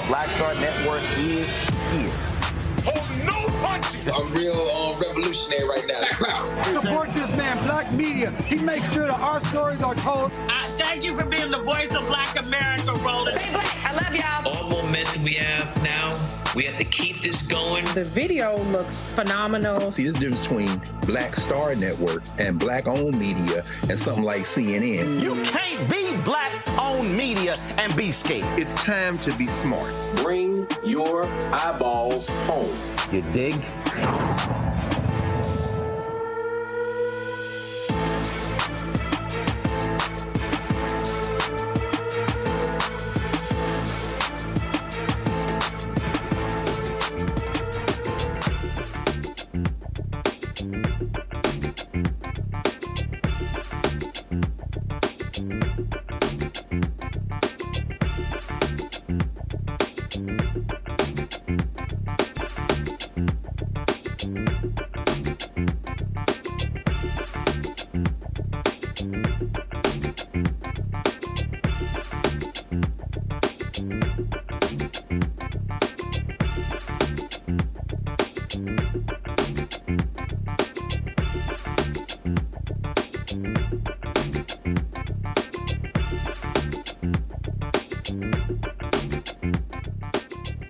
Black Star Network is here. punches. I'm real revolutionary right now. Support this man, Black media. He makes sure that our stories are told. Thank you for being the voice of Black America, Roland. Stay black. I love y'all. All momentum we have now, we have to keep this going. The video looks phenomenal. See, there's a difference between Black Star Network and Black-owned media and something like CNN. You can't be Black-owned media and be scared. It's time to be smart. Bring your eyeballs home. You dig?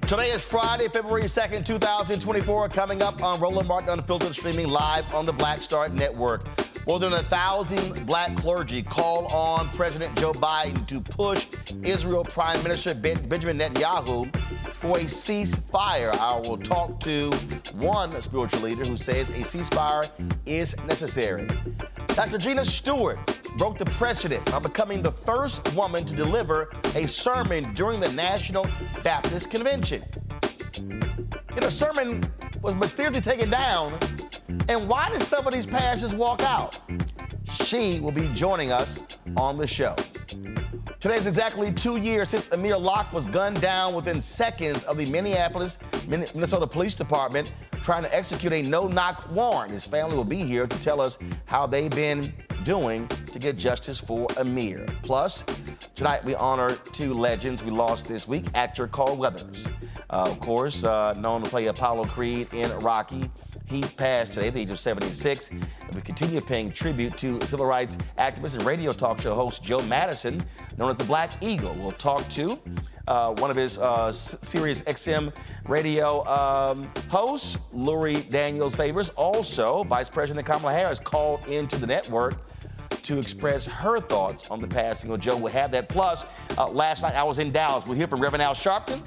Today is Friday, February 2nd, 2024. Coming up on Roland Martin Unfiltered, streaming live on the Black Star Network. More than 1,000 black clergy call on President Joe Biden to push Israel Prime Minister Benjamin Netanyahu for a ceasefire. I will talk to one spiritual leader who says a ceasefire is necessary. Dr. Gina Stewart broke the precedent by becoming the first woman to deliver a sermon during the National Baptist Convention. The sermon was mysteriously taken down, and why did some of these pastors walk out? She will be joining us on the show. Today is exactly 2 years since Amir Locke was gunned down within seconds of the Minneapolis, Minnesota Police Department trying to execute a no-knock warrant. His family will be here to tell us how they've been doing to get justice for Amir. Plus, tonight we honor two legends we lost this week. Actor Carl Weathers, of course, known to play Apollo Creed in Rocky. He passed today at the age of 76. And we continue paying tribute to civil rights activist and radio talk show host Joe Madison, known as the Black Eagle. We'll talk to one of his Sirius XM radio hosts, Lori Daniels Favors. Also, Vice President Kamala Harris called into the network to express her thoughts on the passing of Joe. We'll have that. Plus, last night I was in Dallas. We'll hear from Reverend Al Sharpton,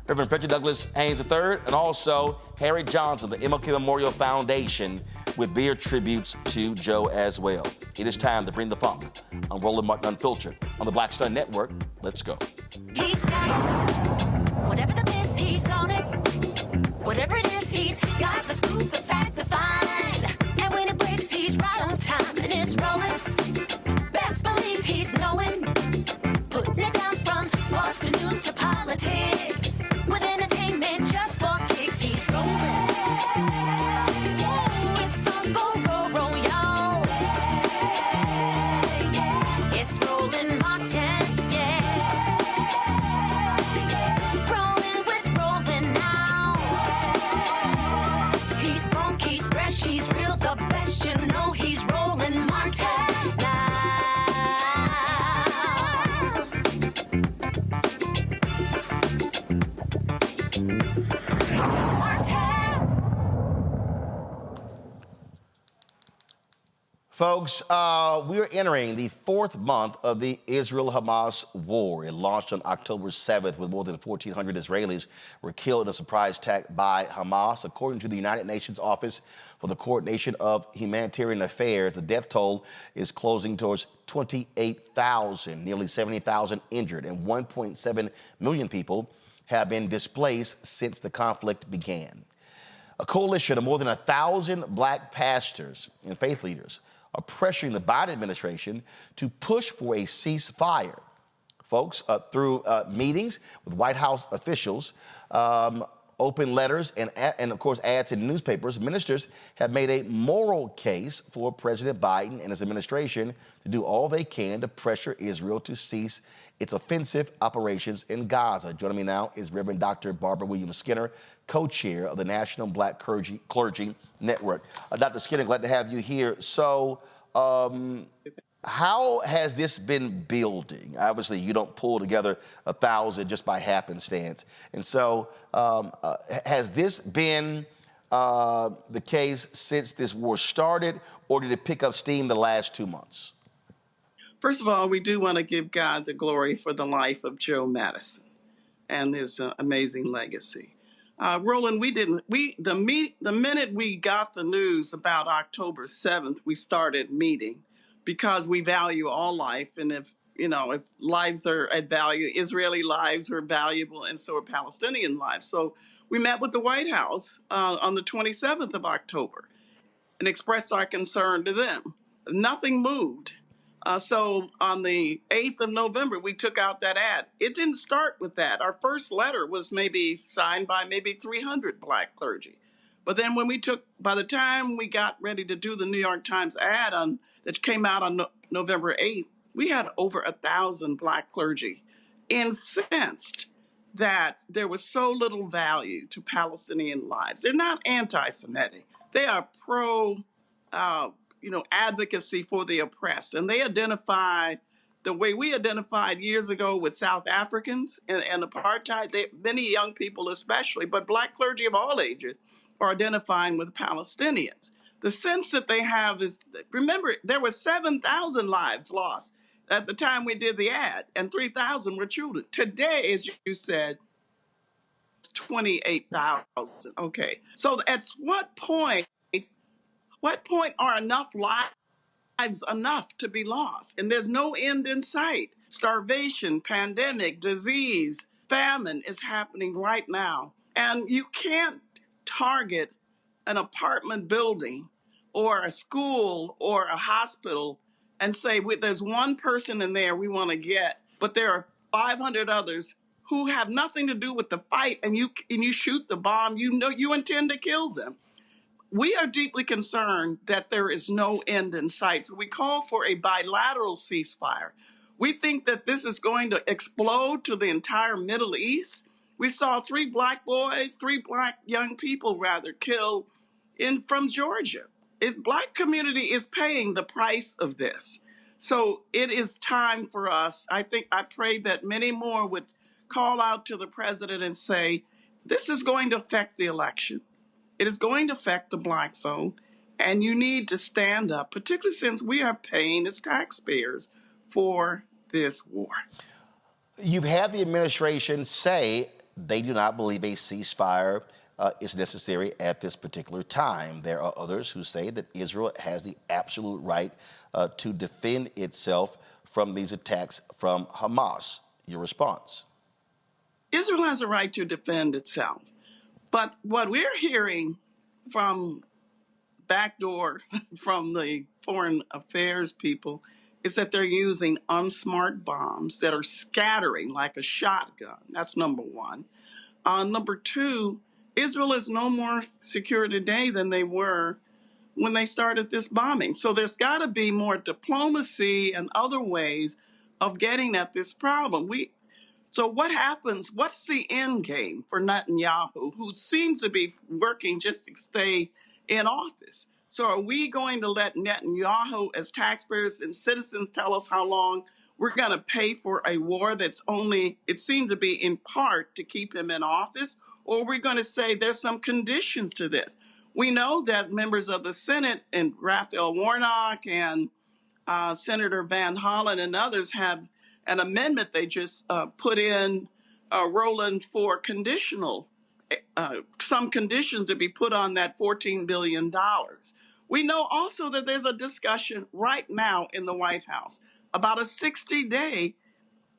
Reverend Frederick Douglass Haynes III, and also Harry Johnson, the MLK Memorial Foundation, with their tributes to Joe as well. It is time to bring the funk on Roland Martin Unfiltered on the Black Star Network. Let's go. He's got it. Whatever the miss, he's on it. Whatever it is, he's got the scoop, the fact, the find. And when it breaks, he's right on time and it's rolling. Best believe he's knowing. Putting it down from sports to news to politics. With entertainment just for kicks, he's rolling. It's on go, y'all. It's Roland Martin, rolling with Roland now. He's funky, he's fresh, he's real, the best, you know he's Roland Martin now. Folks, we are entering the fourth month of the Israel-Hamas war. It launched on October 7th with more than 1,400 Israelis were killed in a surprise attack by Hamas. According to the United Nations Office for the Coordination of Humanitarian Affairs, the death toll is closing towards 28,000, nearly 70,000 injured, and 1.7 million people have been displaced since the conflict began. A coalition of more than 1,000 black pastors and faith leaders are pressuring the Biden administration to push for a ceasefire. Folks, through meetings with White House officials, open letters and of course ads in newspapers, ministers have made a moral case for President Biden and his administration to do all they can to pressure Israel to cease its offensive operations in Gaza. Joining me now is Reverend Dr. Barbara Williams-Skinner, co-chair of the National Black Clergy Network. Dr. Skinner, glad to have you here. So, how has this been building? Obviously, you don't pull together 1,000 just by happenstance. And so, has this been the case since this war started, or did it pick up steam the last 2 months? First of all, we do want to give God the glory for the life of Joe Madison and his amazing legacy. Roland, the minute we got the news about October 7th, we started meeting because we value all life. And if lives are at value, Israeli lives are valuable, and so are Palestinian lives. So we met with the White House on the 27th of October and expressed our concern to them. Nothing moved. So on the 8th of November, we took out that ad. It didn't start with that. Our first letter was maybe signed by maybe 300 Black clergy. But then by the time we got ready to do the New York Times ad that came out on November 8th, we had over 1,000 Black clergy incensed that there was so little value to Palestinian lives. They're not anti-Semitic. They are pro advocacy for the oppressed. And they identify the way we identified years ago with South Africans and apartheid. Many young people especially, but Black clergy of all ages are identifying with Palestinians. The sense that they have is, remember, there were 7,000 lives lost at the time we did the ad, and 3,000 were children. Today, as you said, 28,000. Okay. So at what point are enough lives enough to be lost? And there's no end in sight. Starvation, pandemic, disease, famine is happening right now. And you can't target an apartment building or a school or a hospital and say, there's one person in there we want to get, but there are 500 others who have nothing to do with the fight, and you shoot the bomb, you intend to kill them. We are deeply concerned that there is no end in sight. So we call for a bilateral ceasefire. We think that this is going to explode to the entire Middle East. We saw three black young people killed from Georgia. Black community is paying the price of this. So it is time for us. I pray that many more would call out to the president and say, this is going to affect the election. It is going to affect the Black vote, and you need to stand up, particularly since we are paying as taxpayers for this war. You've had the administration say they do not believe a ceasefire is necessary at this particular time. There are others who say that Israel has the absolute right to defend itself from these attacks from Hamas. Your response? Israel has a right to defend itself. But what we're hearing from backdoor from the foreign affairs people is that they're using unsmart bombs that are scattering like a shotgun. That's number one. Number two, Israel is no more secure today than they were when they started this bombing. So there's got to be more diplomacy and other ways of getting at this problem. So what happens? What's the end game for Netanyahu, who seems to be working just to stay in office? So are we going to let Netanyahu, as taxpayers and citizens, tell us how long we're going to pay for a war that's it seems to be in part to keep him in office? Or are we going to say there's some conditions to this? We know that members of the Senate and Raphael Warnock and Senator Van Hollen and others have an amendment they just put in, Roland, for some conditions to be put on that $14 billion. We know also that there's a discussion right now in the White House about a 60-day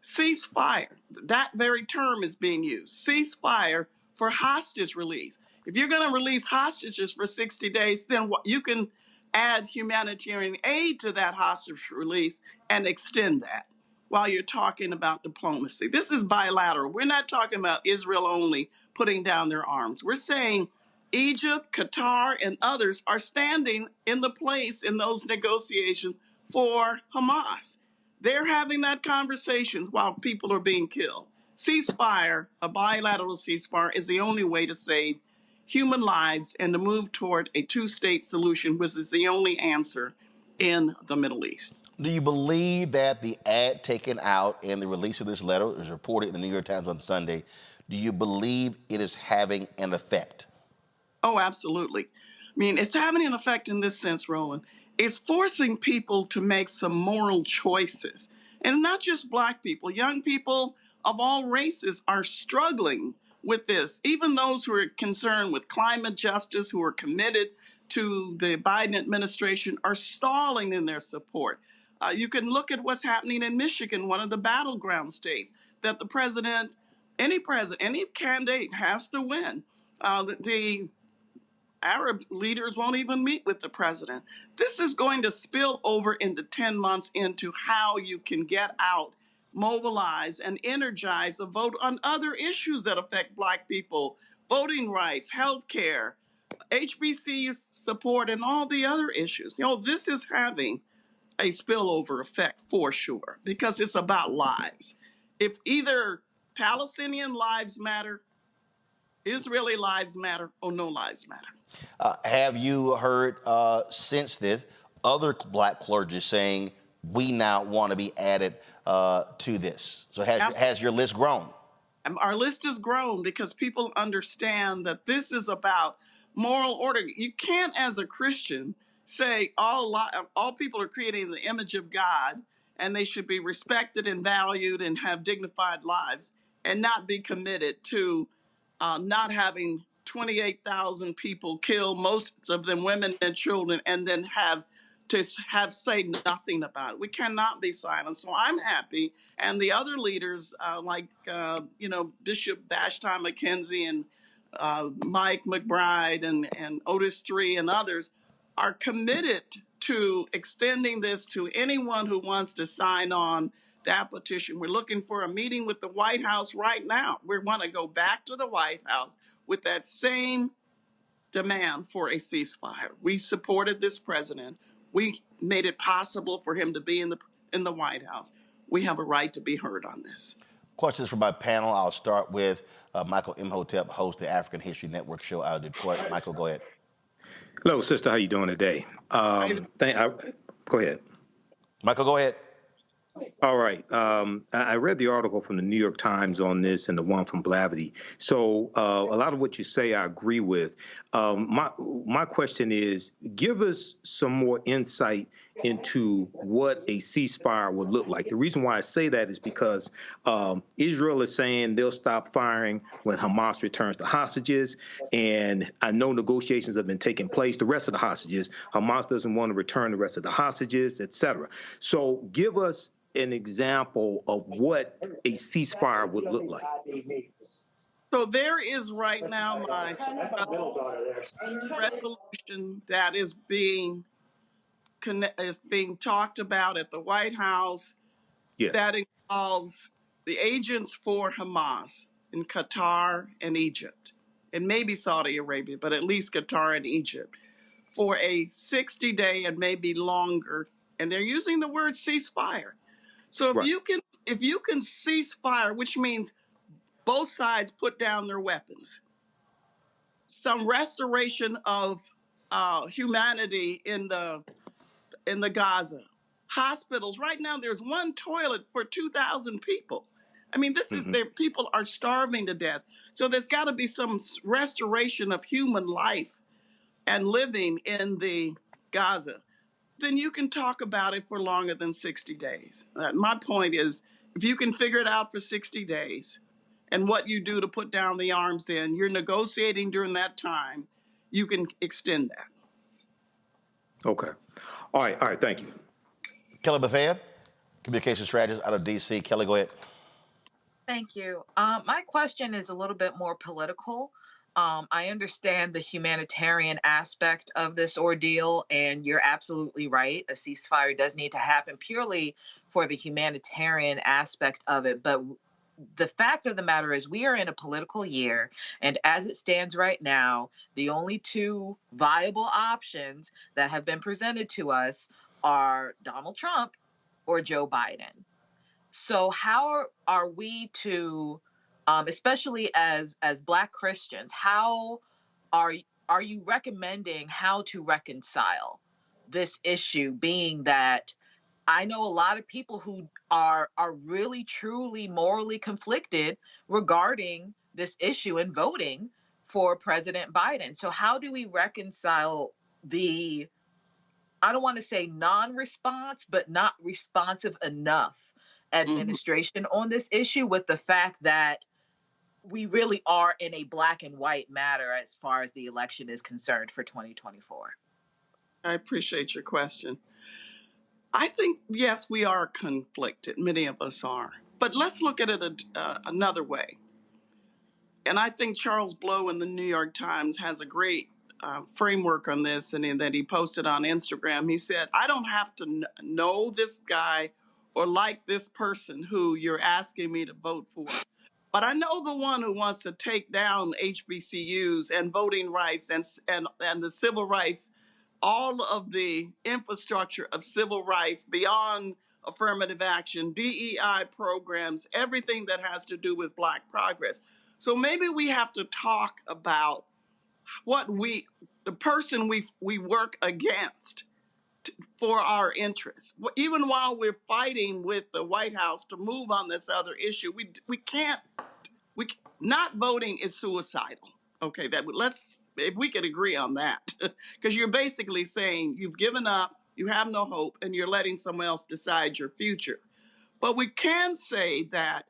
ceasefire. That very term is being used, ceasefire for hostage release. If you're going to release hostages for 60 days, then you can add humanitarian aid to that hostage release and extend that. while you're talking about diplomacy. This is bilateral. We're not talking about Israel only putting down their arms. We're saying Egypt, Qatar, and others are standing in the place in those negotiations for Hamas. They're having that conversation while people are being killed. Ceasefire, a bilateral ceasefire, is the only way to save human lives and to move toward a two-state solution, which is the only answer in the Middle East. Do you believe that the ad taken out and the release of this letter was reported in the New York Times on Sunday? Do you believe it is having an effect? Oh, absolutely. I mean, it's having an effect in this sense, Roland. It's forcing people to make some moral choices. And not just Black people, young people of all races are struggling with this. Even those who are concerned with climate justice, who are committed to the Biden administration, are stalling in their support. You can look at what's happening in Michigan, one of the battleground states, that the president, any candidate has to win. The Arab leaders won't even meet with the president. This is going to spill over into 10 months into how you can get out, mobilize, and energize a vote on other issues that affect Black people, voting rights, health care, HBCU support, and all the other issues. You know, this is having a spillover effect for sure, because it's about lives. If either Palestinian lives matter, Israeli lives matter, or no lives matter. Have you heard since this other Black clergy saying we now want to be added to this? So has your list grown? Our list has grown because people understand that this is about moral order. You can't, as a Christian, say all people are created in the image of God and they should be respected and valued and have dignified lives, and not be committed to not having 28,000 people killed, most of them women and children, and then say nothing about it. We cannot be silent. So I'm happy, and the other leaders like Bishop Vashti McKenzie and Mike McBride and Otis III and others are committed to extending this to anyone who wants to sign on that petition. We're looking for a meeting with the White House right now. We want to go back to the White House with that same demand for a ceasefire. We supported this president. We made it possible for him to be in the White House. We have a right to be heard on this. Questions from my panel. I'll start with Michael Imhotep, host of the African History Network show out of Detroit. Michael, go ahead. Hello, sister. How you doing today? Go ahead. Michael, go ahead. All right. I read the article from the New York Times on this and the one from Blavity. So a lot of what you say I agree with. My question is, give us some more insight into what a ceasefire would look like. The reason why I say that is because Israel is saying they'll stop firing when Hamas returns the hostages. And I know negotiations have been taking place, the rest of the hostages. Hamas doesn't want to return the rest of the hostages, et cetera. So give us an example of what a ceasefire would look like. So there is right now my resolution that is being talked about at the White House. Yeah. That involves the agents for Hamas in Qatar and Egypt, and maybe Saudi Arabia, but at least Qatar and Egypt, for a 60-day and maybe longer. And they're using the word ceasefire. So if you can cease fire, which means both sides put down their weapons, some restoration of humanity in the Gaza hospitals. Right now, there's one toilet for 2,000 people. I mean, this is people are starving to death. So there's got to be some restoration of human life and living in the Gaza. Then you can talk about it for longer than 60 days. My point is, if you can figure it out for 60 days and what you do to put down the arms, then you're negotiating during that time, you can extend that. Okay. All right. Thank you. Kelly Bethea, communication strategist out of D.C. Kelly, go ahead. Thank you. My question is a little bit more political. I understand the humanitarian aspect of this ordeal, and you're absolutely right. A ceasefire does need to happen purely for the humanitarian aspect of it. But the fact of the matter is, we are in a political year, and as it stands right now, the only two viable options that have been presented to us are Donald Trump or Joe Biden. So how are we to, especially as Black Christians, how are you recommending how to reconcile this issue? Being that I know a lot of people who are really truly morally conflicted regarding this issue and voting for President Biden. So how do we reconcile the, I don't want to say non-response, but not responsive enough administration on this issue with the fact that we really are in a black and white matter as far as the election is concerned for 2024? I appreciate your question. I think, yes, we are conflicted. Many of us are. But let's look at it another way. And I think Charles Blow in the New York Times has a great framework on this, and that he posted on Instagram. He said, I don't have to know this guy or like this person who you're asking me to vote for, but I know the one who wants to take down HBCUs and voting rights and the civil rights, all of the infrastructure of civil rights beyond affirmative action, DEI programs, everything that has to do with Black progress. So maybe we have to talk about the person we work against for our interests. Even while we're fighting with the White House to move on this other issue, not voting is suicidal. Okay, if we could agree on that, because you're basically saying you've given up, you have no hope, and you're letting someone else decide your future. But we can say that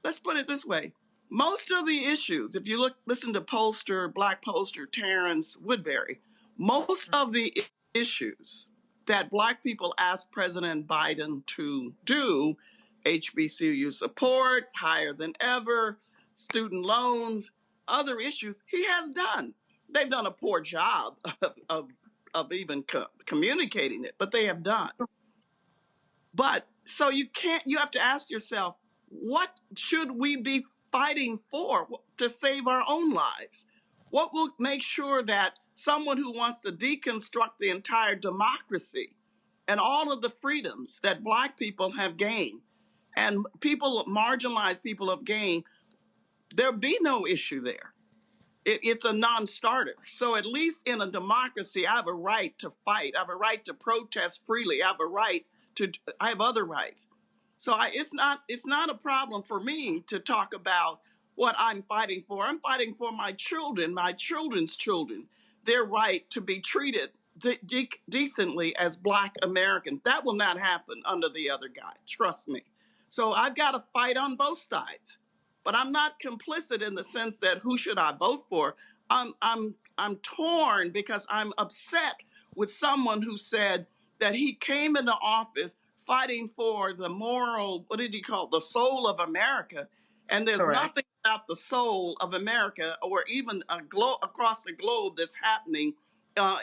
let's put it this way. Most of the issues, if you listen to Black pollster Terrence Woodbury, most of the issues that Black people ask President Biden to do, HBCU support, higher than ever, student loans, other issues, he has done. They've done a poor job of even communicating it, but they have done. But so you have to ask yourself, what should we be fighting for to save our own lives? What will make sure that someone who wants to deconstruct the entire democracy and all of the freedoms that Black people have gained and marginalized people have gained, there'll be no issue there. It's a non-starter. So at least in a democracy, I have a right to fight. I have a right to protest freely. I have other rights. So it's not a problem for me to talk about what I'm fighting for. I'm fighting for my children, my children's children, their right to be treated decently as Black Americans. That will not happen under the other guy. Trust me. So I've got to fight on both sides. But I'm not complicit in the sense that who should I vote for? I'm torn because I'm upset with someone who said that he came into office fighting for the moral, what did he call it? The soul of America. And there's nothing about the soul of America or even across the globe that's happening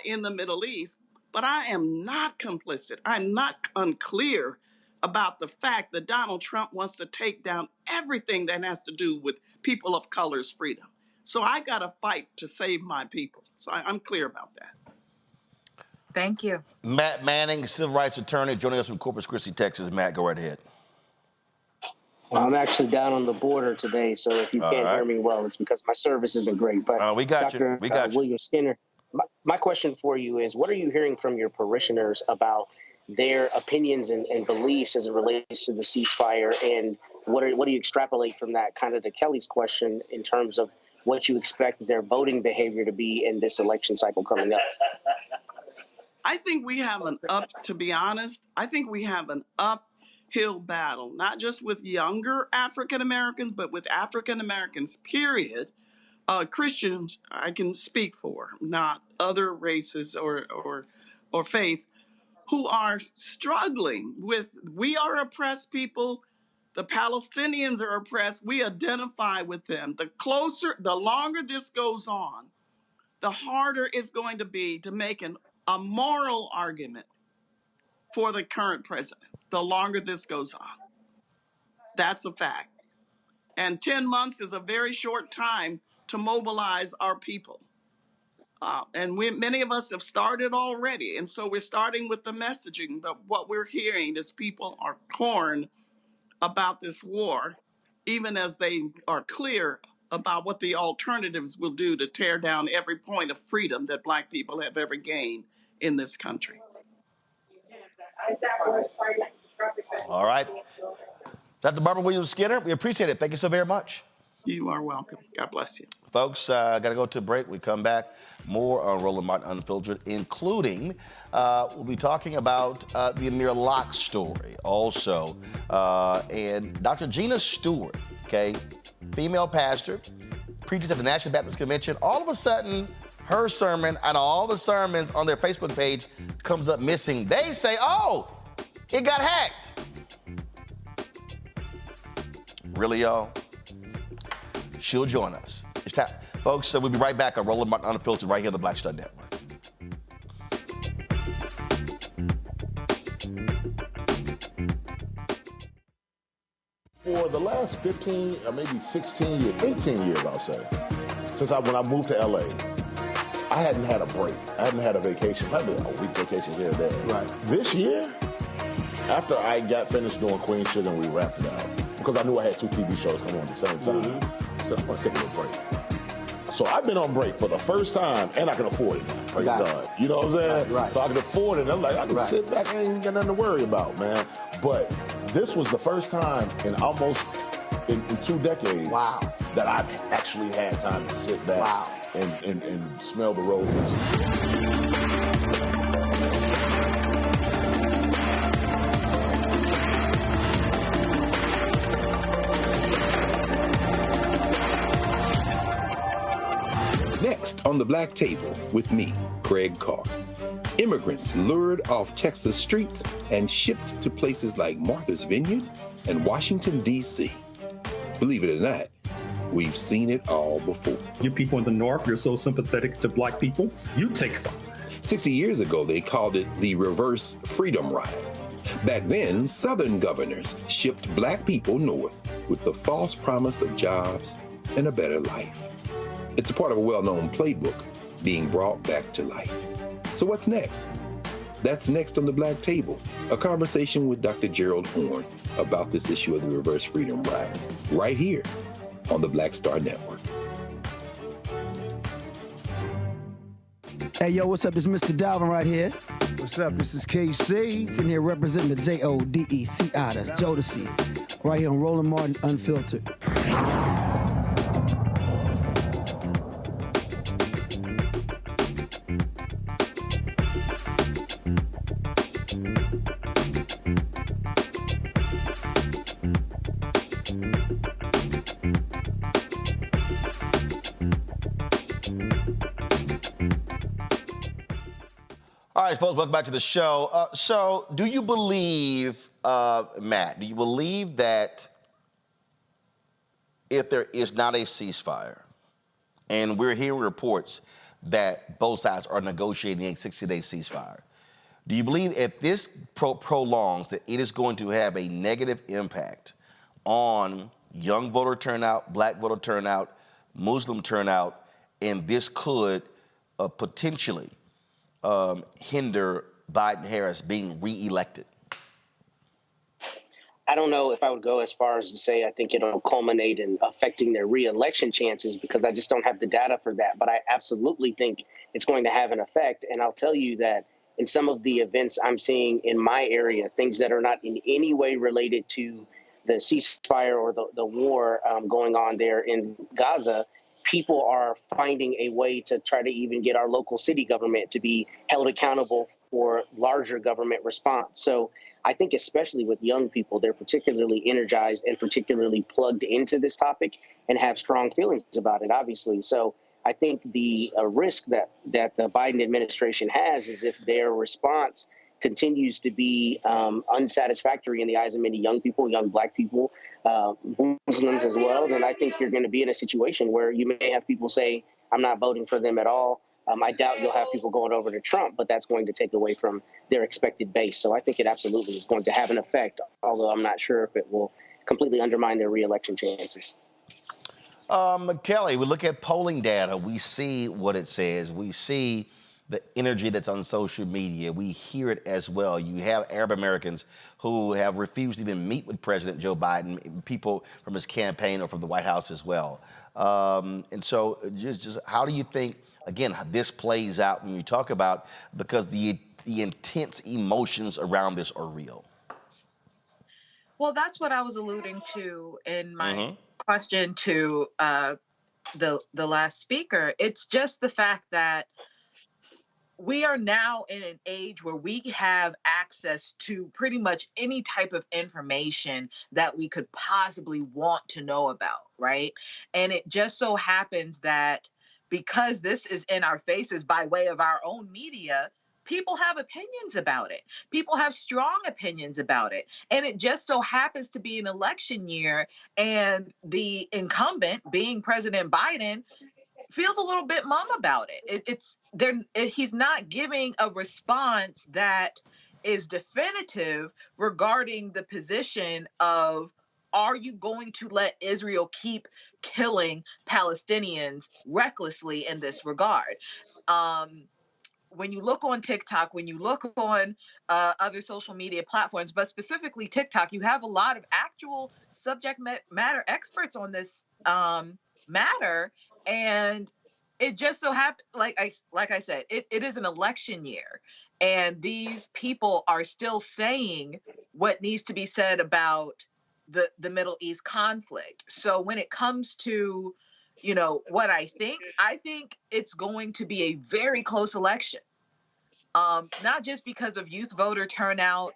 in the Middle East. But I am not complicit. I'm not unclear about the fact that Donald Trump wants to take down everything that has to do with people of color's freedom. So I got to fight to save my people. So I'm clear about that. Thank you. Matt Manning, civil rights attorney, joining us from Corpus Christi, Texas. Matt, go right ahead. Well, I'm actually down on the border today, so if you can't hear me well, it's because my service isn't great. But we got Dr. you. William Skinner, my question for you is, what are you hearing from your parishioners about their opinions and beliefs as it relates to the ceasefire, and what do you extrapolate from that, kind of to Kelly's question, in terms of what you expect their voting behavior to be in this election cycle coming up? I think we have to be honest, I think we have an uphill battle, not just with younger African Americans, but with African Americans, period. Christians, I can speak for, not other races or faiths, who are struggling with, we are oppressed people, The Palestinians are oppressed. We identify with them. The longer this goes on, the harder it's going to be to make a moral argument for the current president, the longer this goes on. That's a fact. And 10 months is a very short time to mobilize our people. And many of us have started already. And so we're starting with the messaging. But what we're hearing is people are torn about this war, even as they are clear about what the alternatives will do to tear down every point of freedom that Black people have ever gained in this country. All right. Dr. Barbara Williams-Skinner, we appreciate it. Thank you so very much. You are welcome. God bless you. Folks, got to go to a break. We come back, more on Roland Martin Unfiltered, including we'll be talking about the Amir Locke story also. And Dr. Gina Stewart, okay, female pastor, preaches at the National Baptist Convention. All of a sudden, her sermon and all the sermons on their Facebook page comes up missing. They say, oh, it got hacked. Really, y'all? She'll join us. It's time. Folks, we'll be right back on Roland Martin Unfiltered right here on the Black Star Network. For the last 15 or maybe 16 years, 18 years, I'll say, since when I moved to LA, I hadn't had a break. I hadn't had a vacation, probably a week vacation here and there. Right. This year, after I got finished doing Queen Sugar and we wrapped it out, because I knew I had 2 TV shows coming on at the same time, I said, I'm going to take a little break. So I've been on break for the first time, and I can afford it now. Praise God. You know what I'm saying? Right. So I can afford it. I'm like, I can sit back and ain't got nothing to worry about, man. But this was the first time in almost in 2 decades that I've actually had time to sit back and smell the roses. Next on the Black Table with me, Craig Carr. Immigrants lured off Texas streets and shipped to places like Martha's Vineyard and Washington, D.C. Believe it or not, we've seen it all before. You people in the North, you're so sympathetic to Black people, you take them. 60 years ago, they called it the reverse freedom rides. Back then, Southern governors shipped Black people north with the false promise of jobs and a better life. It's a part of a well-known playbook being brought back to life. So what's next? That's next on the Black Table, a conversation with Dr. Gerald Horne about this issue of the reverse freedom rides, right here on the Black Star Network. Hey, yo, what's up? This is Mr. Dalvin right here. What's up? This is KC. Sitting here representing the JODECI, that's Jodeci, right here on Roland Martin Unfiltered. All right, folks, welcome back to the show. So do you believe, Matt, do you believe that if there is not a ceasefire, and we're hearing reports that both sides are negotiating a 60-day ceasefire, do you believe if this prolongs that it is going to have a negative impact on young voter turnout, Black voter turnout, Muslim turnout, and this could potentially hinder Biden-Harris being reelected? I don't know if I would go as far as to say I think it'll culminate in affecting their reelection chances, because I just don't have the data for that. But I absolutely think it's going to have an effect. And I'll tell you that in some of the events I'm seeing in my area, things that are not in any way related to the ceasefire or the war going on there in Gaza, people are finding a way to try to even get our local city government to be held accountable for larger government response. So I think especially with young people, they're particularly energized and particularly plugged into this topic and have strong feelings about it, obviously. So I think the risk that the Biden administration has is if their response continues to be unsatisfactory in the eyes of many young people, young Black people, Muslims as well, then I think you're going to be in a situation where you may have people say, I'm not voting for them at all. I doubt you'll have people going over to Trump, but that's going to take away from their expected base. So I think it absolutely is going to have an effect, although I'm not sure if it will completely undermine their reelection chances. Kelly, we look at polling data. We see what it says. We see the energy that's on social media. We hear it as well. You have Arab Americans who have refused to even meet with President Joe Biden, people from his campaign or from the White House as well. And so just how do you think, again, this plays out when you talk about, because the intense emotions around this are real? Well, that's what I was alluding to in my question to the last speaker. It's just the fact that we are now in an age where we have access to pretty much any type of information that we could possibly want to know about, right? And it just so happens that because this is in our faces by way of our own media, people have opinions about it. People have strong opinions about it. And it just so happens to be an election year, and the incumbent, being President Biden, feels a little bit mum about it. He's not giving a response that is definitive regarding the position of, are you going to let Israel keep killing Palestinians recklessly in this regard? When you look on TikTok, when you look on other social media platforms, but specifically TikTok, you have a lot of actual subject matter experts on this matter. And it just so happened, like I said, it is an election year, and these people are still saying what needs to be said about the Middle East conflict. So when it comes to, what I think it's going to be a very close election. Not just because of youth voter turnout,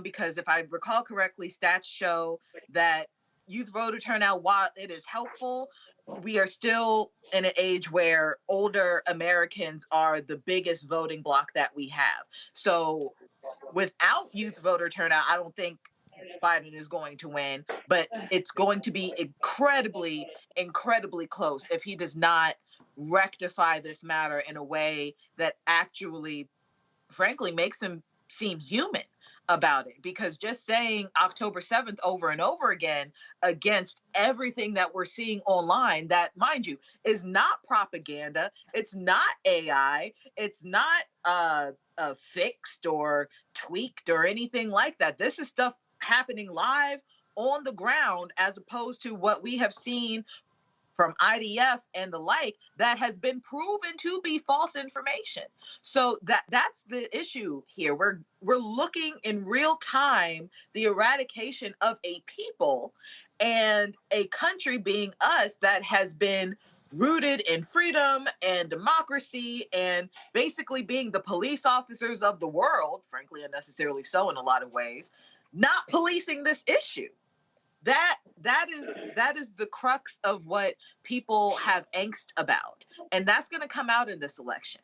because if I recall correctly, stats show that youth voter turnout, while it is helpful, we are still in an age where older Americans are the biggest voting bloc that we have. So without youth voter turnout, I don't think Biden is going to win, but it's going to be incredibly, incredibly close if he does not rectify this matter in a way that actually, frankly, makes him seem human about it. Because just saying October 7th over and over again against everything that we're seeing online, that, mind you, is not propaganda, it's not AI, it's not fixed or tweaked or anything like that. This is stuff happening live on the ground, as opposed to what we have seen from IDF and the like that has been proven to be false information. So that's the issue here. We're looking in real time the eradication of a people and a country, being us, that has been rooted in freedom and democracy and basically being the police officers of the world, frankly, unnecessarily so in a lot of ways, not policing this issue. That is the crux of what people have angst about, and that's going to come out in this election.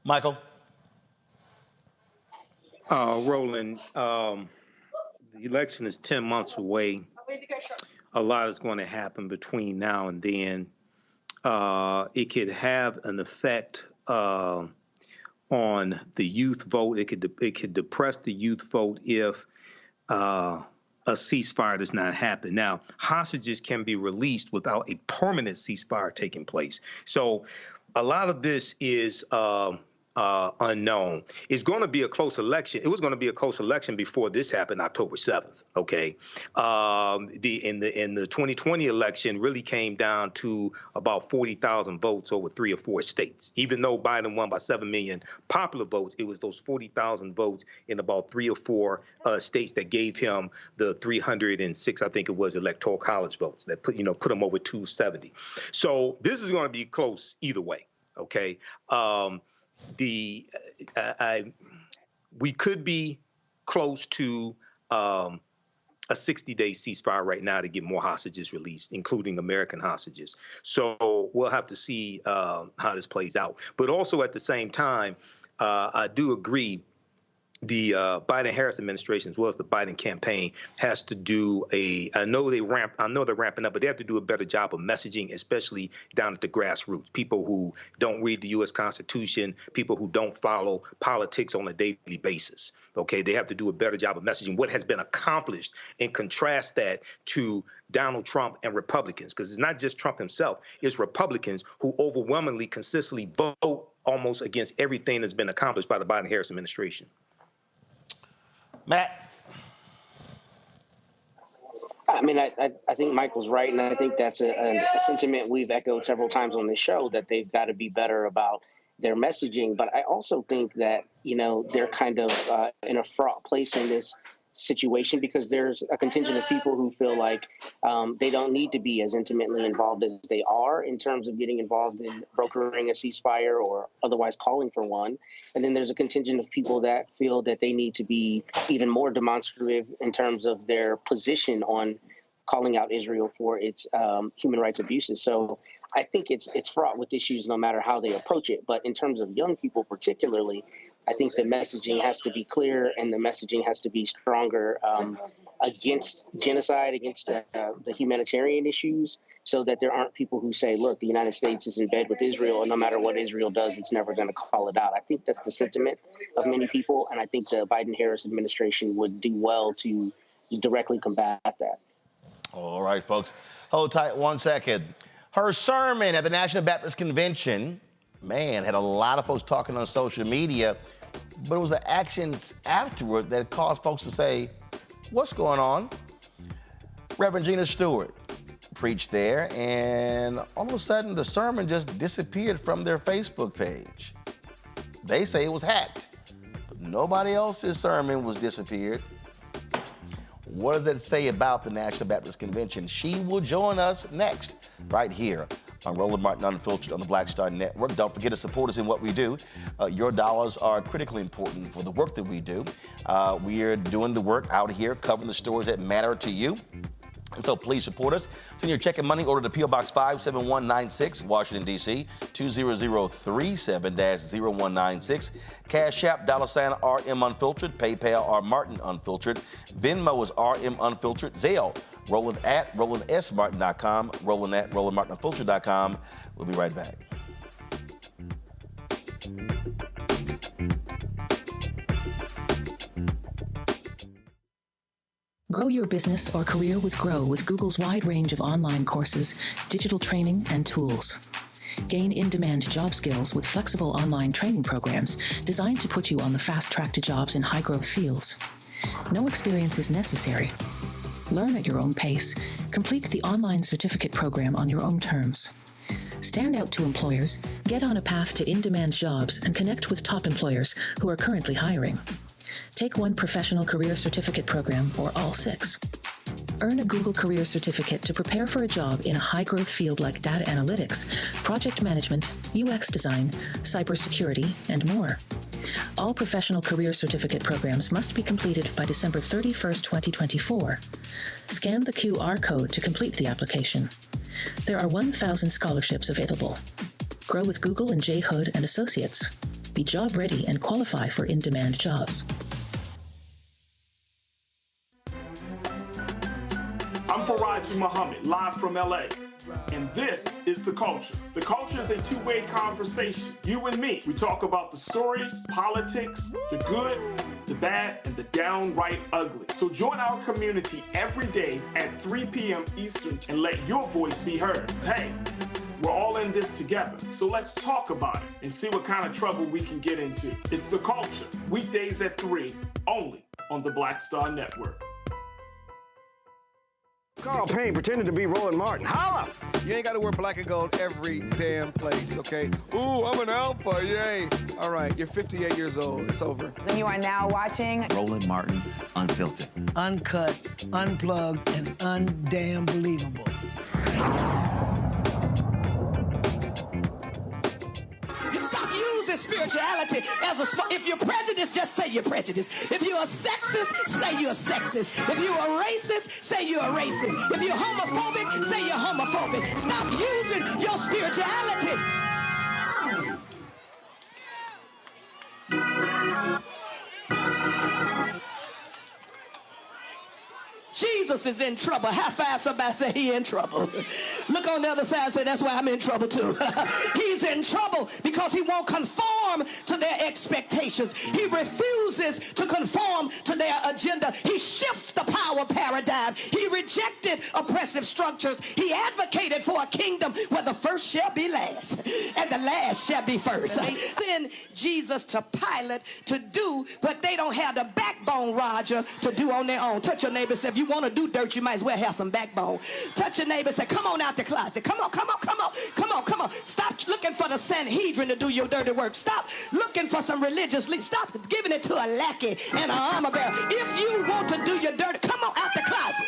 Michael? Roland, the election is 10 months away. A lot is going to happen between now and then. It could have an effect on the youth vote. It could depress the youth vote if a ceasefire does not happen. Now, hostages can be released without a permanent ceasefire taking place. So a lot of this is unknown. It's going to be a close election. It was going to be a close election before this happened, October 7th. Okay, in the 2020 election really came down to about 40,000 votes over 3 or 4 states. Even though Biden won by 7 million popular votes, it was those 40,000 votes in about 3 or 4 states that gave him the 306, I think it was, electoral college votes that put him over 270. So this is going to be close either way. Okay. We could be close to a 60-day ceasefire right now to get more hostages released, including American hostages. So we'll have to see how this plays out. But also at the same time, I do agree the Biden-Harris administration, as well as the Biden campaign, has to do I know they're ramping up, but they have to do a better job of messaging, especially down at the grassroots. People who don't read the U.S. Constitution, people who don't follow politics on a daily basis. Okay, they have to do a better job of messaging what has been accomplished, and contrast that to Donald Trump and Republicans, because it's not just Trump himself, it's Republicans who overwhelmingly, consistently vote almost against everything that's been accomplished by the Biden-Harris administration. Matt. I mean, I think Michael's right, and I think that's a sentiment we've echoed several times on this show, that they've got to be better about their messaging. But I also think that, they're kind of in a fraught place in this situation, because there's a contingent of people who feel like they don't need to be as intimately involved as they are in terms of getting involved in brokering a ceasefire or otherwise calling for one. And then there's a contingent of people that feel that they need to be even more demonstrative in terms of their position on calling out Israel for its human rights abuses. So I think it's fraught with issues no matter how they approach it. But in terms of young people particularly, I think the messaging has to be clear, and the messaging has to be stronger against genocide, against the humanitarian issues, so that there aren't people who say, look, the United States is in bed with Israel, and no matter what Israel does, it's never going to call it out. I think that's the sentiment of many people, and I think the Biden-Harris administration would do well to directly combat that. All right, folks. Hold tight 1 second. Her sermon at the National Baptist Convention, man, had a lot of folks talking on social media, but it was the actions afterward that caused folks to say, what's going on? Reverend Gina Stewart preached there, and all of a sudden the sermon just disappeared from their Facebook page. They say it was hacked, but nobody else's sermon was disappeared. What does that say about the National Baptist Convention? She will join us next, right here on Roland Martin Unfiltered on the Black Star Network. Don't forget to support us in what we do. Your dollars are critically important for the work that we do. We are doing the work out here, covering the stories that matter to you. And so please support us. Send your check and money order to P.O. Box 57196, Washington, D.C., 20037-0196. Cash App, $RM Unfiltered. PayPal, R Martin Unfiltered. Venmo is RM Unfiltered. Zelle, Roland at RolandSMartin.com. Roland at RolandMartinUnfiltered.com. We'll be right back. Grow your business or career with Grow with Google's wide range of online courses, digital training, and tools. Gain in-demand job skills with flexible online training programs designed to put you on the fast track to jobs in high-growth fields. No experience is necessary. Learn at your own pace. Complete the online certificate program on your own terms. Stand out to employers, get on a path to in-demand jobs, and connect with top employers who are currently hiring. Take one professional career certificate program or all 6. Earn a Google Career Certificate to prepare for a job in a high-growth field like data analytics, project management, UX design, cybersecurity, and more. All professional career certificate programs must be completed by December 31st, 2024. Scan the QR code to complete the application. There are 1,000 scholarships available. Grow with Google and J. Hood and Associates. Be job ready and qualify for in-demand jobs. I'm Faraji Muhammad, live from LA. And this is The Culture. The Culture is a two-way conversation. You and me. We talk about the stories, politics, the good, the bad, and the downright ugly. So join our community every day at 3 p.m. Eastern and let your voice be heard. Hey, we're all in this together. So let's talk about it and see what kind of trouble we can get into. It's The Culture, weekdays at 3, only on the Black Star Network. Carl Payne pretending to be Roland Martin. Holla! You ain't got to wear black and gold every damn place, okay? Ooh, I'm an alpha, yay. All right, you're 58 years old. It's over. And you are now watching Roland Martin Unfiltered. Uncut, unplugged, and undamn believable. Spirituality as a if you're prejudiced, just say you're prejudiced. If you're a sexist, say you're a sexist. If you're a racist, say you're a racist. If you're homophobic, say you're homophobic. Stop using your spirituality. Jesus is in trouble. High five somebody, say he in trouble. Look on the other side and say, that's why I'm in trouble too. He's in trouble because he won't conform to their expectations. He refuses to conform to their agenda. He shifts the power paradigm. He rejected oppressive structures. He advocated for a kingdom where the first shall be last and the last shall be first. They send Jesus to Pilate to do what they don't have the backbone, Roger, to do on their own. Touch your neighbor and say, if you want to do dirt, you might as well have some backbone. Touch your neighbor and say, come on out the closet. Come on, come on, come on, come on, come on. Stop looking for the Sanhedrin to do your dirty work. Stop looking for some religious leader. Stop giving it to a lackey and an armor bearer. If you want to do your dirty, come on out the closet.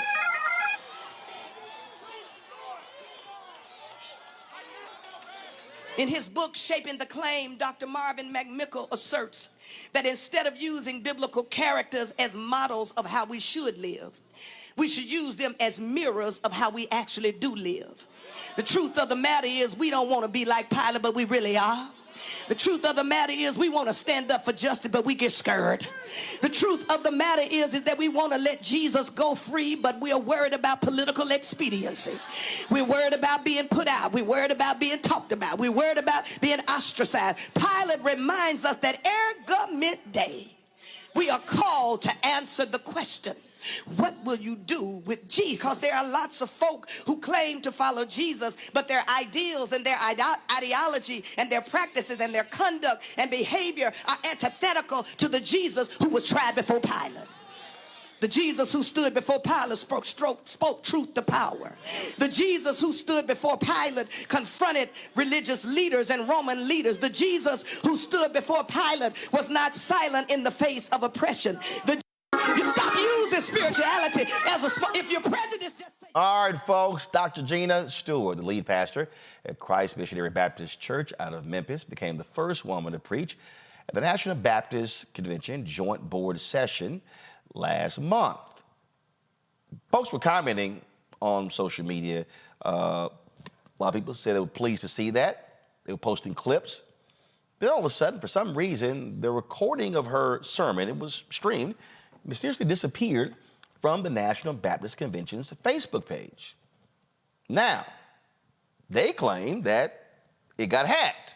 In his book, Shaping the Claim, Dr. Marvin McMichael asserts that instead of using biblical characters as models of how we should live, we should use them as mirrors of how we actually do live. The truth of the matter is we don't want to be like Pilate, but we really are. The truth of the matter is we want to stand up for justice, but we get scared. The truth of the matter is that we want to let Jesus go free, but we are worried about political expediency. We're worried about being put out. We're worried about being talked about. We're worried about being ostracized. Pilate reminds us that ergument day, we are called to answer the question, what will you do with Jesus? Because there are lots of folk who claim to follow Jesus, but their ideals and their ideology and their practices and their conduct and behavior are antithetical to the Jesus who was tried before Pilate. The Jesus who stood before Pilate spoke truth to power. The Jesus who stood before Pilate confronted religious leaders and Roman leaders. The Jesus who stood before Pilate was not silent in the face of oppression. You stop using spirituality as if you're prejudiced, just say. All right, folks. Dr. Gina Stewart, the lead pastor at Christ Missionary Baptist Church out of Memphis, became the first woman to preach at the National Baptist Convention Joint Board Session last month. Folks were commenting on social media. A lot of people said they were pleased to see that. They were posting clips. Then all of a sudden, for some reason, the recording of her sermon, it was streamed, mysteriously disappeared from the National Baptist Convention's Facebook page. Now, they claim that it got hacked.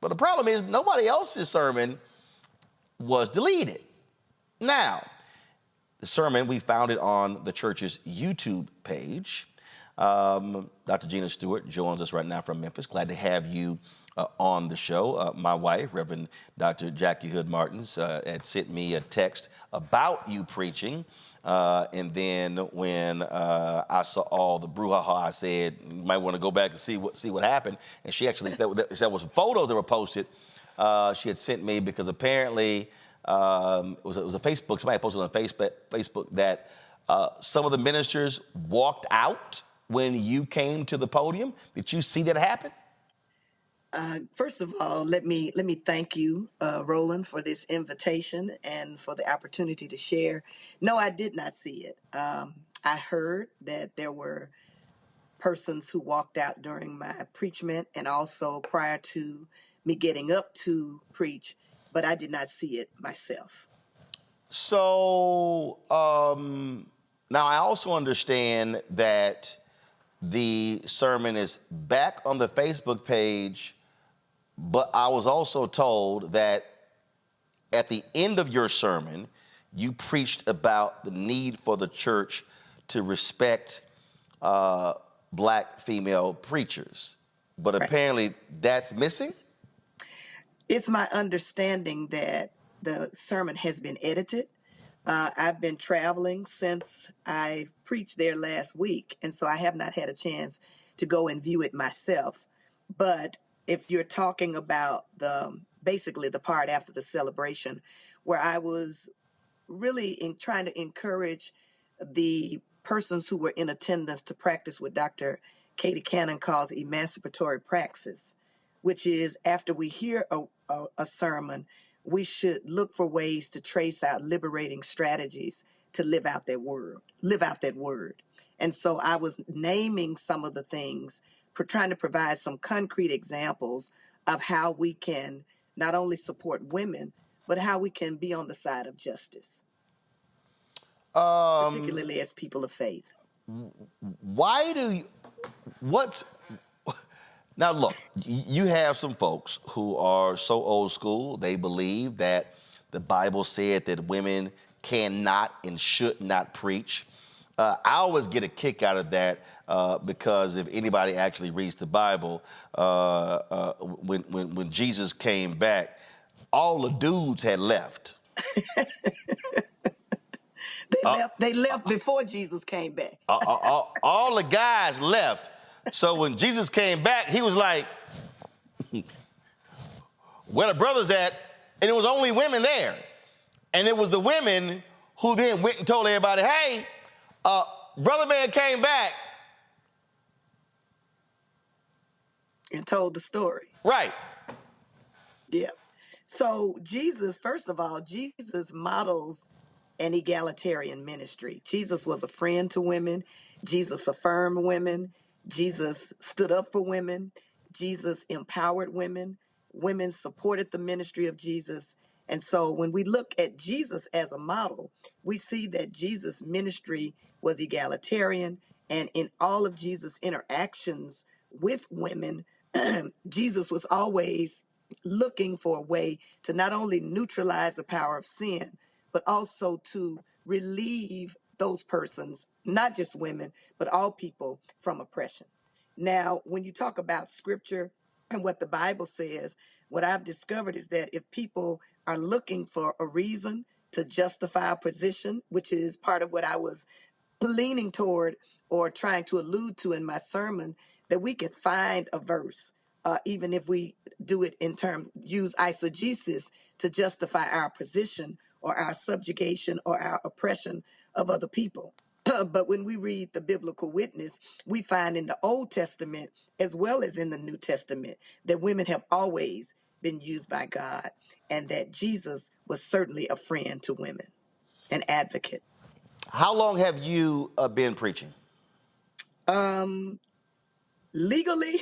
But the problem is nobody else's sermon was deleted. Now, the sermon, we found it on the church's YouTube page. Dr. Gina Stewart joins us right now from Memphis. Glad to have you on the show. My wife, Reverend Dr. Jackie Hood Martins, had sent me a text about you preaching. And then when I saw all the brouhaha, I said, you might want to go back and see what happened. And she actually said that was photos that were posted. She had sent me because apparently it was a Facebook, somebody posted on Facebook that some of the ministers walked out when you came to the podium. Did you see that happen? First of all, let me thank you, Roland, for this invitation and for the opportunity to share. No, I did not see it. I heard that there were persons who walked out during my preachment and also prior to me getting up to preach, but I did not see it myself. So now I also understand that the sermon is back on the Facebook page, but I was also told that at the end of your sermon, you preached about the need for the church to respect black female preachers. But apparently that's missing? It's my understanding that the sermon has been edited. I've been traveling since I preached there last week, and so I have not had a chance to go and view it myself. But if you're talking about basically the part after the celebration, where I was really trying to encourage the persons who were in attendance to practice what Dr. Katie Cannon calls emancipatory praxis, which is after we hear a sermon, we should look for ways to trace out liberating strategies to live out that word. And so I was naming some of the things, trying to provide some concrete examples of how we can not only support women, but how we can be on the side of justice. particularly as people of faith. Why do you, now look, you have some folks who are so old school, they believe that the Bible said that women cannot and should not preach. I always get a kick out of that because if anybody actually reads the Bible, when Jesus came back, all the dudes had left. They left before Jesus came back. All the guys left. So when Jesus came back, he was like, where the brothers at? And it was only women there. And it was the women who then went and told everybody, hey, brother man came back. And told the story. Right. Yeah. So Jesus, first of all, Jesus models an egalitarian ministry. Jesus was a friend to women. Jesus affirmed women. Jesus stood up for women. Jesus empowered women. Women supported the ministry of Jesus. And so when we look at Jesus as a model, we see that Jesus' ministry was egalitarian. And in all of Jesus' interactions with women, Jesus was always looking for a way to not only neutralize the power of sin, but also to relieve those persons, not just women, but all people from oppression. Now, when you talk about scripture and what the Bible says, what I've discovered is that if people are looking for a reason to justify a position, which is part of what I was leaning toward or trying to allude to in my sermon, that we can find a verse, even if we do it in terms, use eisegesis to justify our position or our subjugation or our oppression of other people. But when we read the biblical witness, we find in the Old Testament as well as in the New Testament that women have always been used by God and that Jesus was certainly a friend to women, an advocate. How long have you been preaching? Legally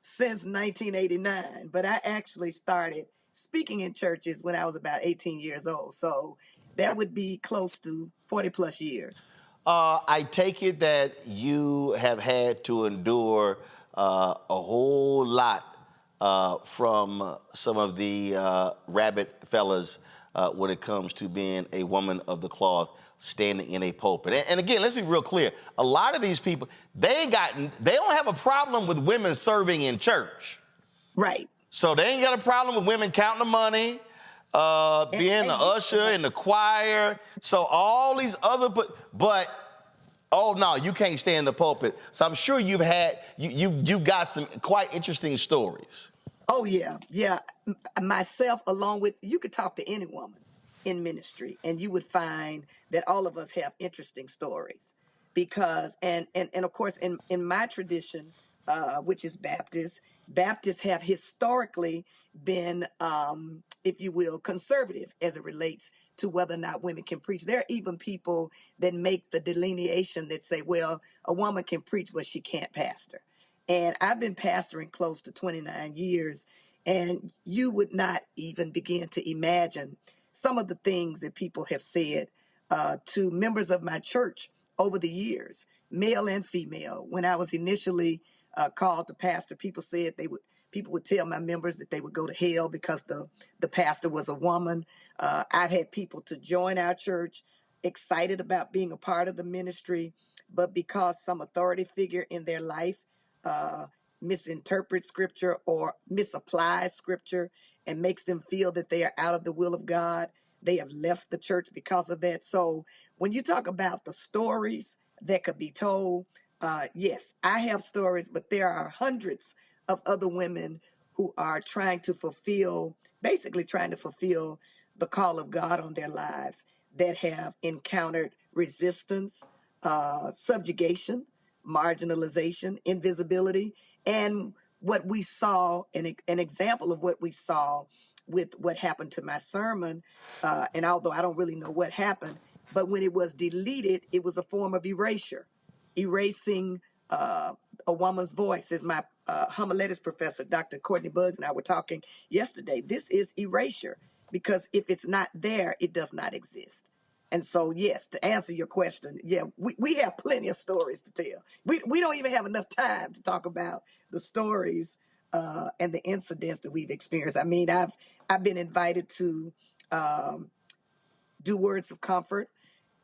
since 1989, but I actually started speaking in churches when I was about 18 years old. So that would be close to 40 plus years. I take it that you have had to endure a whole lot from some of the rabbit fellas when it comes to being a woman of the cloth standing in a pulpit. And again, let's be real clear. A lot of these people, they don't have a problem with women serving in church. Right. So they ain't got a problem with women counting the money, being the usher in the choir. So all these other, but oh no, you can't stay in the pulpit. So I'm sure you've got some quite interesting stories. Oh yeah, yeah. Myself, along with, you could talk to any woman in ministry and you would find that all of us have interesting stories because, and of course in my tradition, which is Baptists have historically been, if you will, conservative as it relates to whether or not women can preach. There are even people that make the delineation that say, well, a woman can preach, but she can't pastor. And I've been pastoring close to 29 years, and you would not even begin to imagine some of the things that people have said to members of my church over the years, male and female. When I was initially called to pastor, people said people would tell my members that they would go to hell because the pastor was a woman. I've had people to join our church excited about being a part of the ministry, but because some authority figure in their life misinterprets scripture or misapplies scripture and makes them feel that they are out of the will of God, they have left the church because of that. So when you talk about the stories that could be told, yes, I have stories, but there are hundreds of other women who are basically trying to fulfill the call of God on their lives that have encountered resistance, subjugation, marginalization, invisibility, and what we saw, an example of what we saw with what happened to my sermon, and although I don't really know what happened, but when it was deleted, it was a form of erasing a woman's voice. As my homiletics professor, Dr. Courtney Buggs, and I were talking yesterday, this is erasure, because if it's not there, it does not exist. And so, yes, to answer your question, yeah, we have plenty of stories to tell. We don't even have enough time to talk about the stories and the incidents that we've experienced. I mean, I've been invited to do words of comfort,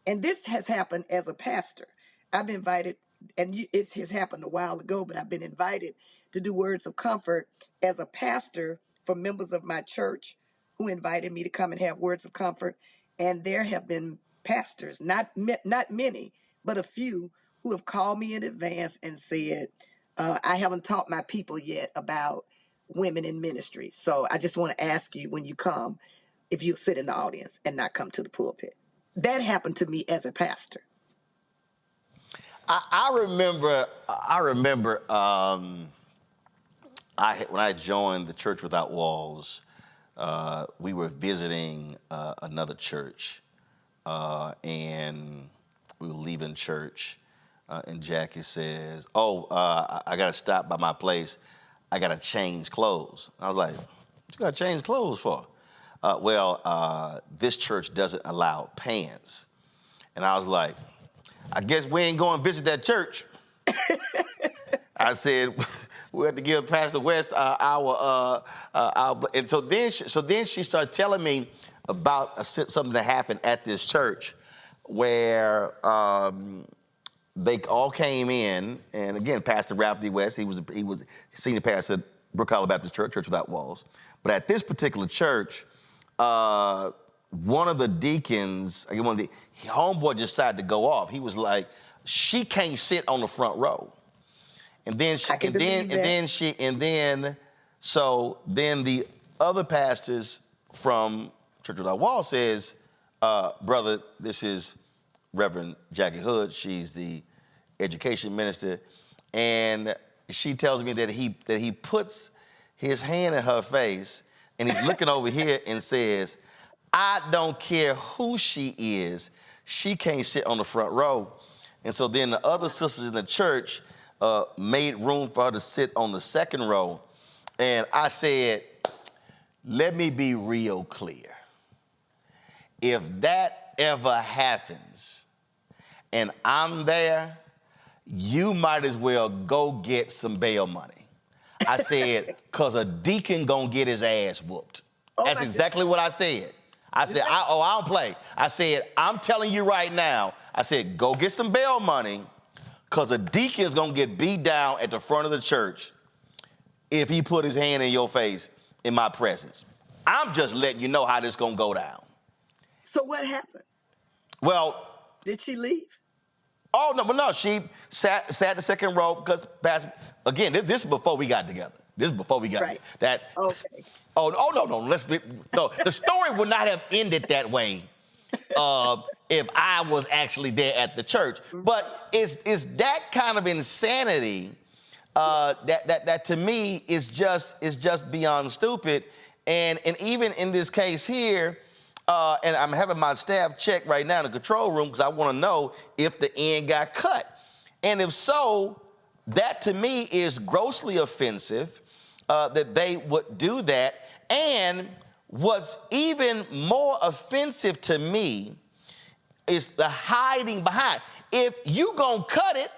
and this has happened as a pastor. I've been invited, and it has happened a while ago, but I've been invited to do words of comfort as a pastor for members of my church who invited me to come and have words of comfort. And there have been pastors, not many, but a few, who have called me in advance and said, I haven't taught my people yet about women in ministry. So I just want to ask you, when you come, if you sit in the audience and not come to the pulpit. That happened to me as a pastor. I remember. When I joined the Church Without Walls, we were visiting another church, and we were leaving church, and Jackie says, I got to stop by my place. I got to change clothes. I was like, what you got to change clothes for? This church doesn't allow pants. And I was like, I guess we ain't going to visit that church. I said, we have to give Pastor West our and so then she started telling me about something that happened at this church where they all came in, and again, Pastor Ralph D. West, he was senior pastor at Brook Hollow Baptist Church, Church Without Walls. But at this particular church, one of the deacons, homeboy just decided to go off. He was like, she can't sit on the front row. And then the other pastors from Church Without Walls says, brother, this is Reverend Jackie Hood. She's the education minister. And she tells me that he puts his hand in her face and he's looking over here and says, I don't care who she is, she can't sit on the front row. And so then the other sisters in the church made room for her to sit on the second row. And I said, let me be real clear. If that ever happens and I'm there, you might as well go get some bail money. I said, because a deacon gonna get his ass whooped. That's exactly what I said. I said, I don't play. I said, I'm telling you right now, I said, go get some bail money, because a deacon's gonna get beat down at the front of the church if he put his hand in your face in my presence. I'm just letting you know how this gonna go down. So what happened? Well, did she leave? Oh, no, she sat in the second row because, again, this is before we got together. This is before we got together. Okay. No, the story would not have ended that way if I was actually there at the church. But it's that kind of insanity that to me is just beyond stupid. And even in this case here, and I'm having my staff check right now in the control room because I want to know if the end got cut. And if so, that to me is grossly offensive that they would do that. And what's even more offensive to me is the hiding behind. If you gonna cut it,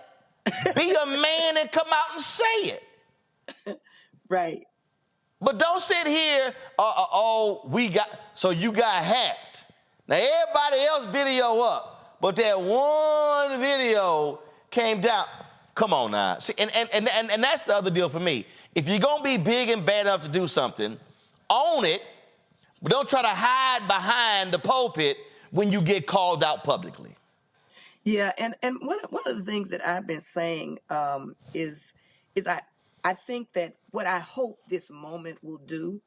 be a man and come out and say it. Right. But don't sit here, so you got hacked. Now, everybody else video up, but that one video came down. Come on now. See, and that's the other deal for me. If you're going to be big and bad enough to do something, own it, but don't try to hide behind the pulpit when you get called out publicly. Yeah, and one of the things that I've been saying is I think that what I hope this moment will do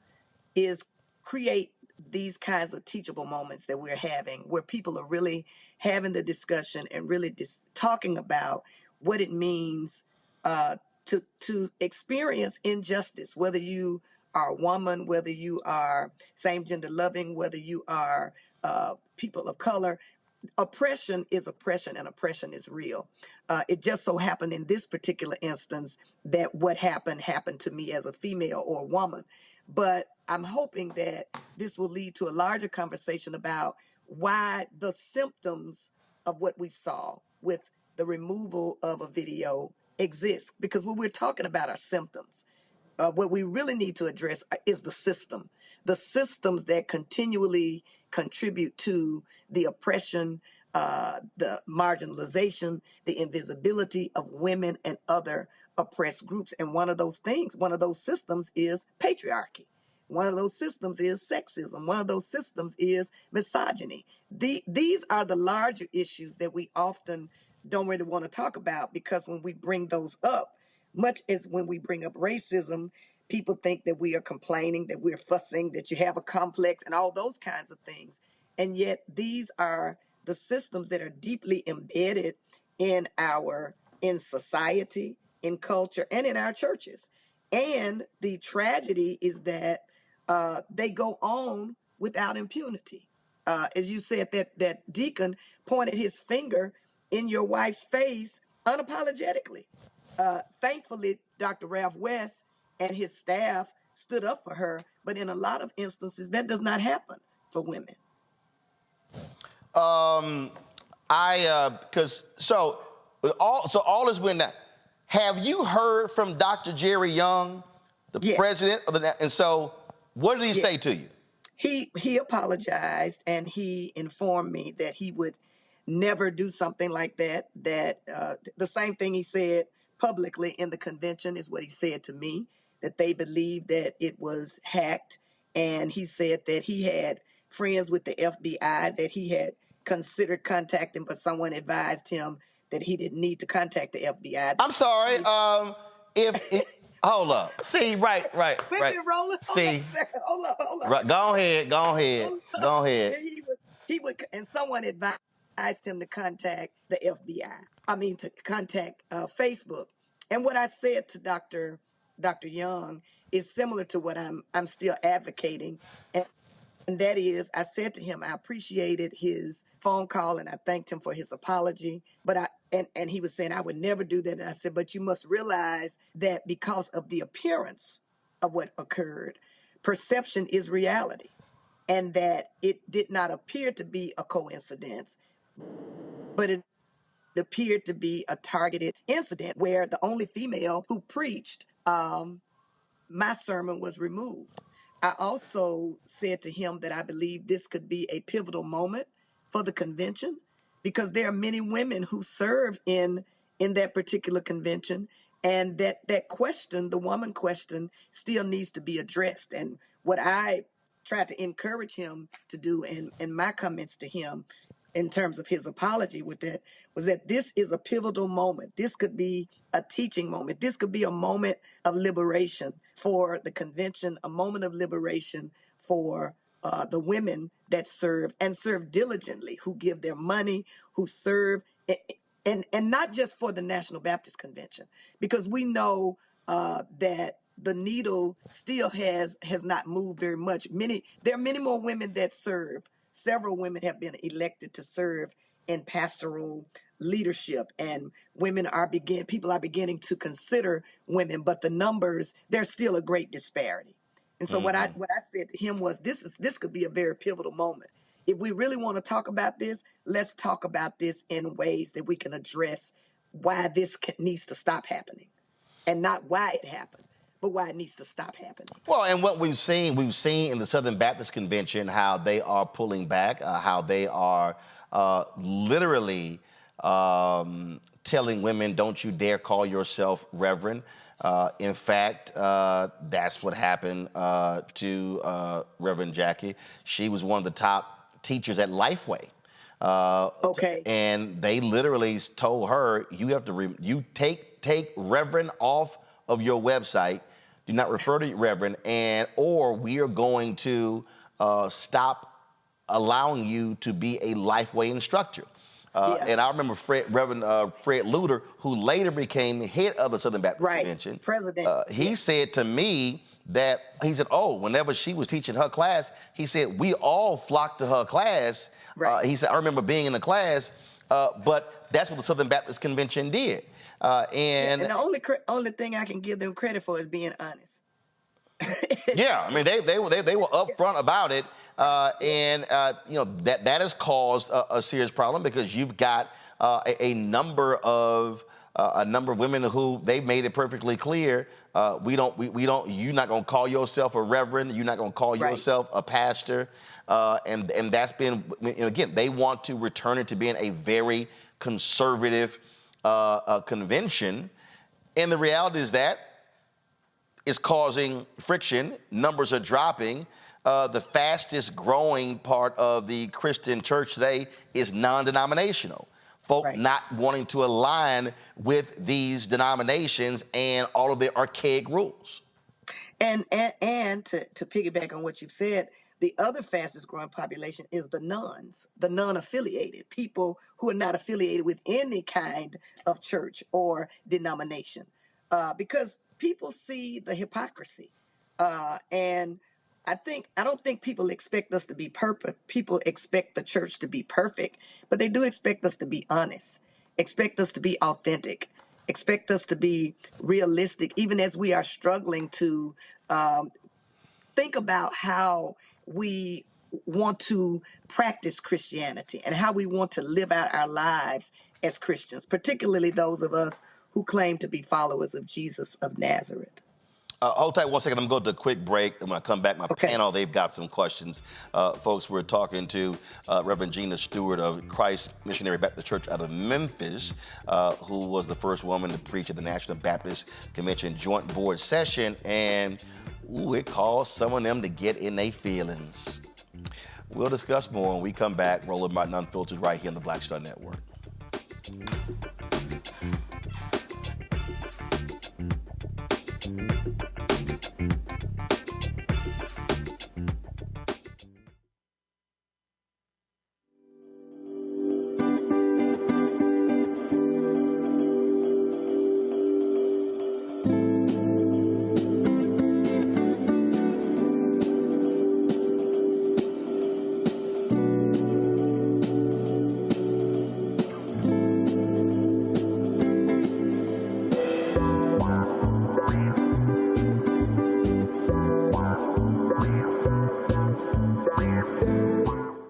is create these kinds of teachable moments that we're having, where people are really having the discussion and really talking about what it means to experience injustice, whether you are a woman, whether you are same gender loving, whether you are people of color. Oppression is oppression, and oppression is real. It just so happened in this particular instance that what happened to me as a female or a woman. But I'm hoping that this will lead to a larger conversation about why the symptoms of what we saw with the removal of a video exist. Because what we're talking about are symptoms. What we really need to address is the systems that continually contribute to the oppression, the marginalization, the invisibility of women and other oppressed groups. And one of those things, one of those systems is patriarchy. One of those systems is sexism. One of those systems is misogyny. These are the larger issues that we often don't really want to talk about, because when we bring those up, much as when we bring up racism, people think that we are complaining, that we're fussing, that you have a complex and all those kinds of things. And yet these are the systems that are deeply embedded in society, in culture, and in our churches. And the tragedy is that they go on without impunity. As you said, that deacon pointed his finger in your wife's face unapologetically. Thankfully, Dr. Ralph West and his staff stood up for her, but in a lot of instances, that does not happen for women. So all is when that. Have you heard from Dr. Jerry Young, the president of the? And so, what did he say to you? He apologized, and he informed me that he would never do something like that. That the same thing he said publicly in the convention is what he said to me, that they believed that it was hacked. And he said that he had friends with the FBI that he had considered contacting, but someone advised him that he didn't need to contact the FBI. I'm sorry. Hold up. See, right. See, hold up. Right, go ahead. He would, and someone advised him to contact the FBI. I mean, to contact Facebook. And what I said to Dr. Young is similar to what I'm still advocating. And that is, I said to him, I appreciated his phone call and I thanked him for his apology. But and he was saying, I would never do that. And I said, but you must realize that because of the appearance of what occurred, perception is reality. And that it did not appear to be a coincidence, but it appeared to be a targeted incident where the only female who preached my sermon was removed. I also said to him that I believe this could be a pivotal moment for the convention, because there are many women who serve in that particular convention, and that question, the woman question, still needs to be addressed. And what I tried to encourage him to do in my comments to him in terms of his apology with it was that this is a pivotal moment. This could be a teaching moment. This could be a moment of liberation for the convention, a moment of liberation for the women that serve and serve diligently, who give their money, who serve, and not just for the National Baptist Convention, because we know that the needle still has not moved very much. There are many more women that serve. Several women have been elected to serve in pastoral leadership, and people are beginning to consider women, but the numbers, there's still a great disparity. And so what I said to him was, this could be a very pivotal moment. If we really want to talk about this, let's talk about this in ways that we can address why this needs to stop happening, and not why it happened, but why it needs to stop happening. Well, and what we've seen in the Southern Baptist Convention, how they are pulling back, how they are literally telling women, don't you dare call yourself reverend. In fact, that's what happened to Reverend Jackie. She was one of the top teachers at Lifeway. And they literally told her, you have to you take Reverend off of your website. Do not refer to Reverend, or we are going to stop allowing you to be a Lifeway instructor. And I remember Reverend Fred Luter, who later became head of the Southern Baptist Convention. President. He said to me that, whenever she was teaching her class, he said, we all flocked to her class. He said, I remember being in the class, but that's what the Southern Baptist Convention did. And the only thing I can give them credit for is being honest. Yeah, I mean, they were upfront about it, and that has caused a serious problem because you've got a number of women who they've made it perfectly clear you're not going to call yourself a reverend, you're not going to call yourself a pastor, and that's been, again, they want to return it to being a very conservative convention, and the reality is that is causing friction. Numbers are dropping. The fastest growing part of the Christian church today is non-denominational. Folk not wanting to align with these denominations and all of their archaic rules. And to piggyback on what you've said, the other fastest growing population is the nuns, the non-affiliated, people who are not affiliated with any kind of church or denomination, because people see the hypocrisy. And I don't think people expect us to be perfect. People expect the church to be perfect, but they do expect us to be honest, expect us to be authentic, expect us to be realistic, even as we are struggling to think about how we want to practice Christianity and how we want to live out our lives as Christians, particularly those of us who claim to be followers of Jesus of Nazareth. Hold tight 1 second. I'm going to go to a quick break. And when I come back, my panel, they've got some questions. Folks, we're talking to Reverend Gina Stewart of Christ Missionary Baptist Church out of Memphis, who was the first woman to preach at the National Baptist Convention Joint Board Session. And it caused some of them to get in their feelings. We'll discuss more when we come back. Roland Martin Unfiltered right here on the Black Star Network.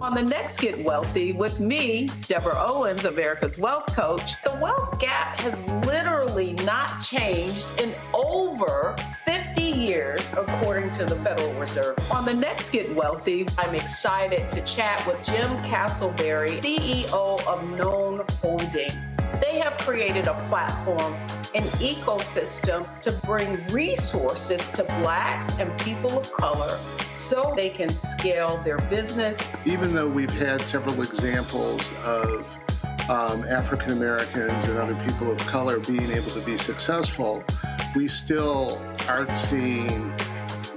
On the next Get Wealthy with me, Deborah Owens, America's Wealth Coach, the wealth gap has literally not changed in over 50 years, according to the Federal Reserve. On the next Get Wealthy, I'm excited to chat with Jim Castleberry, CEO of Known Holdings. They have created a platform, an ecosystem to bring resources to Blacks and people of color so they can scale their business. Even though we've had several examples of African Americans and other people of color being able to be successful, we still aren't seeing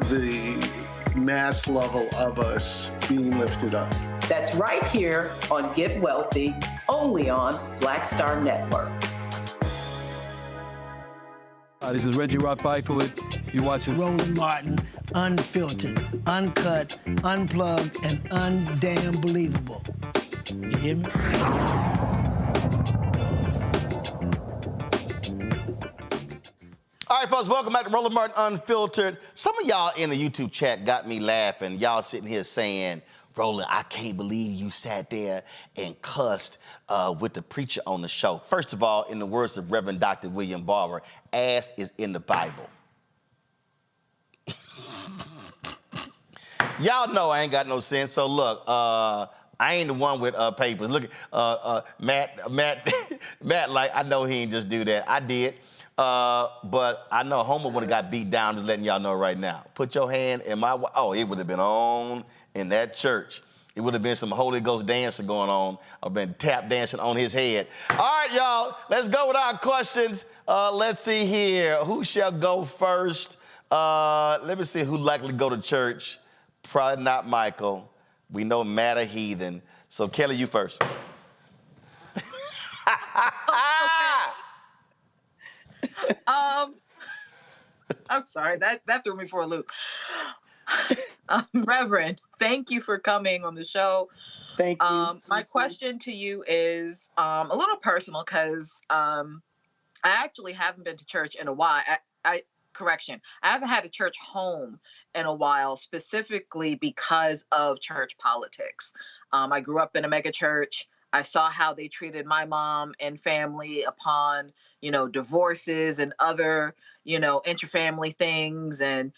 the mass level of us being lifted up. That's right here on Get Wealthy, only on Black Star Network. This is Reggie Rock Byford. You're watching Roland Martin, unfiltered, uncut, unplugged, and undamn believable. You hear me? All right, folks, welcome back to Roland Martin Unfiltered. Some of y'all in the YouTube chat got me laughing. Y'all sitting here saying, Roland, I can't believe you sat there and cussed with the preacher on the show. First of all, in the words of Reverend Dr. William Barber, ass is in the Bible. Y'all know I ain't got no sense, so look, I ain't the one with papers. Look, Matt, like, I know he ain't just do that. I did. But I know Homer would have got beat down, just letting y'all know right now. Put your hand in my, it would have been on in that church. It would have been some Holy Ghost dancing going on. I've been tap dancing on his head. All right, y'all, let's go with our questions. Let's see here. Who shall go first? Let me see who'd likely go to church. Probably not Michael. We know Matt a heathen. So Kelly, you first. I'm sorry, that threw me for a loop. Reverend, thank you for coming on the show. Thank you. My question to you is a little personal because I actually haven't been to church in a while. I correction. I haven't had a church home in a while, specifically because of church politics. I grew up in a mega church. I saw how they treated my mom and family upon, divorces and other, interfamily things, and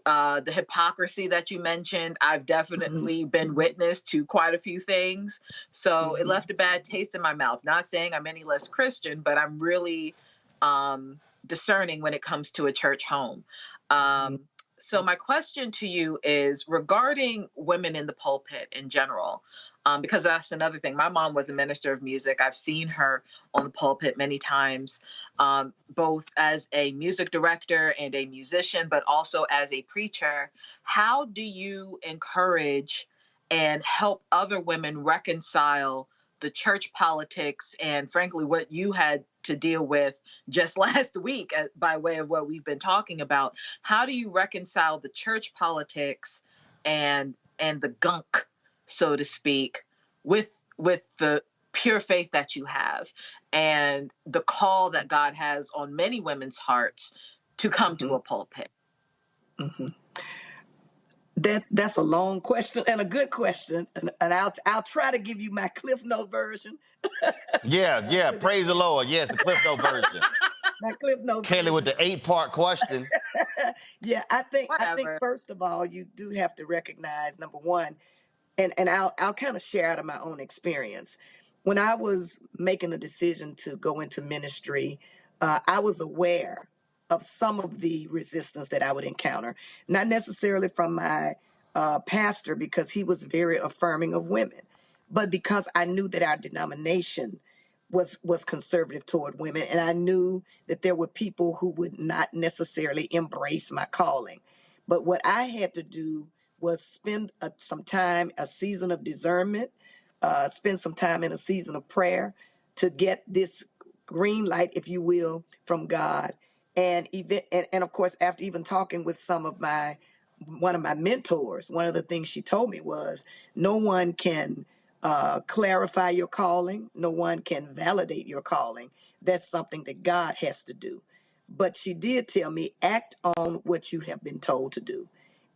the hypocrisy that you mentioned. I've definitely been witness to quite a few things. So it left a bad taste in my mouth. Not saying I'm any less Christian, but I'm really discerning when it comes to a church home. So my question to you is regarding women in the pulpit in general, because that's another thing. My mom was a minister of music. I've seen her on the pulpit many times, both as a music director and a musician, but also as a preacher. How do you encourage and help other women reconcile the church politics and, frankly, what you had to deal with just last week by way of what we've been talking about? How do you reconcile the church politics and the gunk, so to speak, with the pure faith that you have and the call that God has on many women's hearts to come to a pulpit? That's a long question and a good question, and I'll try to give you my Cliff Note version. Yeah. Praise the Lord. Yes, the Cliff Note version. My Cliff Note Kelly version. with the 8-part question. Yeah, I think first of all, you do have to recognize, number one, and I'll kind of share out of my own experience. When I was making the decision to go into ministry, I was aware of some of the resistance that I would encounter, not necessarily from my pastor, because he was very affirming of women, but because I knew that our denomination was conservative toward women, and I knew that there were people who would not necessarily embrace my calling. But what I had to do was spend some time, a season of discernment, spend some time in a season of prayer to get this green light, if you will, from God. And of course, after even talking with one of my mentors, one of the things she told me was, no one can clarify your calling. No one can validate your calling. That's something that God has to do. But she did tell me, act on what you have been told to do.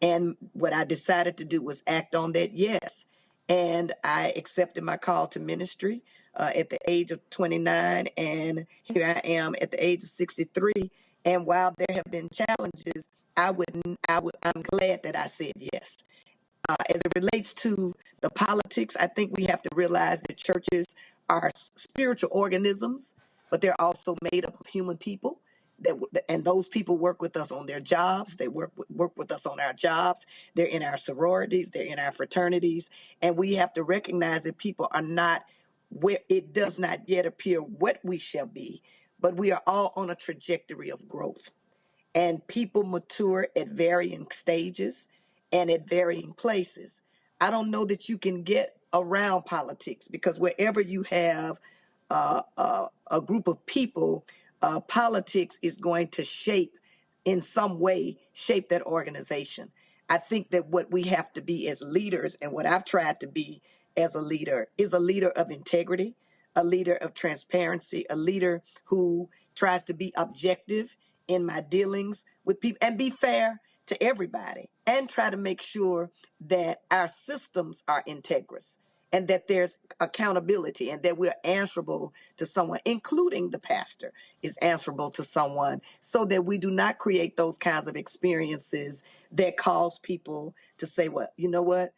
And what I decided to do was act on that, yes. And I accepted my call to ministry at the age of 29, and here I am at the age of 63. And while there have been challenges, I'm glad that I said yes. As it relates to the politics, I think we have to realize that churches are spiritual organisms, but they're also made up of human people. And those people work with us on their jobs. They work with us on our jobs. They're in our sororities. They're in our fraternities. And we have to recognize that people are not where it does not yet appear what we shall be, but we are all on a trajectory of growth. And people mature at varying stages and at varying places. I don't know that you can get around politics, because wherever you have a group of people, politics is going to in some way, shape that organization. I think that what we have to be as leaders, and what I've tried to be as a leader, is a leader of integrity, a leader of transparency, a leader who tries to be objective in my dealings with people and be fair to everybody, and try to make sure that our systems are integrous and that there's accountability and that we're answerable to someone, including the pastor is answerable to someone, so that we do not create those kinds of experiences that cause people to say, well, you know what?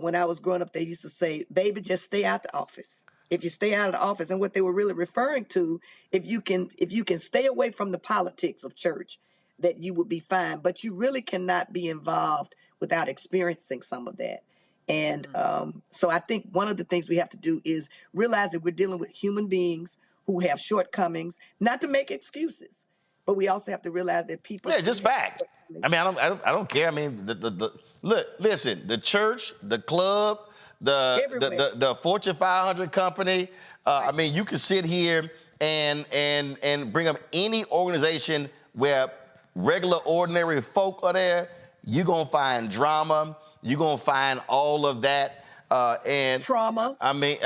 When I was growing up, they used to say, baby, just stay out the office. If you stay out of the office, and what they were really referring to, if you can stay away from the politics of church, that you will be fine. But you really cannot be involved without experiencing some of that. And so I think one of the things we have to do is realize that we're dealing with human beings who have shortcomings, not to make excuses, but we also have to realize that people. Yeah, just fact. I mean, I don't care. I mean, look, listen, the church, the club, the Fortune 500 company. I mean, you can sit here and bring up any organization where regular, ordinary folk are there. You're gonna find drama. You're gonna find all of that. And trauma. I mean,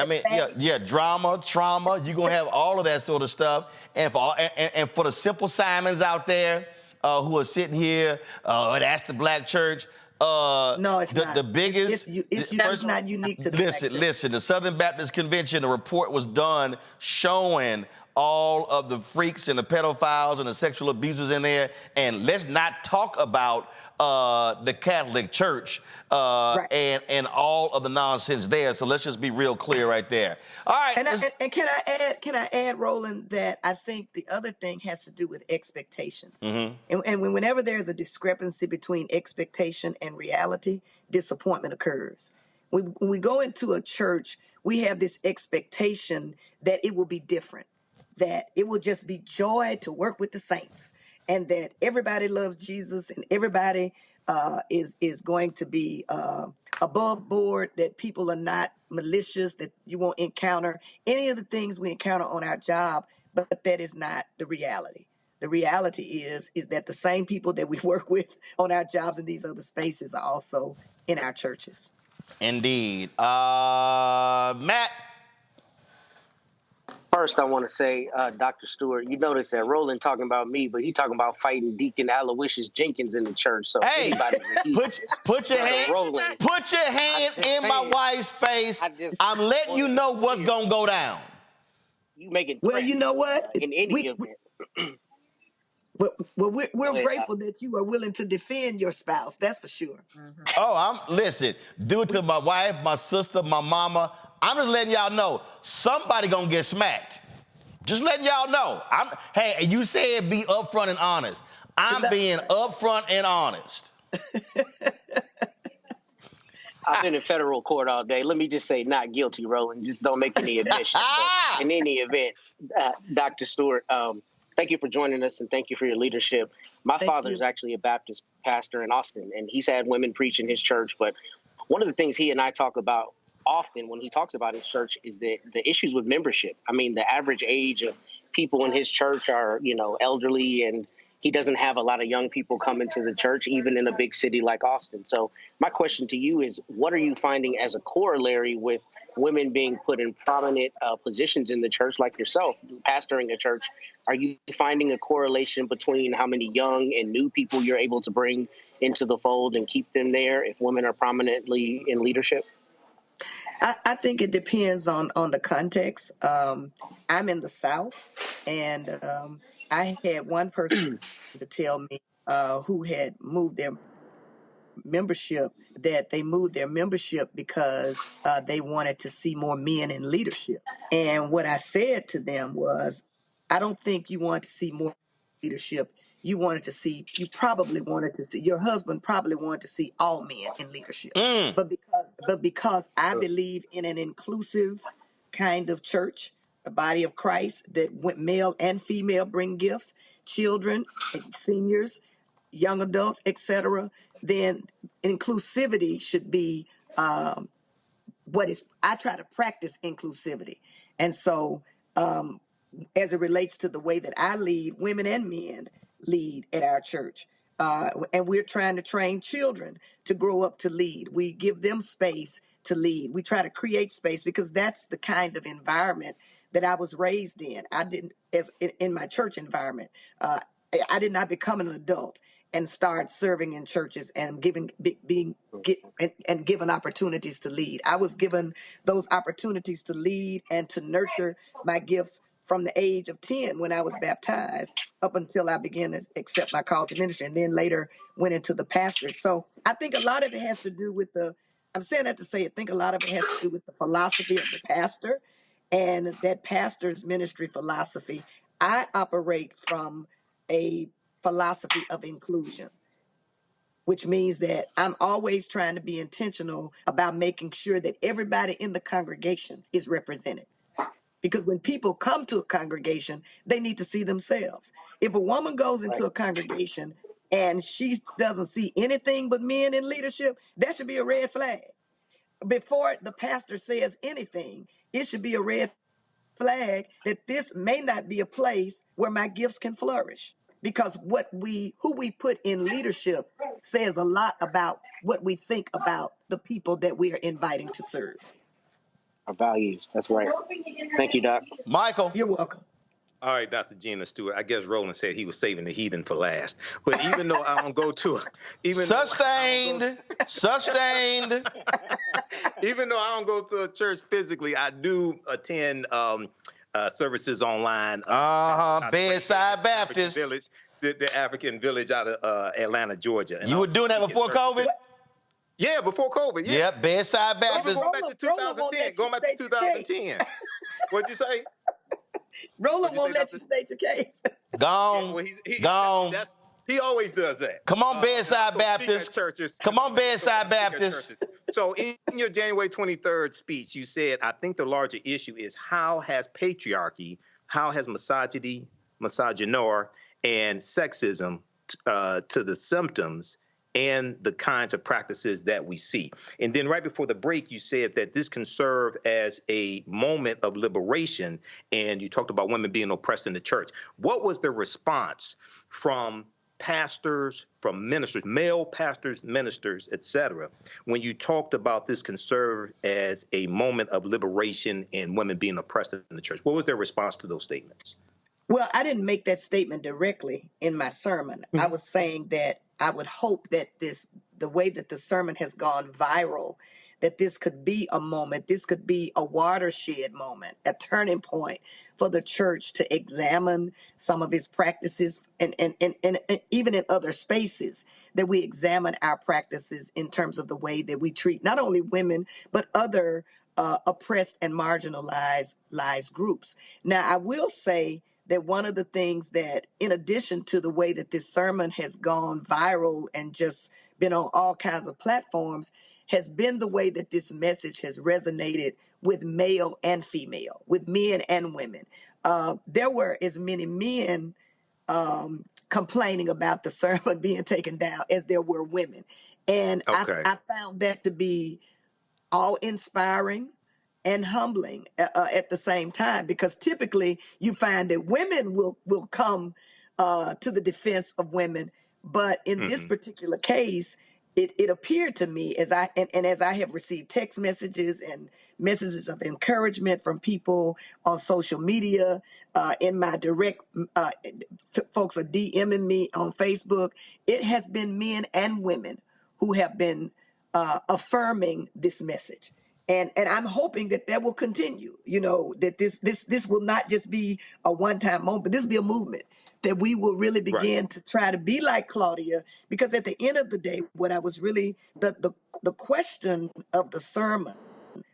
drama, trauma. You're gonna have all of that sort of stuff. And for the Simple Simons out there, who are sitting here, that's the black church. No, it's not. The biggest. It's not unique to the black church. Listen. The Southern Baptist Convention, a report was done showing all of the freaks and the pedophiles and the sexual abusers in there. And let's not talk about the Catholic Church and all of the nonsense there. So let's just be real clear right there. All right. And can I add, Roland, that I think the other thing has to do with expectations. Mm-hmm. And whenever there's a discrepancy between expectation and reality, disappointment occurs. When we go into a church, we have this expectation that it will be different, that it will just be joy to work with the saints, and that everybody loves Jesus and everybody is going to be above board, that people are not malicious, that you won't encounter any of the things we encounter on our job, but that is not the reality. The reality is that the same people that we work with on our jobs in these other spaces are also in our churches. Indeed. Matt? First, I want to say, Dr. Stewart, you notice that Roland talking about me, but he talking about fighting Deacon Aloysius Jenkins in the church. So hey, put your hand in my wife's face. I'm letting you know what's gonna go down. You make it. Well, you know what? In any event. We're grateful that you are willing to defend your spouse. That's for sure. Mm-hmm. Oh, listen. Do it to my wife, my sister, my mama. I'm just letting y'all know somebody gonna get smacked. Just letting y'all know. Hey, you said be upfront and honest. I'm being upfront and honest. I've been in federal court all day. Let me just say, not guilty, Roland. Just don't make any admission. But in any event, Dr. Stewart, thank you for joining us and thank you for your leadership. My father is actually a Baptist pastor in Austin, and he's had women preach in his church. But one of the things he and I talk about often when he talks about his church is the issues with membership. I mean, the average age of people in his church are, elderly, and he doesn't have a lot of young people coming to the church, even in a big city like Austin. So my question to you is, what are you finding as a corollary with women being put in prominent positions in the church like yourself, pastoring a church? Are you finding a correlation between how many young and new people you're able to bring into the fold and keep them there if women are prominently in leadership? I think it depends on the context. I'm in the South, and I had one person to tell me who had moved their membership, that they moved their membership because they wanted to see more men in leadership. And what I said to them was, I don't think you want to see more leadership. You probably wanted to see, your husband probably wanted to see all men in leadership. But because I believe in an inclusive kind of church, the body of Christ, that male and female bring gifts, children, seniors, young adults, etc., then inclusivity should be I try to practice inclusivity. And so as it relates to the way that I lead, women and men lead at our church. And we're trying to train children to grow up to lead. We give them space to lead. We try to create space because that's the kind of environment that I was raised in. In my church environment, I did not become an adult and start serving in churches and given opportunities to lead. I was given those opportunities to lead and to nurture my gifts from the age of 10 when I was baptized up until I began to accept my call to ministry, and then later went into the pastorate. So I think a lot of it has to do with I'm saying that to say, I think a lot of it has to do with the philosophy of the pastor and that pastor's ministry philosophy. I operate from a philosophy of inclusion, which means that I'm always trying to be intentional about making sure that everybody in the congregation is represented. Because when people come to a congregation, they need to see themselves. If a woman goes into a congregation and she doesn't see anything but men in leadership, that should be a red flag. Before the pastor says anything, it should be a red flag that this may not be a place where my gifts can flourish. Because who we put in leadership says a lot about what we think about the people that we are inviting to serve. Our values. That's right. Thank you, Doc. Michael. You're welcome. All right, Dr. Gina Stewart. I guess Roland said he was saving the heathen for last. But even though I don't go to Sustained. Even though I don't go to a church physically, I do attend services online. Bedside Baptist. Village, the African village out of Atlanta, Georgia. And you were doing that before COVID? Yeah, before COVID. Yeah. Yep, Bedside Baptist. Going back to 2010. Going back to 2010. What'd you say? Roland won't let you state your case. Gone. Gone. He always does that. Come on, Bedside Baptist. Come on, Bedside Baptist. So in your January 23rd speech, you said, I think the larger issue is how has patriarchy, how has misogyny, misogynoir, and sexism to the symptoms and the kinds of practices that we see. And then right before the break, you said that this can serve as a moment of liberation, and you talked about women being oppressed in the church. What was the response from pastors, from ministers, male pastors, ministers, etc., when you talked about this can serve as a moment of liberation and women being oppressed in the church? What was their response to those statements? Well, I didn't make that statement directly in my sermon. I was saying that I would hope that the way that the sermon has gone viral, that this could be a moment, this could be a watershed moment, a turning point for the church to examine some of its practices and even in other spaces, that we examine our practices in terms of the way that we treat not only women, but other oppressed and marginalized groups. Now, I will say that one of the things that, in addition to the way that this sermon has gone viral and just been on all kinds of platforms, has been the way that this message has resonated with male and female, with men and women. There were as many men complaining about the sermon being taken down as there were women. And I found that to be awe-inspiring and humbling at the same time, because typically you find that women will come to the defense of women, but in this particular case, it appeared to me as I have received text messages and messages of encouragement from people on social media, in my direct, folks are DMing me on Facebook. It has been men and women who have been affirming this message. And I'm hoping that will continue, that this will not just be a one-time moment, but this will be a movement, that we will really begin to try to be like Claudia, because at the end of the day, what I was really, the question of the sermon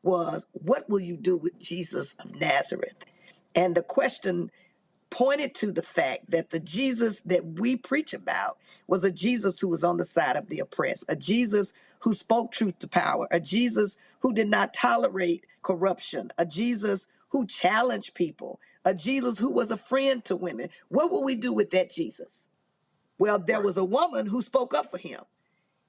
was, what will you do with Jesus of Nazareth? And the question pointed to the fact that the Jesus that we preach about was a Jesus who was on the side of the oppressed, a Jesus who spoke truth to power, a Jesus who did not tolerate corruption, a Jesus who challenged people, a Jesus who was a friend to women. What will we do with that Jesus? Well, there was a woman who spoke up for him.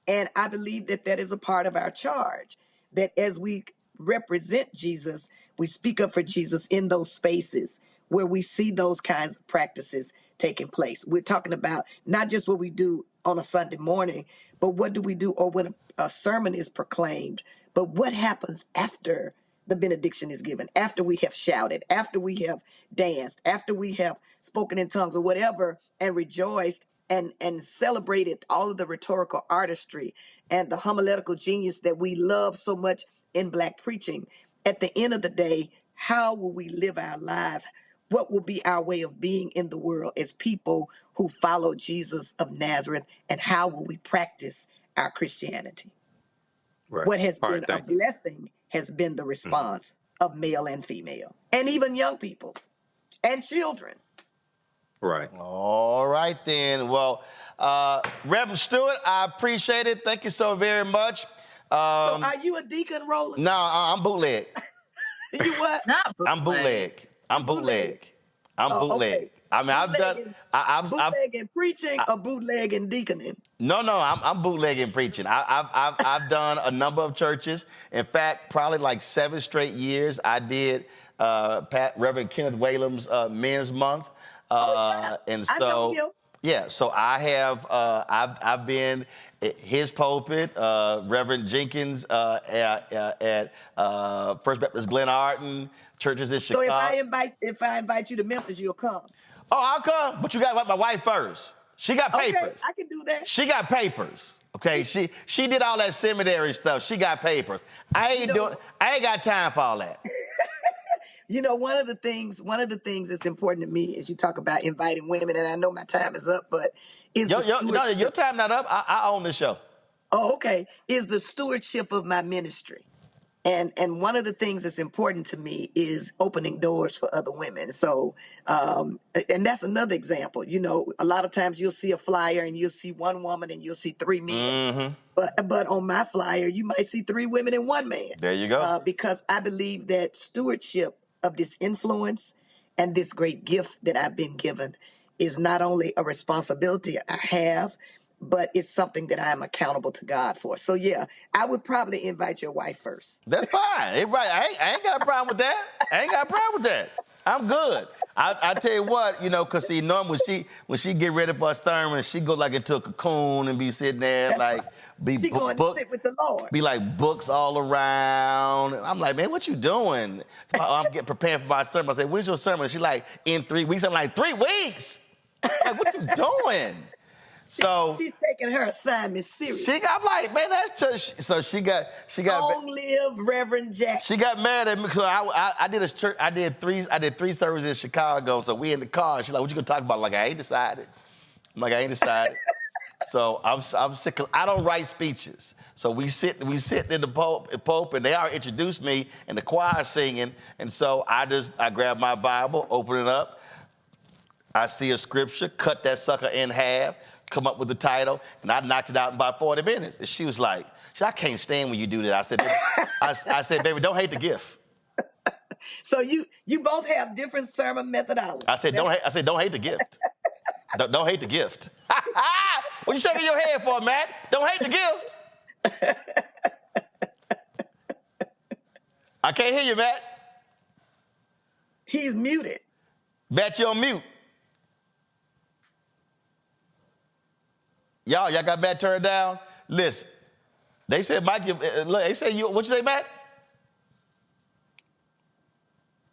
And I believe that is a part of our charge, that as we represent Jesus, we speak up for Jesus in those spaces where we see those kinds of practices taking place. We're talking about not just what we do on a Sunday morning, but what do we do, or when a sermon is proclaimed, but what happens after the benediction is given, after we have shouted, after we have danced, after we have spoken in tongues or whatever, and rejoiced and celebrated all of the rhetorical artistry and the homiletical genius that we love so much in Black preaching. At the end of the day, how will we live our lives? What will be our way of being in the world as people who follow Jesus of Nazareth? And how will we practice our Christianity? What has been a blessing has been the response of male and female, and even young people and children. Right. All right, then. Well, Reverend Stewart, I appreciate it. Thank you so very much. So are you a deacon, Roland? No, I'm bootleg. You what? Not bootleg. I'm bootleg. I'm bootleg. I'm bootleg. Okay. I mean, I've done. Bootlegging preaching or bootlegging deaconing? No, I'm bootlegging preaching. I've done a number of churches. In fact, probably like 7 straight years, I did Reverend Kenneth Whalem's Men's Month. And so Yeah, so I have, I've been his pulpit, Reverend Jenkins at First Baptist Glen Arden, churches in Chicago. So if I invite you to Memphis, you'll come. Oh, I'll come, but you got to invite my wife first. She got papers. Okay, I can do that. She got papers. Okay, she did all that seminary stuff. She got papers. I ain't got time for all that. You know, one of the things that's important to me is you talk about inviting women, and I know my time is up, but is your time not up. I own the show. Oh, okay. Is the stewardship of my ministry. And one of the things that's important to me is opening doors for other women. So, and that's another example. You know, a lot of times you'll see a flyer and you'll see one woman and you'll see 3 men. Mm-hmm. But on my flyer, you might see 3 women and 1 man. There you go. Because I believe that stewardship of this influence and this great gift that I've been given is not only a responsibility I have, but it's something that I am accountable to God for. So yeah, I would probably invite your wife first. That's fine. Right. I ain't got a problem with that. I'm good. I tell you what, you know, because see, normally when she get ready for a sermon, she go like into a cocoon and be sitting there she going to sit with the Lord. Be like books all around. And I'm like, man, what you doing? So I'm getting prepared for my sermon. I say, when's your sermon? She like, in 3 weeks. I'm like, 3 weeks? Like, what you doing? So she's taking her assignment serious. I'm like, man, that's just, so she got. Long live Reverend Jack. She got mad at me because I did a church. I did 3 services in Chicago. So we in the car. She's like, what you gonna talk about? I'm like, I ain't decided. So I'm sick. 'Cause I don't write speeches. So we sit in the Pope, and they already introduced me, and the choir singing, and so I grab my Bible, open it up. I see a scripture, cut that sucker in half, come up with the title, and I knocked it out in about 40 minutes. And she was like, I can't stand when you do that. I said, baby, don't hate the gift. So you both have different sermon methodology. I said, don't hate the gift. Don't hate the gift. What you shaking your head for, Matt? Don't hate the gift. I can't hear you, Matt. He's muted. Matt, you're on mute. Y'all got Matt turned down? Listen, they said, Mike, what you say, Matt?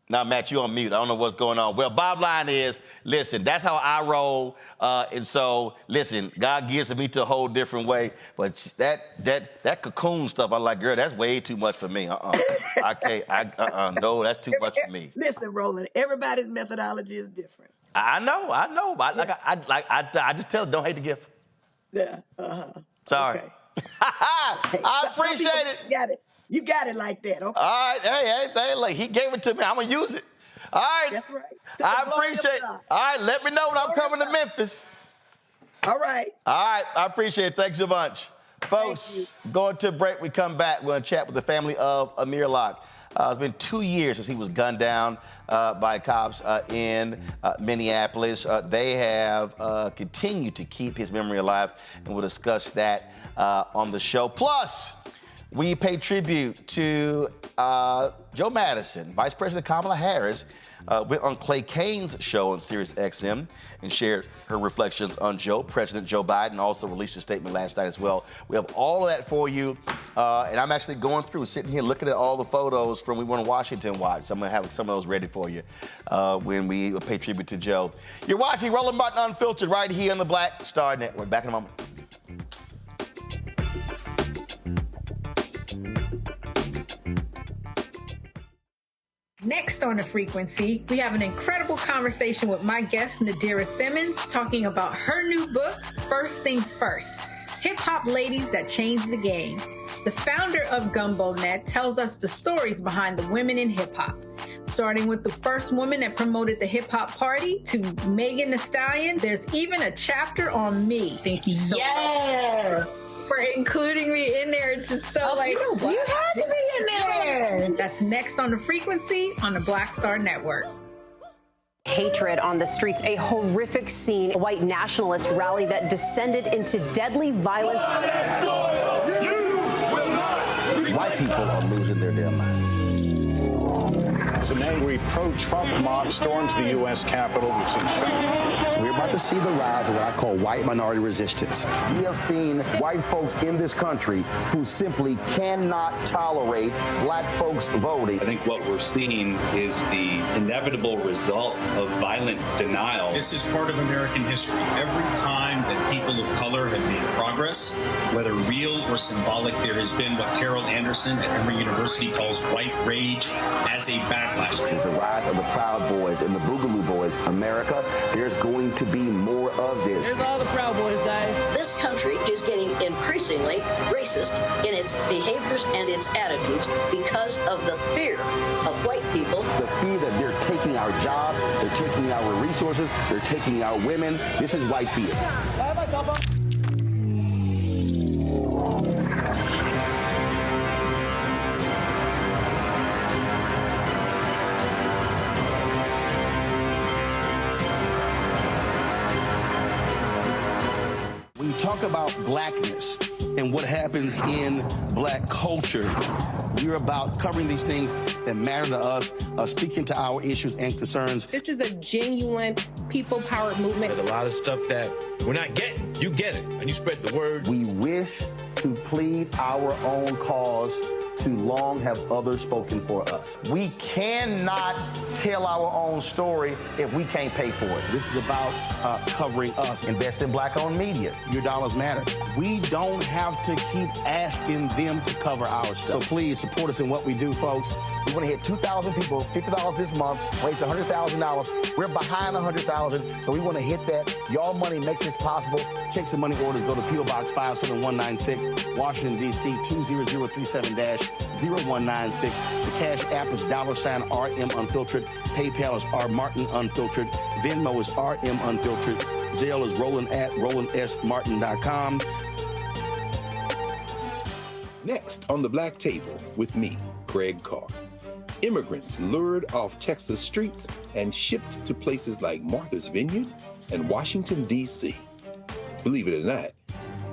Now, Matt, you on mute. I don't know what's going on. Well, bottom line is, listen, that's how I roll. And so, listen, God gives me to a whole different way. But that cocoon stuff, I'm like, girl, that's way too much for me. I can't. No, that's too much for me. Listen, Roland, everybody's methodology is different. I know. I just tell them, don't hate the gift. Yeah. Sorry. Okay. I appreciate it. You got it like that, okay? All right, hey, like he gave it to me. I'm gonna use it. All right. That's right. I appreciate it. All right, let me know when I'm coming to Memphis. All right. All right, I appreciate it. Thanks so much. Folks, going to a break. We come back. We're gonna chat with the family of Amir Locke. It's been 2 years since he was gunned down by cops in Minneapolis. They have continued to keep his memory alive, and we'll discuss that on the show. Plus, we pay tribute to Joe Madison. Vice President Kamala Harris went on Clay Kane's show on Sirius XM and shared her reflections on Joe. President Joe Biden also released a statement last night as well. We have all of that for you. And I'm actually going through, sitting here looking at all the photos from We Want Washington Watch. I'm going to have some of those ready for you when we pay tribute to Joe. You're watching Roland Martin Unfiltered right here on the Black Star Network. Back in a moment. Next on The Frequency, we have an incredible conversation with my guest, Nadira Simmons, talking about her new book, First Thing First, Hip-Hop Ladies That Changed the Game. The founder of GumboNet tells us the stories behind the women in hip-hop, starting with the first woman that promoted the hip-hop party to Megan Thee Stallion. There's even a chapter on me. Thank you so much for including me in there. It's just so you had to be in there. That's next on The Frequency on the Black Star Network. Hatred on the streets, a horrific scene, a white nationalist rally that descended into deadly violence. White people are losing their damn minds. As an angry pro-Trump mob storms the U.S. Capitol, we've seen shooting. We're about to see the rise of what I call white minority resistance. We have seen white folks in this country who simply cannot tolerate black folks voting. I think what we're seeing is the inevitable result of violent denial. This is part of American history. Every time that people of color have made progress, whether real or symbolic, there has been what Carol Anderson at Emory University calls white rage as a backlash. This is the rise of the Proud Boys and the Boogaloo Boys. America, there's going to be more of this. Here's all the Proud Boys, guys. This country is getting increasingly racist in its behaviors and its attitudes because of the fear of white people. The fear that they're taking our jobs, they're taking our resources, they're taking our women. This is white fear. When you talk about blackness and what happens in black culture, we're about covering these things that matter to us, speaking to our issues and concerns. This is a genuine people-powered movement. There's a lot of stuff that we're not getting. You get it, and you spread the word. We wish to plead our own cause. Too long have others spoken for us. We cannot tell our own story if we can't pay for it. This is about covering us. Invest in black-owned media. Your dollars matter. We don't have to keep asking them to cover our stuff. So please support us in what we do, folks. We want to hit 2,000 people, $50 this month, raise $100,000. We're behind $100,000, so we want to hit that. Y'all money makes this possible. Checks and money orders go to P.O. Box 57196, Washington, D.C. 20037-0196. The Cash App is $RM Unfiltered. PayPal is R Martin Unfiltered. Venmo is RM Unfiltered. Zelle is Roland at RolandSMartin.com. Next on the Black Table with me, Greg Carr. Immigrants lured off Texas streets and shipped to places like Martha's Vineyard and Washington, D.C. Believe it or not,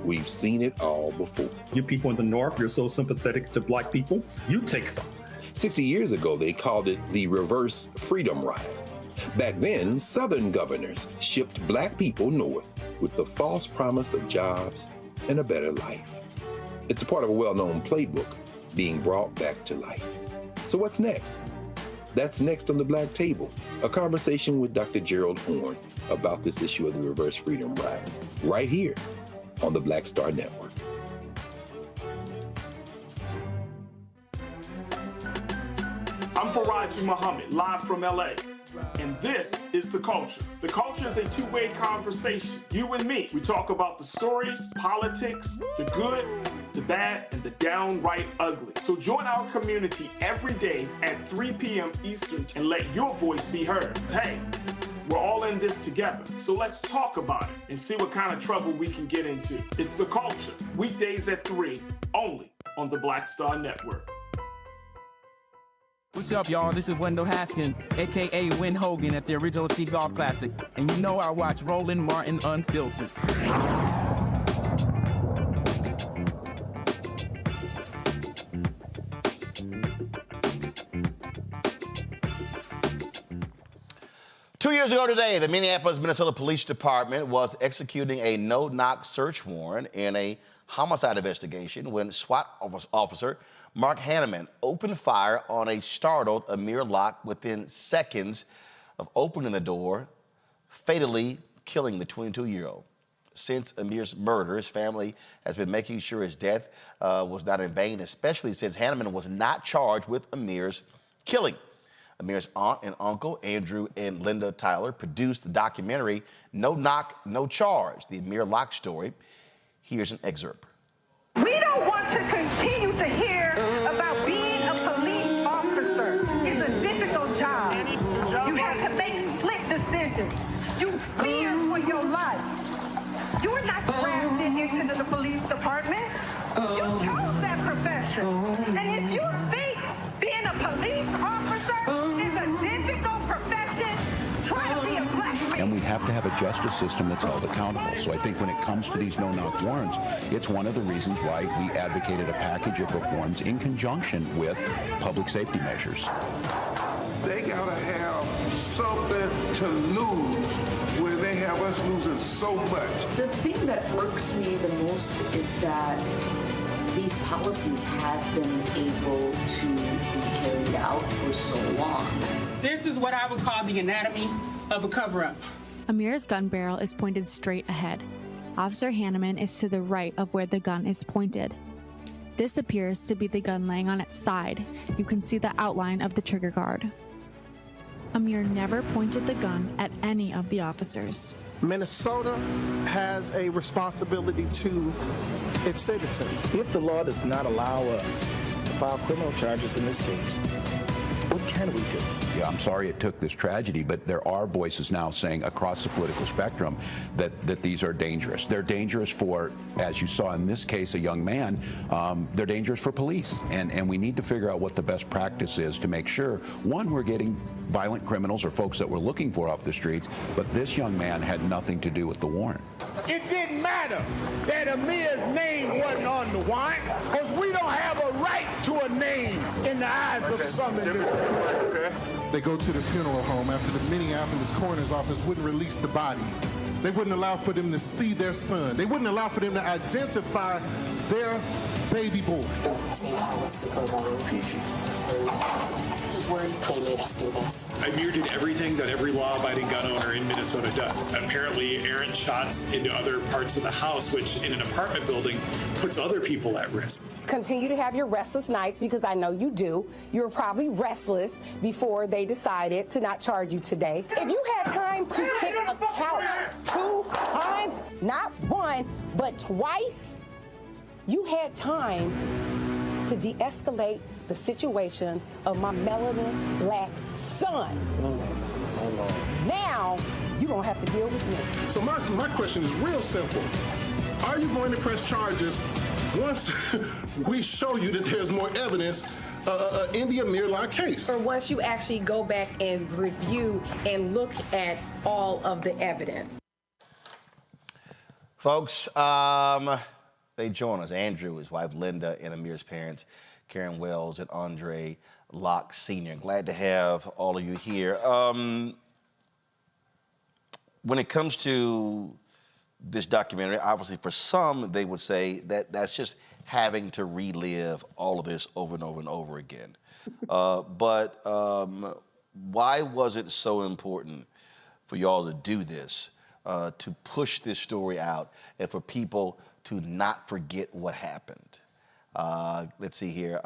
we've seen it all before. You people in the North, you're so sympathetic to black people, you take them. 60 years ago, they called it the reverse freedom rides. Back then, Southern governors shipped black people north with the false promise of jobs and a better life. It's a part of a well-known playbook being brought back to life. So what's next? That's next on the Black Table, a conversation with Dr. Gerald Horne about this issue of the reverse freedom rides, right here on the Black Star Network. I'm Faraji Muhammad, live from LA. And this is The Culture. The Culture is a two-way conversation. You and me. We talk about the stories, politics, the good, the bad, and the downright ugly. So join our community every day at 3 p.m. Eastern and let your voice be heard. Hey, we're all in this together. So let's talk about it and see what kind of trouble we can get into. It's The Culture, weekdays at 3, only on the Black Star Network. What's up, y'all? This is Wendell Haskins, a.k.a. Win Hogan at the Original T Golf Classic. And you know I watch Roland Martin Unfiltered. Two years ago today, the Minneapolis, Minnesota Police Department was executing a no-knock search warrant in a homicide investigation when SWAT officer Mark Hanneman opened fire on a startled Amir Locke within seconds of opening the door, fatally killing the 22-year-old. Since Amir's murder, his family has been making sure his death was not in vain, especially since Hanneman was not charged with Amir's killing. Amir's aunt and uncle, Andrew and Linda Tyler, produced the documentary No Knock, No Charge, the Amir Locke story. Here's an excerpt. We don't want to continue to hear about being a police officer. It's a difficult job. You have to make split decisions. You fear for your life. You're not drafted into the police department. You chose that profession. And if you think being a police officer is a difficult profession, try to be a black man. And we have to have a justice system that's held accountable. So I think when it comes to these no-knock warrants, it's one of the reasons why we advocated a package of reforms in conjunction with public safety measures. They gotta have something to lose when they have us losing so much. The thing that irks me the most is that these policies have been able to be carried out for so long. This is what I would call the anatomy of a cover-up. Amir's gun barrel is pointed straight ahead. Officer Hanneman is to the right of where the gun is pointed. This appears to be the gun laying on its side. You can see the outline of the trigger guard. Amir never pointed the gun at any of the officers. Minnesota has a responsibility to its citizens. If the law does not allow us to file criminal charges in this case, what can we do? Yeah, I'm sorry it took this tragedy, but there are voices now saying across the political spectrum that these are dangerous. They're dangerous for, as you saw in this case, a young man, they're dangerous for police. And we need to figure out what the best practice is to make sure, one, we're getting violent criminals or folks that we're looking for off the streets, but this young man had nothing to do with the warrant. It didn't matter that Amir's name wasn't on the warrant, because we don't have a right to a name in the eyes of some in this country. They go to the funeral home after the Minneapolis coroner's office wouldn't release the body. They wouldn't allow for them to see their son. They wouldn't allow for them to identify their baby boy. See how was super wrong. PG. They made us do this. Amir did everything that every law-abiding gun owner in Minnesota does. Apparently, errant shots into other parts of the house, which in an apartment building puts other people at risk. Continue to have your restless nights, because I know you do. You were probably restless before they decided to not charge you today. If you had time to kick a couch 2 times, not one, but twice, you had time to de-escalate the situation of my melanin black son. Now, you're going to have to deal with me. So my question is real simple. Are you going to press charges once we show you that there's more evidence in the Amir Locke case? Or once you actually go back and review and look at all of the evidence? Folks, they join us. Andrew, his wife Linda, and Amir's parents, Karen Wells and Andre Locke Sr. Glad to have all of you here. When it comes to this documentary, obviously for some, they would say that that's just having to relive all of this over and over and over again. But why was it so important for y'all to do this, to push this story out, and for people to not forget what happened? Let's see here.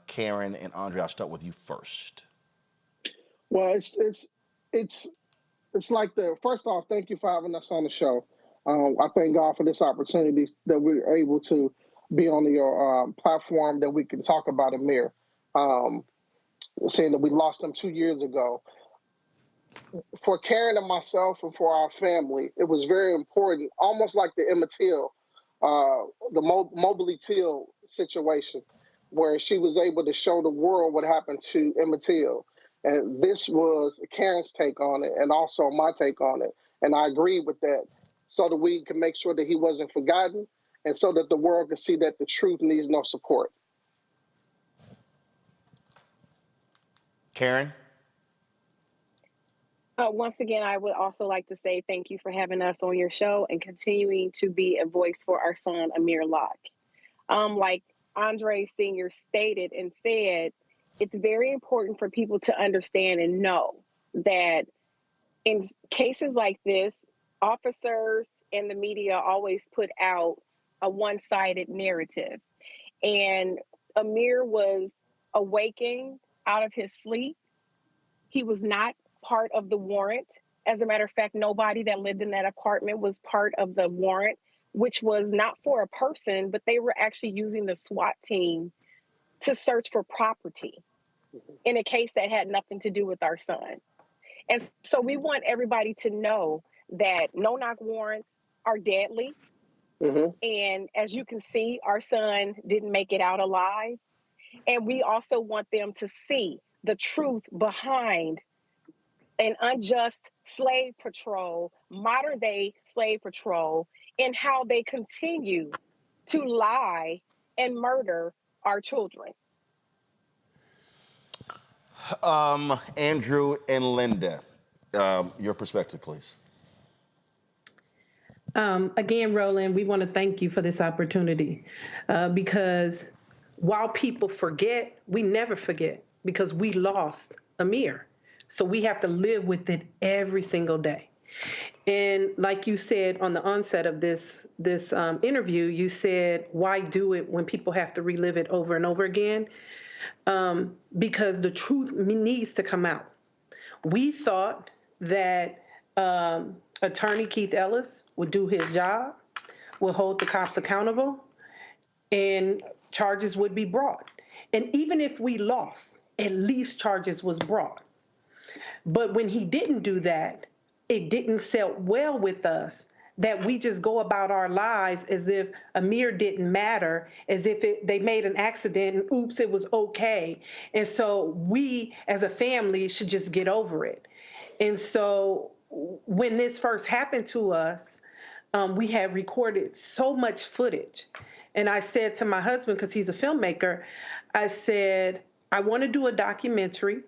Karen and Andre, I'll start with you first. Well, it's like first off, thank you for having us on the show. I thank God for this opportunity that we're able to be on your platform, that we can talk about Amir, saying that we lost him 2 years ago. For Karen and myself and for our family, it was very important, almost like the Emmett Till, the Mobley Till situation, where she was able to show the world what happened to Emmett Till. And this was Karen's take on it, and also my take on it. And I agree with that, so that we can make sure that he wasn't forgotten, and so that the world can see that the truth needs no support. Karen? Once again, I would also like to say thank you for having us on your show and continuing to be a voice for our son, Amir Locke. Like Andre Sr. stated and said, it's very important for people to understand and know that in cases like this, officers and the media always put out a one-sided narrative. And Amir was awaking out of his sleep. He was not part of the warrant. As a matter of fact, nobody that lived in that apartment was part of the warrant, which was not for a person, but they were actually using the SWAT team to search for property in a case that had nothing to do with our son. And so we want everybody to know that no-knock warrants are deadly. And as you can see, our son didn't make it out alive. And we also want them to see the truth behind an unjust slave patrol, modern day slave patrol, and how they continue to lie and murder our children. Andrew and Linda, your perspective, please. Again, Roland, we want to thank you for this opportunity because while people forget, we never forget because we lost Amir. So we have to live with it every single day. And like you said on the onset of this interview, you said, why do it when people have to relive it over and over again? Because the truth needs to come out. We thought that Attorney Keith Ellis would do his job, would hold the cops accountable, and charges would be brought. And even if we lost, at least charges was brought. But when he didn't do that, it didn't sit well with us that we just go about our lives as if Amir didn't matter, as if they made an accident and oops, it was okay. And so we as a family should just get over it. And so when this first happened to us, we had recorded so much footage. And I said to my husband, because he's a filmmaker, I said, I want to do a documentary.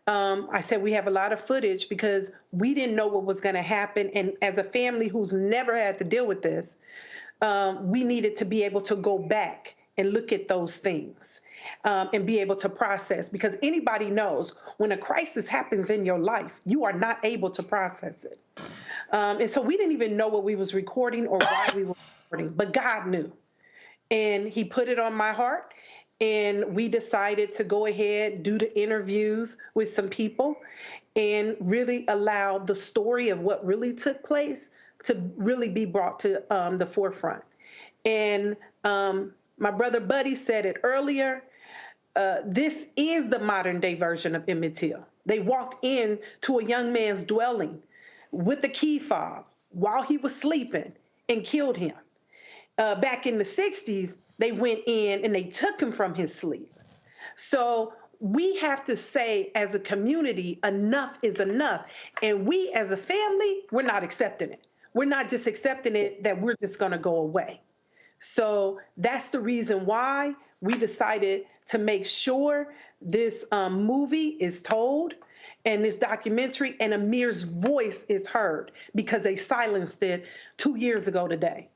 I said, we have a lot of footage because we didn't know what was going to happen. And as a family who's never had to deal with this, we needed to be able to go back and look at those things and be able to process. Because anybody knows when a crisis happens in your life, you are not able to process it. And so we didn't even know what we was recording or why we were recording, but God knew. And he put it on my heart. And we decided to go ahead, do the interviews with some people and really allow the story of what really took place to really be brought to the forefront. And my brother Buddy said it earlier, this is the modern day version of Emmett Till. They walked in to a young man's dwelling with a key fob while he was sleeping and killed him. Back in the 60s, they went in and they took him from his sleep. So we have to say as a community, enough is enough. And we as a family, we're not accepting it. We're not just accepting it that we're just going to go away. So that's the reason why we decided to make sure this movie is told and this documentary and Amir's voice is heard because they silenced it 2 years ago today.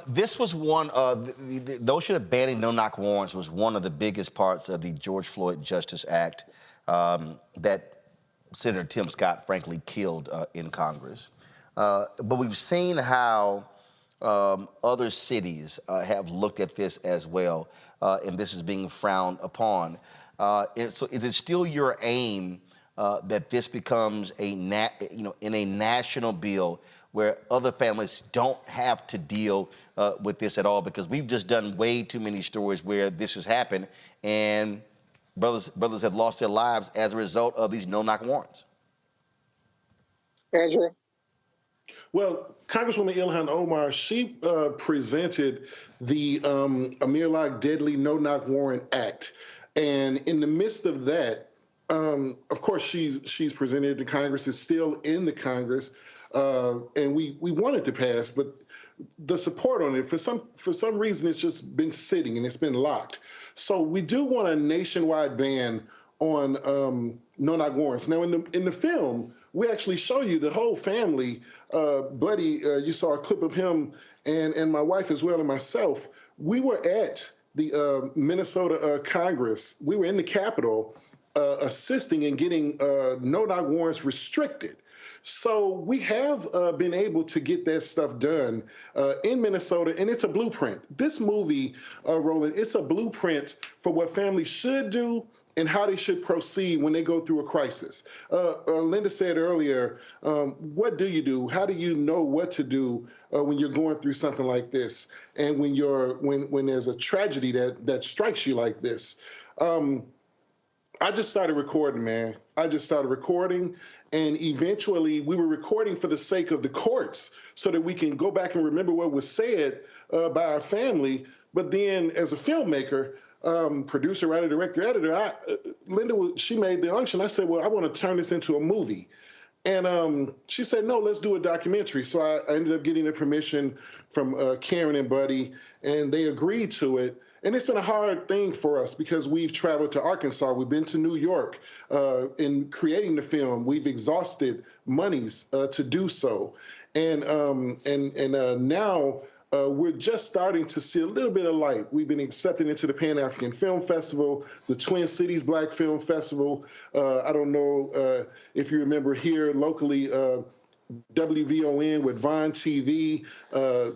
This was one of the notion of banning no-knock warrants was one of the biggest parts of the George Floyd Justice Act that Senator Tim Scott, frankly, killed in Congress. But we've seen how other cities have looked at this as well, and this is being frowned upon. And so, is it still your aim that this becomes in a national bill where other families don't have to deal with this at all? Because we've just done way too many stories where this has happened and brothers have lost their lives as a result of these no-knock warrants. Andrew? Well, Congresswoman Ilhan Omar, she presented the Amir Locke Deadly No-Knock Warrant Act. And in the midst of that, of course, she's presented to Congress. It's still in the Congress. And we want it to pass, but the support on it, for some reason, it's just been sitting and it's been locked. So we do want a nationwide ban on no-knock warrants. Now, in the film, we actually show you the whole family. Buddy, you saw a clip of him and my wife as well and myself. We were at the Minnesota Congress. We were in the Capitol assisting in getting no-knock warrants restricted. So we have been able to get that stuff done in Minnesota, and it's a blueprint. This movie, Roland, it's a blueprint for what families should do and how they should proceed when they go through a crisis. Linda said earlier, what do you do? How do you know what to do when you're going through something like this, and when there's a tragedy that strikes you like this? I just started recording, man. I just started recording, and eventually we were recording for the sake of the courts so that we can go back and remember what was said by our family. But then as a filmmaker, producer, writer, director, editor, Linda, she made the unction. I said, well, I want to turn this into a movie. And she said, no, let's do a documentary. So I ended up getting the permission from Karen and Buddy, and they agreed to it. And it's been a hard thing for us because we've traveled to Arkansas, we've been to New York. In creating the film, we've exhausted monies to do so. And now we're just starting to see a little bit of light. We've been accepted into the Pan-African Film Festival, the Twin Cities Black Film Festival. I don't know if you remember here locally, WVON with Vine TV,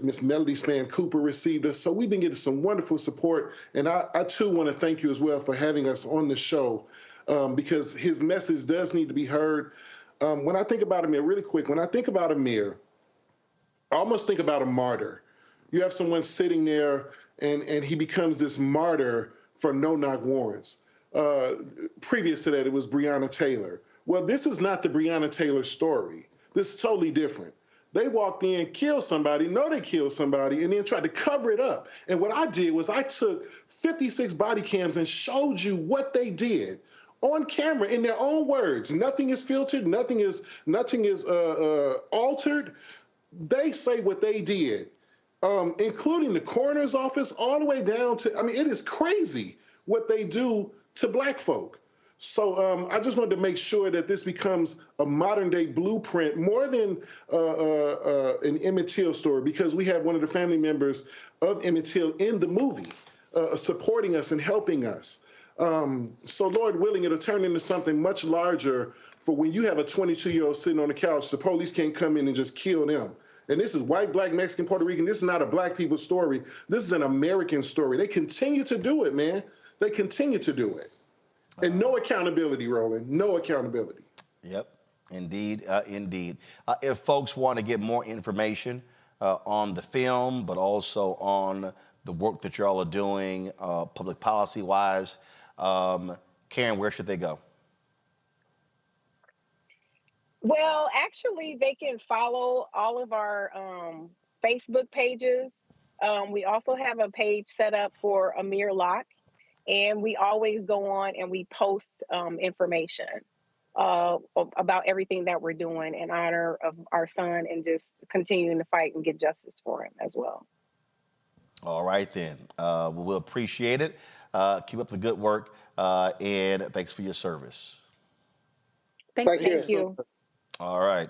Miss Melody Span Cooper received us. So we've been getting some wonderful support. And I too want to thank you as well for having us on the show because his message does need to be heard. When I think about Amir, really quick, when I think about Amir, I almost think about a martyr. You have someone sitting there and he becomes this martyr for no-knock warrants. Previous to that, it was Breonna Taylor. Well, this is not the Breonna Taylor story. This is totally different. They walked in, killed somebody, know they killed somebody, and then tried to cover it up. And what I did was I took 56 body cams and showed you what they did on camera in their own words. Nothing is filtered, nothing is altered. They say what they did, including the coroner's office, all the way down to, I mean, it is crazy what they do to black folk. So I just wanted to make sure that this becomes a modern day blueprint more than an Emmett Till story, because we have one of the family members of Emmett Till in the movie supporting us and helping us. So Lord willing, it'll turn into something much larger for when you have a 22-year-old sitting on the couch, the police can't come in and just kill them. And this is white, black, Mexican, Puerto Rican. This is not a black people story. This is an American story. They continue to do it, man. They continue to do it. And no accountability, Roland. No accountability. Yep, indeed, indeed. If folks want to get more information on the film, but also on the work that y'all are doing public policy-wise, Karen, where should they go? Well, actually, they can follow all of our Facebook pages. We also have a page set up for Amir Locke. And we always go on and we post information about everything that we're doing in honor of our son and just continuing to fight and get justice for him as well. All right, then. We'll appreciate it. Keep up the good work, and thanks for your service. Thank you. All right.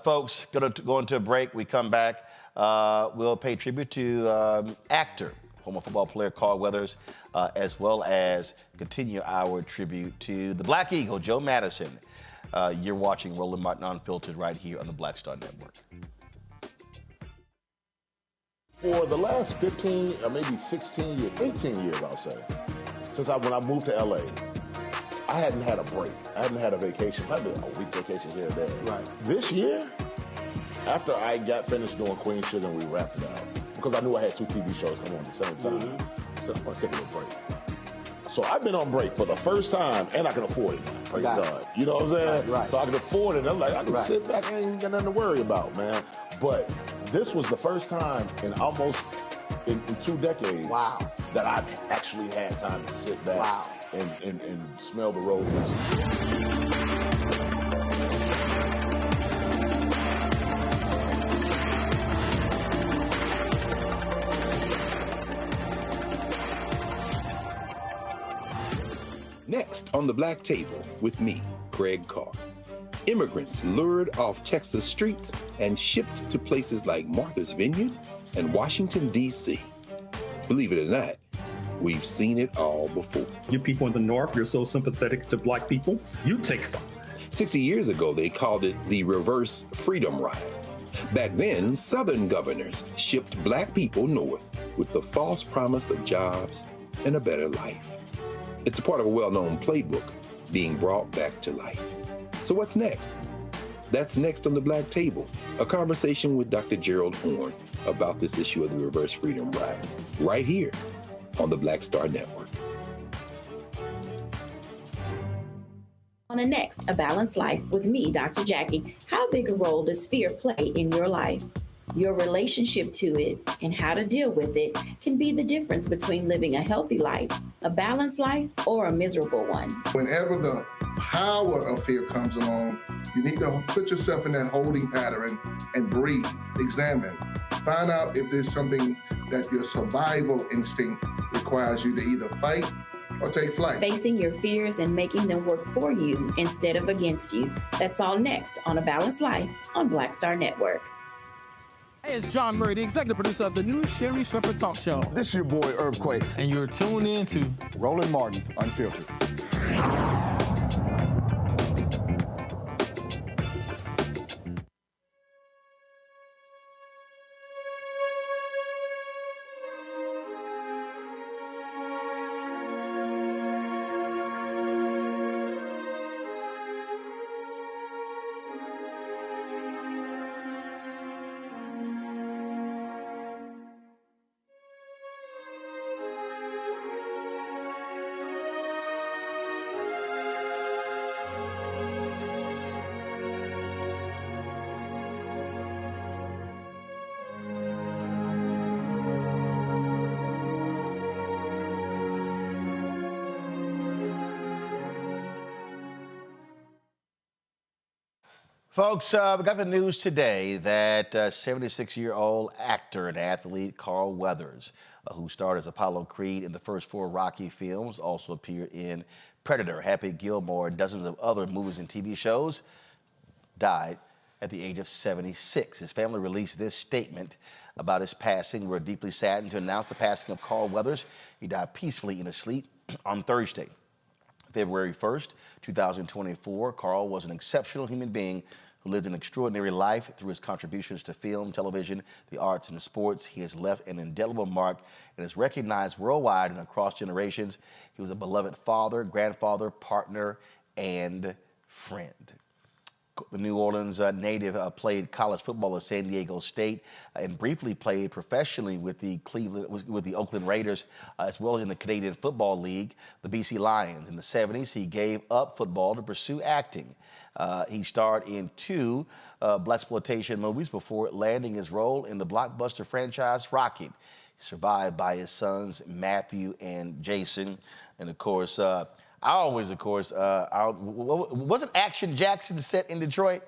Folks, go into a break. We come back. We'll pay tribute to actor, former football player Carl Weathers, as well as continue our tribute to the Black Eagle, Joe Madison. You're watching Roland Martin Unfiltered right here on the Black Star Network. For the last 15 or maybe 16 years, 18 years, I'll say, since when I moved to LA, I hadn't had a break. I hadn't had a vacation, probably a week vacation here and there. Right. This year, after I got finished doing Queen Sugar and we wrapped it up, because I knew I had 2 TV shows coming on at the same time. So I'm going to take a little break. So I've been on break for the first time, and I can afford it now. Praise God. You know what I'm saying? Right. So I can afford it. And I'm like, I can sit back and ain't got nothing to worry about, man. But this was the first time in almost in 2 decades that I've actually had time to sit back and smell the roses. Next on the Black Table with me, Craig Carr. Immigrants lured off Texas streets and shipped to places like Martha's Vineyard and Washington, D.C. Believe it or not, we've seen it all before. You people in the North, you're so sympathetic to black people, you take them. 60 years ago, they called it the reverse freedom rides. Back then, Southern governors shipped black people north with the false promise of jobs and a better life. It's a part of a well-known playbook being brought back to life. So what's next? That's next on the Black Table, a conversation with Dr. Gerald Horne about this issue of the reverse freedom rides, right here on the Black Star Network. On the next, A Balanced Life with me, Dr. Jackie. How big a role does fear play in your life? Your relationship to it and how to deal with it can be the difference between living a healthy life, a balanced life, or a miserable one. Whenever the power of fear comes along, you need to put yourself in that holding pattern and breathe, examine, find out if there's something that your survival instinct requires you to either fight or take flight. Facing your fears and making them work for you instead of against you. That's all next on A Balanced Life on Black Star Network. Hey, it's John Murray, the executive producer of the new Sherry Shepherd Talk Show. This is your boy, Earthquake. And you're tuned in to Roland Martin, Unfiltered. Folks, we got the news today that 76-year-old actor and athlete Carl Weathers, who starred as Apollo Creed in the first 4 Rocky films, also appeared in Predator, Happy Gilmore, and dozens of other movies and TV shows, died at the age of 76. His family released this statement about his passing. We're deeply saddened to announce the passing of Carl Weathers. He died peacefully in his sleep on Thursday, February 1st, 2024. Carl was an exceptional human being who lived an extraordinary life. Through his contributions to film, television, the arts, and sports, he has left an indelible mark and is recognized worldwide and across generations. He was a beloved father, grandfather, partner, and friend. The New Orleans native played college football at San Diego State and briefly played professionally with the Oakland Raiders, as well as in the Canadian Football League, the BC Lions. In the 70s, he gave up football to pursue acting. He starred in 2 blaxploitation movies before landing his role in the blockbuster franchise Rocky. He's survived by his sons Matthew and Jason, and of course, wasn't Action Jackson set in Detroit?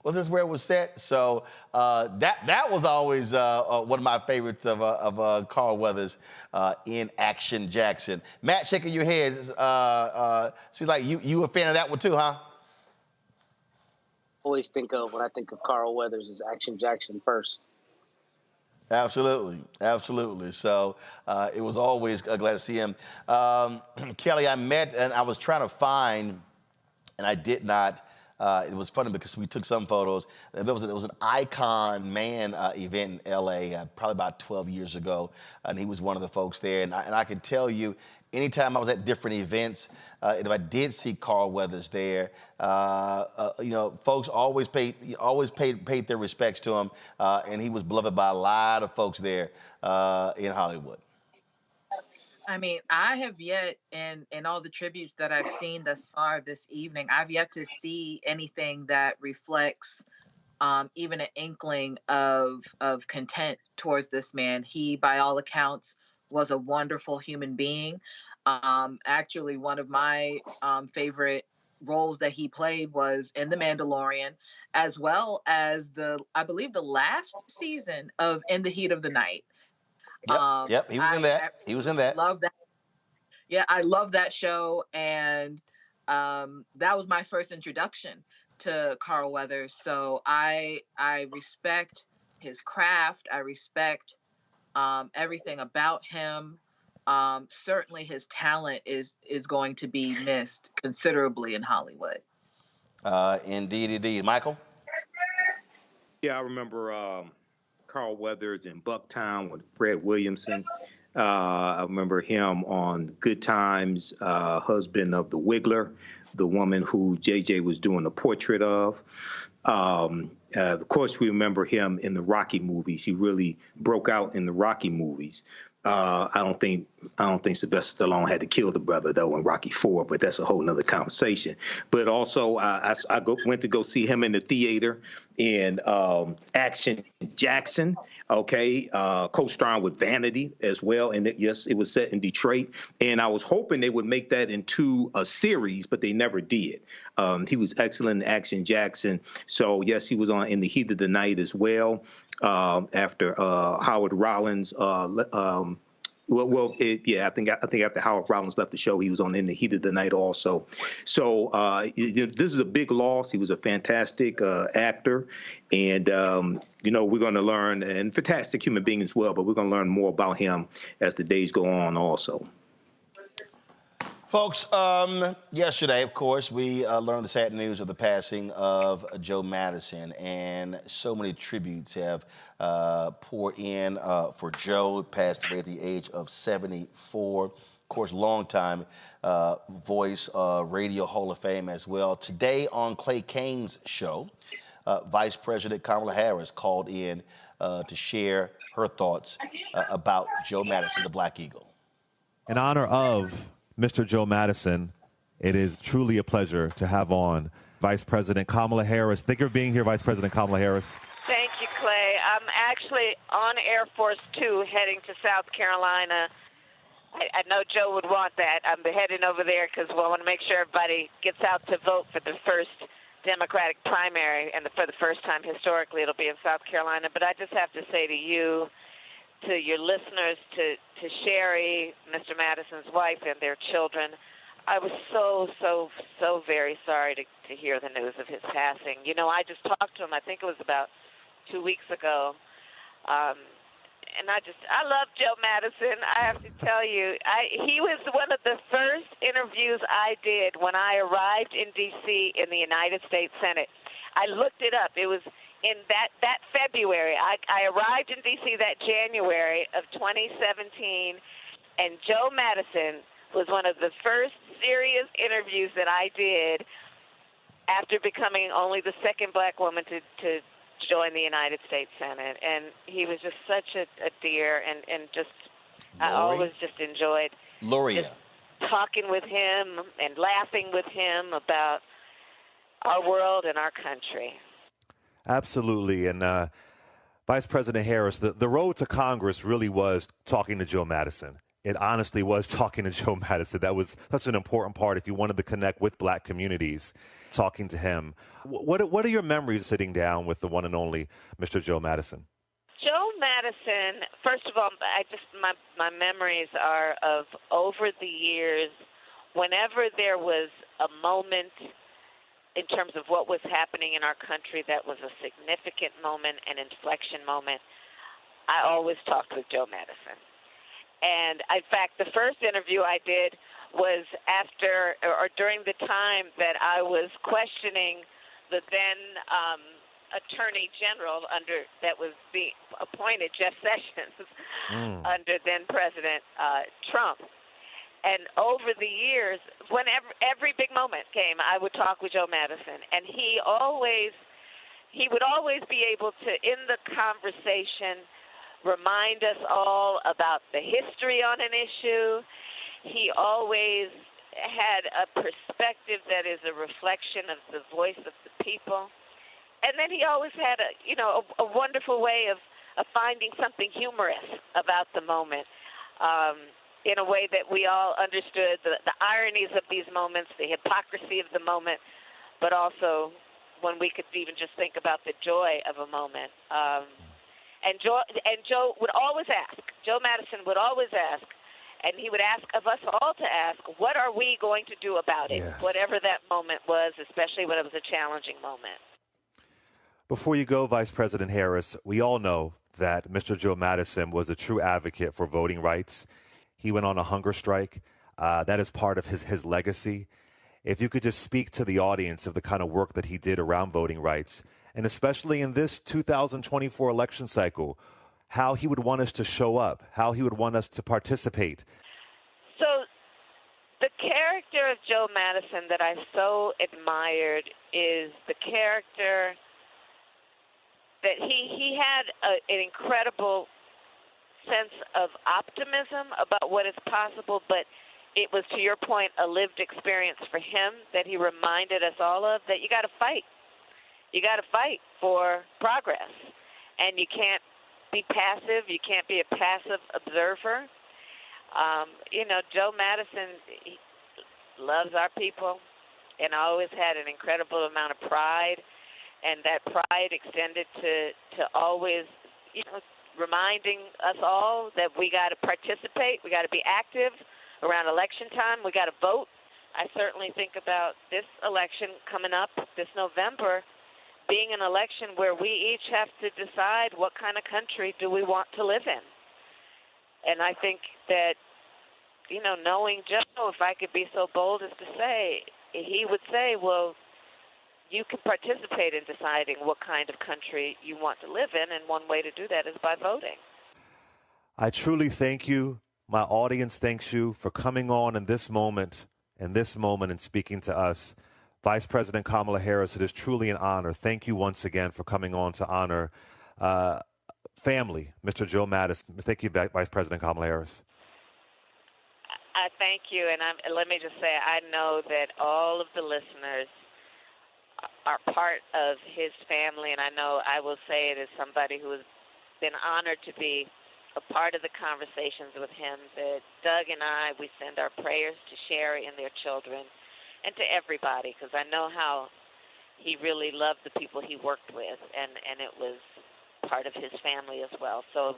Was this where it was set? So that was always one of my favorites of Carl Weathers in Action Jackson. Matt, shaking your head. Seems like you a fan of that one too, huh? Always think of when I think of Carl Weathers as Action Jackson first. Absolutely, absolutely. So it was always glad to see him. Kelly, I met and I was trying to find, and I did not. It was funny because we took some photos. There was an Icon Man event in LA probably about 12 years ago, and he was one of the folks there. And I can tell you, anytime I was at different events, and if I did see Carl Weathers there, folks always paid their respects to him, and he was beloved by a lot of folks there in Hollywood. I mean, I have yet, in all the tributes that I've seen thus far this evening, I've yet to see anything that reflects even an inkling of content towards this man. He, by all accounts, was a wonderful human being. Actually, one of my favorite roles that he played was in The Mandalorian, as well as I believe the last season of In the Heat of the Night. Yep, he was in that. He was in that. Love that. Yeah, I love that show, and that was my first introduction to Carl Weathers. So I respect his craft. I respect everything about him. Certainly, his talent is going to be missed considerably in Hollywood. Indeed. Michael? Yeah, I remember Carl Weathers in Bucktown with Fred Williamson. I remember him on Good Times, husband of the Wiggler, the woman who JJ was doing a portrait of. Of course, we remember him in the Rocky movies. He really broke out in the Rocky movies. I don't think Sylvester Stallone had to kill the brother though in Rocky IV, but that's a whole nother conversation. But also, I went to go see him in the theater in Action Jackson. Okay, co-starring with Vanity as well, and it was set in Detroit. And I was hoping they would make that into a series, but they never did. He was excellent in Action Jackson. So yes, he was on in the heat of the night as well. After Howard Rollins. I think after Howard Rollins left the show, he was on In the Heat of the Night also. So this is a big loss. He was a fantastic actor, and we're going to learn, and fantastic human being as well. But we're going to learn more about him as the days go on also. Folks, yesterday, of course, we learned the sad news of the passing of Joe Madison, and so many tributes have poured in for Joe, passed away at the age of 74. Of course, longtime voice, Radio Hall of Fame as well. Today on Clay Cane's show, Vice President Kamala Harris called in to share her thoughts about Joe Madison, the Black Eagle. In honor of Mr. Joe Madison, it is truly a pleasure to have on Vice President Kamala Harris. Thank you for being here, Vice President Kamala Harris. Thank you, Clay. I'm actually on Air Force 2 heading to South Carolina. I know Joe would want that. I'm heading over there because we want to make sure everybody gets out to vote for the first Democratic primary, and for the first time historically it'll be in South Carolina. But I just have to say to you, to your listeners, to Sherry, Mr. Madison's wife, and their children, I was so very sorry to hear the news of his passing. You know, I just talked to him, I think it was about 2 weeks ago, and I love Joe Madison. I have to tell you, he was one of the first interviews I did when I arrived in D.C. in the United States Senate. I looked it up. It was in that February. I arrived in D.C. that January of 2017, and Joe Madison was one of the first serious interviews that I did after becoming only the second black woman to join the United States Senate. And he was just such a dear, and just I always just enjoyed just talking with him and laughing with him about our world and our country. Absolutely. And Vice President Harris, the road to Congress really was talking to Joe Madison. It honestly was talking to Joe Madison. That was such an important part if you wanted to connect with black communities, talking to him. What are your memories sitting down with the one and only Mr. Joe Madison? Joe Madison, first of all, my memories are of over the years, whenever there was a moment in terms of what was happening in our country that was a significant moment, an inflection moment, I always talked with Joe Madison. And in fact, the first interview I did was after or during the time that I was questioning the then Attorney General that was being appointed, Jeff Sessions, under then President Trump. And over the years, whenever every big moment came, I would talk with Joe Madison, and he would always be able to, in the conversation, remind us all about the history on an issue. He always had a perspective that is a reflection of the voice of the people. And then he always had a wonderful way of finding something humorous about the moment, in a way that we all understood the ironies of these moments, the hypocrisy of the moment, but also when we could even just think about the joy of a moment. And Joe would always ask, Joe Madison would always ask, and he would ask of us all to ask, what are we going to do about it, whatever that moment was, especially when it was a challenging moment. Before you go, Vice President Harris, we all know that Mr. Joe Madison was a true advocate for voting rights. He went on a hunger strike. That is part of his legacy. If you could just speak to the audience of the kind of work that he did around voting rights, and especially in this 2024 election cycle, how he would want us to show up, how he would want us to participate. So the character of Joe Madison that I so admired is the character that he had an incredible sense of optimism about what is possible, but it was, to your point, a lived experience for him that he reminded us all of, that you got to fight. You got to fight for progress, and you can't be passive. You can't be a passive observer. Joe Madison, he loves our people. And I always had an incredible amount of pride, and that pride extended to always, reminding us all that we got to participate, we got to be active around election time, we got to vote. I certainly think about this election coming up this November being an election where we each have to decide what kind of country do we want to live in. And I think that, knowing Joe, if I could be so bold as to say, he would say, well, you can participate in deciding what kind of country you want to live in, and one way to do that is by voting. I truly thank you. My audience thanks you for coming on in this moment and speaking to us. Vice President Kamala Harris, it is truly an honor. Thank you once again for coming on to honor family, Mr. Joe Madison. Thank you, Vice President Kamala Harris. I thank you, and let me just say, I know that all of the listeners are part of his family, and I know I will say it as somebody who has been honored to be a part of the conversations with him, that Doug and I, we send our prayers to Sherry and their children and to everybody, because I know how he really loved the people he worked with, and it was part of his family as well. So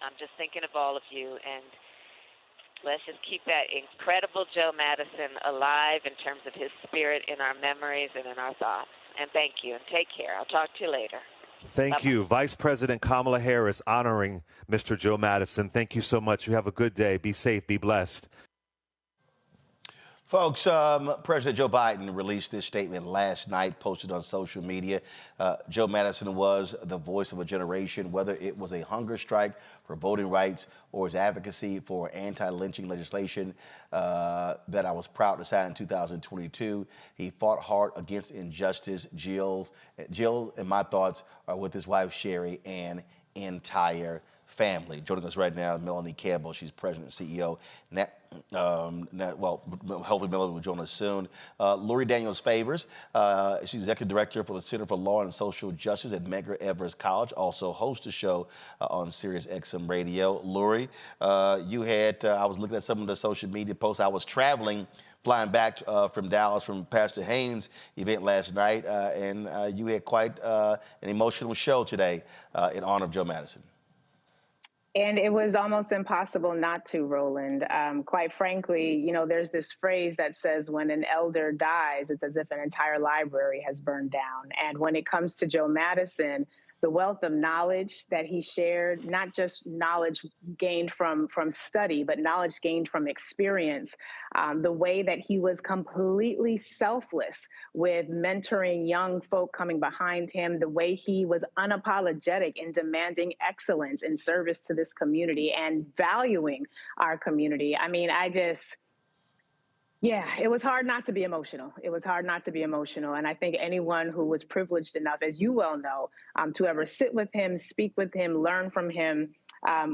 I'm just thinking of all of you, and let's just keep that incredible Joe Madison alive in terms of his spirit in our memories and in our thoughts. And thank you, and take care. I'll talk to you later. Thank Bye-bye. you. Vice President Kamala Harris honoring Mr. Joe Madison. Thank you so much. You have a good day. Be safe. Be blessed. Folks, President Joe Biden released this statement last night, posted on social media. Joe Madison was the voice of a generation, whether it was a hunger strike for voting rights or his advocacy for anti-lynching legislation that I was proud to sign in 2022. He fought hard against injustice. Jill and my thoughts are with his wife, Sherry, and entire family. Joining us right now is Melanie Campbell. She's president and CEO. Hopefully Melanie will join us soon. Lori Daniels Favors. She's executive director for the Center for Law and Social Justice at Medgar Evers College. Also hosts a show on Sirius XM Radio. Lori, you had, I was looking at some of the social media posts. I was traveling, flying back from Dallas from Pastor Haynes' event last night, and you had quite an emotional show today in honor of Joe Madison. And it was almost impossible not to, Roland. Quite frankly, there's this phrase that says when an elder dies, it's as if an entire library has burned down. And when it comes to Joe Madison, the wealth of knowledge that he shared, not just knowledge gained from study, but knowledge gained from experience, the way that he was completely selfless with mentoring young folk coming behind him, the way he was unapologetic in demanding excellence in service to this community and valuing our community. I mean, yeah, it was hard not to be emotional. It was hard not to be emotional. And I think anyone who was privileged enough, as you well know, to ever sit with him, speak with him, learn from him,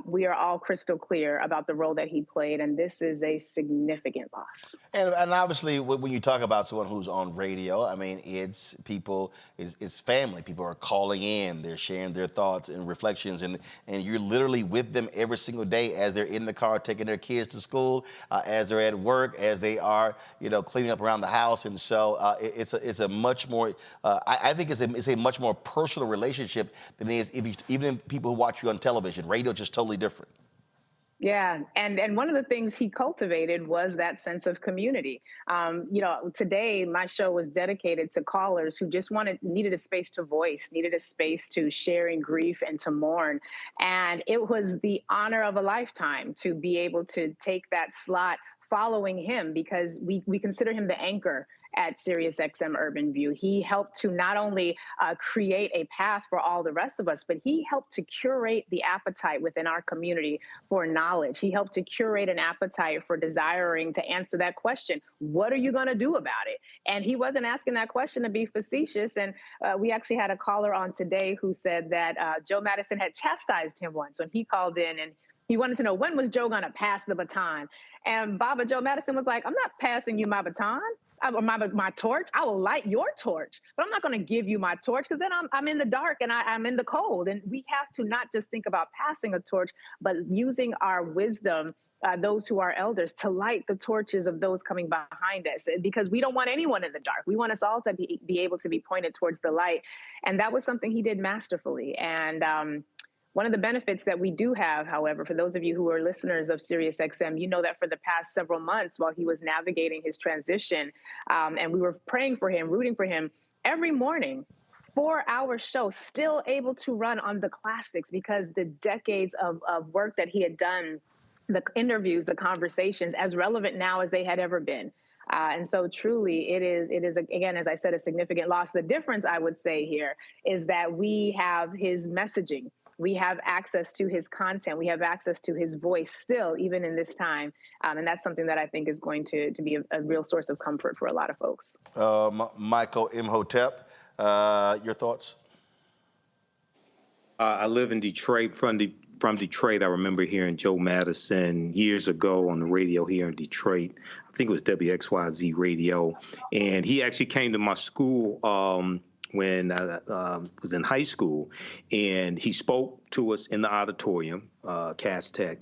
we are all crystal clear about the role that he played, and this is a significant loss. And obviously, when you talk about someone who's on radio, I mean, it's people, it's family. People are calling in, they're sharing their thoughts and reflections, and you're literally with them every single day as they're in the car taking their kids to school, as they're at work, as they are, cleaning up around the house. And so it's a much more, I think it's a much more personal relationship than it is even people who watch you on television. Radio just totally different. Yeah, and one of the things he cultivated was that sense of community. Today my show was dedicated to callers who just needed a space to voice, needed a space to share in grief and to mourn. And it was the honor of a lifetime to be able to take that slot following him, because we consider him the anchor at SiriusXM Urban View. He helped to not only create a path for all the rest of us, but he helped to curate the appetite within our community for knowledge. He helped to curate an appetite for desiring to answer that question, what are you going to do about it? And he wasn't asking that question to be facetious. And we actually had a caller on today who said that Joe Madison had chastised him once when he called in, and he wanted to know, when was Joe going to pass the baton? And Baba Joe Madison was like, I'm not passing you my baton. My torch. I will light your torch, but I'm not going to give you my torch, because then I'm in the dark and I'm in the cold. And we have to not just think about passing a torch, but using our wisdom those who are elders, to light the torches of those coming behind us, because we don't want anyone in the dark. We want us all to be able to be pointed towards the light. And that was something he did masterfully. And one of the benefits that we do have, however, for those of you who are listeners of SiriusXM, you know that for the past several months while he was navigating his transition, and we were praying for him, rooting for him, every morning, 4-hour show, still able to run on the classics, because the decades of work that he had done, the interviews, the conversations, as relevant now as they had ever been. And so truly it is, again, as I said, a significant loss. The difference I would say here is that we have his messaging. We have access to his content. We have access to his voice still, even in this time. And that's something that I think is going to be a real source of comfort for a lot of folks. Michael Imhotep, your thoughts? I live in Detroit. From Detroit, I remember hearing Joe Madison years ago on the radio here in Detroit. I think it was WXYZ radio. And he actually came to my school when I was in high school. And he spoke to us in the auditorium, Cass Tech.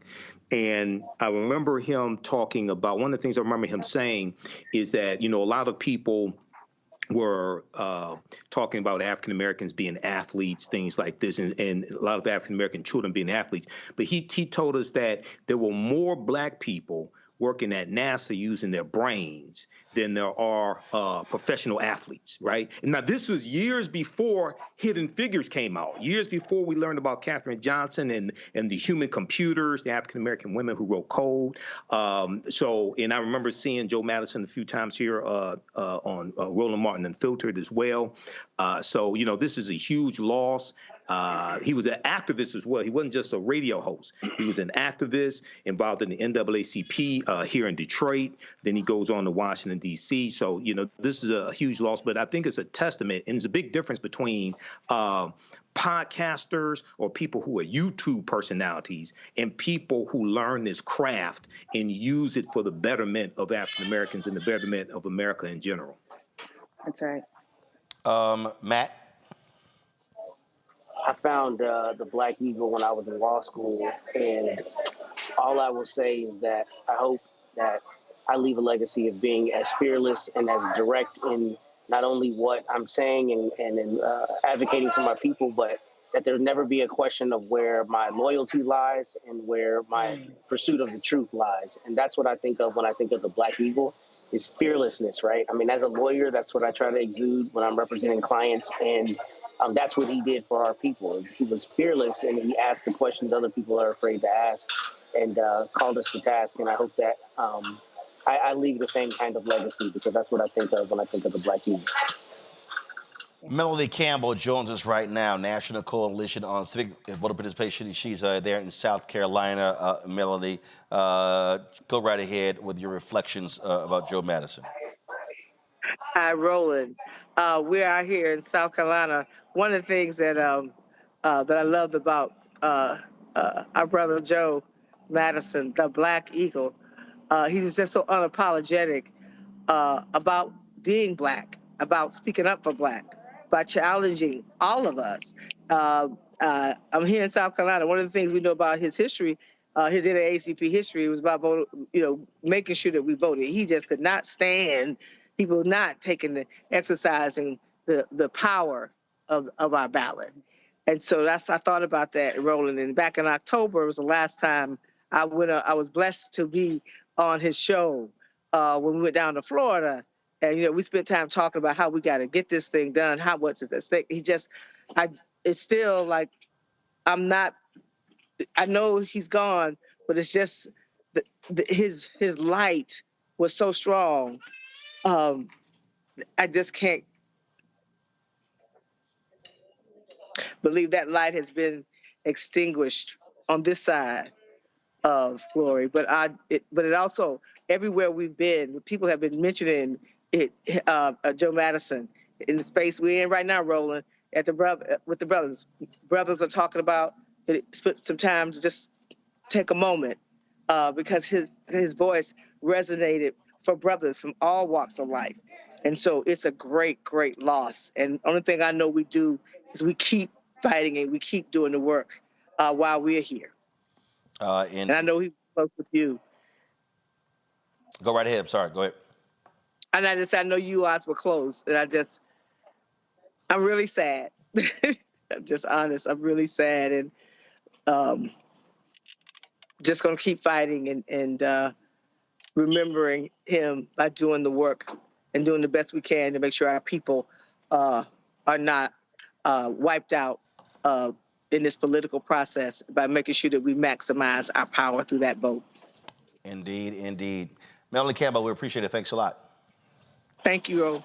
And I remember him talking about, one of the things I remember him saying is that, a lot of people were talking about African Americans being athletes, things like this, and a lot of African American children being athletes. But he told us that there were more Black people working at NASA using their brains than there are professional athletes, right? And now, this was years before Hidden Figures came out, years before we learned about Katherine Johnson and the human computers, the African-American women who wrote code. And I remember seeing Joe Madison a few times here on Roland Martin Unfiltered as well. This is a huge loss. He was an activist as well. He wasn't just a radio host. He was an activist involved in the NAACP here in Detroit. Then he goes on to Washington, D.C. So, this is a huge loss, but I think it's a testament, and there's a big difference between podcasters or people who are YouTube personalities and people who learn this craft and use it for the betterment of African Americans and the betterment of America in general. That's right. Matt? I found the Black Eagle when I was in law school, and all I will say is that I hope that I leave a legacy of being as fearless and as direct in not only what I'm saying and in advocating for my people, but that there never be a question of where my loyalty lies and where my pursuit of the truth lies. And that's what I think of when I think of the Black Eagle, is fearlessness, right? I mean, as a lawyer, that's what I try to exude when I'm representing clients, and that's what he did for our people. He was fearless, and he asked the questions other people are afraid to ask, and called us to task. And I hope that I leave the same kind of legacy, because that's what I think of when I think of the Black Eagle. Melody Campbell joins us right now, National Coalition on Civic Voter Participation. She's there in South Carolina. Melody, go right ahead with your reflections about Joe Madison. Hi, Roland. We're out here in South Carolina. One of the things that that I loved about our brother Joe Madison, the Black Eagle, he was just so unapologetic about being Black, about speaking up for Black, by challenging all of us. I'm here in South Carolina. One of the things we know about his history, his NAACP history, was about making sure that we voted. He just could not stand people not taking exercising the power of our ballot. And so I thought about that, Roland. And back in October was the last time I was blessed to be on his show when we went down to Florida. And, we spent time talking about how we got to get this thing done. What's at stake? It's still like, I know he's gone, but it's just his light was so strong. I just can't believe that light has been extinguished on this side of glory. But it also, everywhere we've been, people have been mentioning it, Joe Madison, in the space we're in right now, Roland, with the brothers. Brothers are talking about that. Spent some time to just take a moment because his voice resonated for brothers from all walks of life. And so it's a great, great loss. And the only thing I know we do is we keep fighting and we keep doing the work while we're here. And I know he spoke with you Go right ahead. Sorry, go ahead. And I know you eyes were closed, and I'm really sad. I'm just honest. I'm really sad, and just gonna keep fighting and remembering him by doing the work and doing the best we can to make sure our people are not wiped out in this political process by making sure that we maximize our power through that vote. Indeed, indeed. Melanie Campbell, we appreciate it. Thanks a lot. Thank you, Ro.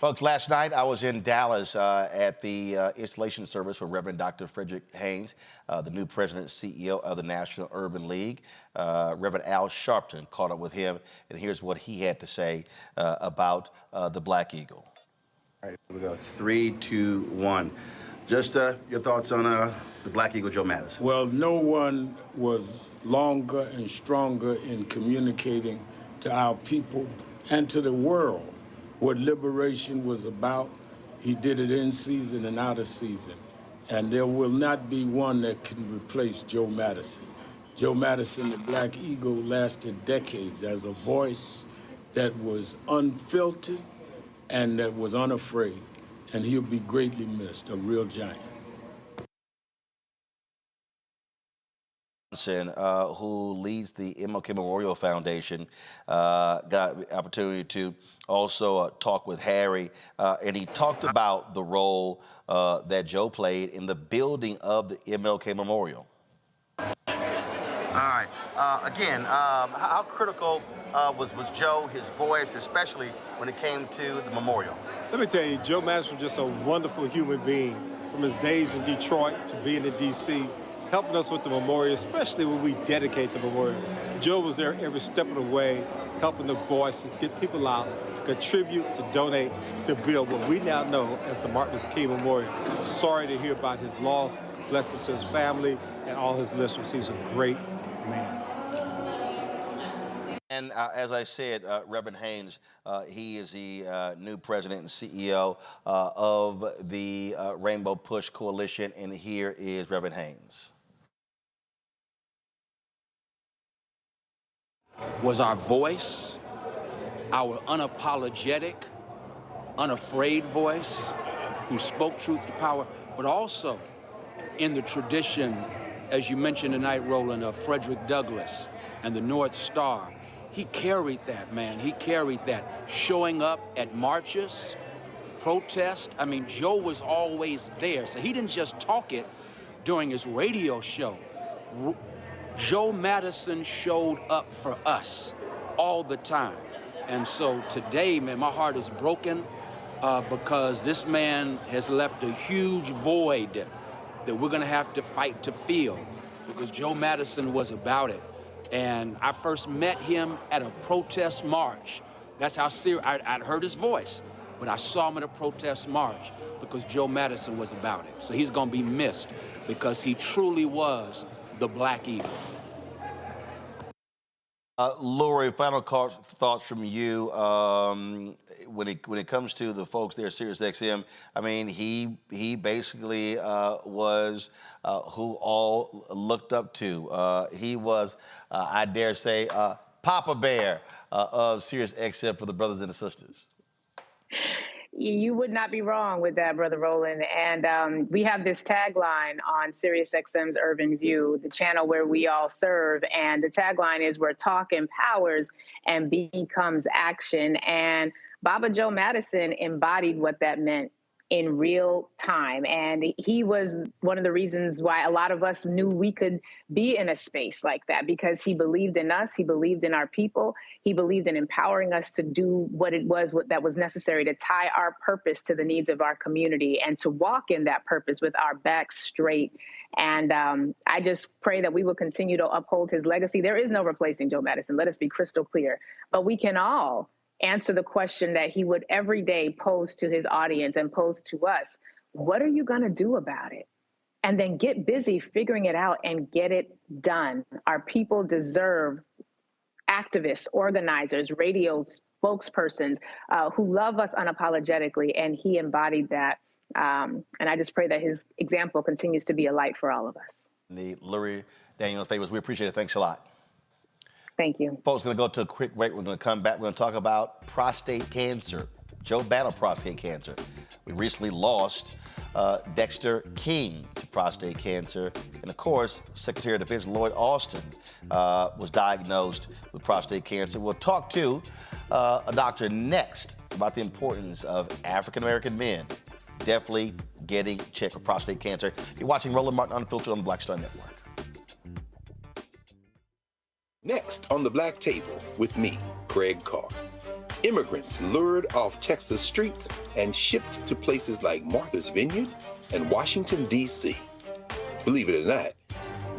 Folks, last night I was in Dallas at the installation service for Reverend Dr. Frederick Haynes, the new president and CEO of the National Urban League. Reverend Al Sharpton caught up with him, and here's what he had to say about the Black Eagle. All right, here we go. 3, 2, 1. Just your thoughts on the Black Eagle, Joe Madison. Well, no one was longer and stronger in communicating to our people and to the world what liberation was about. He did it in season and out of season. And there will not be one that can replace Joe Madison. Joe Madison, the Black Eagle, lasted decades as a voice that was unfiltered and that was unafraid. And he'll be greatly missed, a real giant. Who leads the MLK Memorial Foundation, got the opportunity to also talk with Harry, and he talked about the role that Joe played in the building of the MLK Memorial. All right. Again, how critical was Joe, his voice, especially when it came to the memorial? Let me tell you, Joe Madison was just a wonderful human being. From his days in Detroit to being in D.C., helping us with the memorial, especially when we dedicate the memorial. Joe was there every step of the way, helping the voice to get people out, to contribute, to donate, to build what we now know as the Martin Luther King Memorial. Sorry to hear about his loss. Blessings to his family and all his listeners. He was a great man. And as I said, Reverend Haynes, he is the new president and CEO of the Rainbow Push Coalition, and here is Reverend Haynes. Was our voice, our unapologetic, unafraid voice, who spoke truth to power, but also in the tradition, as you mentioned tonight, Roland, of Frederick Douglass and the North Star. He carried that, man. He carried that. Showing up at marches, protests. I mean, Joe was always there. So he didn't just talk it during his radio show. Joe Madison showed up for us all the time. And so today, man, my heart is broken because this man has left a huge void that we're going to have to fight to fill, because Joe Madison was about it. And I first met him at a protest march. That's how serious, I'd heard his voice, but I saw him at a protest march because Joe Madison was about it. So he's going to be missed because he truly was the Black Eagle. Lori, final thoughts from you when it comes to the folks there at SiriusXM. I mean, he basically was who all looked up to. He was, I dare say, Papa Bear of SiriusXM for the brothers and the sisters. You would not be wrong with that, Brother Roland. And we have this tagline on SiriusXM's Urban View, the channel where we all serve. And the tagline is where talk empowers and becomes action. And Baba Joe Madison embodied what that meant in real time. And he was one of the reasons why a lot of us knew we could be in a space like that, because he believed in us, he believed in our people, he believed in empowering us to do what it was that was necessary to tie our purpose to the needs of our community and to walk in that purpose with our backs straight. And I just pray that we will continue to uphold his legacy. There is no replacing Joe Madison. Let us be crystal clear. But we can all answer the question that he would every day pose to his audience and pose to us. What are you going to do about it? And then get busy figuring it out and get it done. Our people deserve activists, organizers, radio spokespersons who love us unapologetically, and he embodied that. And I just pray that his example continues to be a light for all of us. Lurie Daniels Favors, we appreciate it. Thanks a lot. Thank you. Folks, going to go to a quick break. We're going to come back. We're going to talk about prostate cancer. Joe battled prostate cancer. We recently lost Dexter King to prostate cancer. And of course, Secretary of Defense Lloyd Austin was diagnosed with prostate cancer. We'll talk to a doctor next about the importance of African-American men definitely getting checked for prostate cancer. You're watching Roland Martin Unfiltered on the Black Star Network. Next on the Black Table with me, Greg Carr. Immigrants lured off Texas streets and shipped to places like Martha's Vineyard and Washington, D.C. Believe it or not,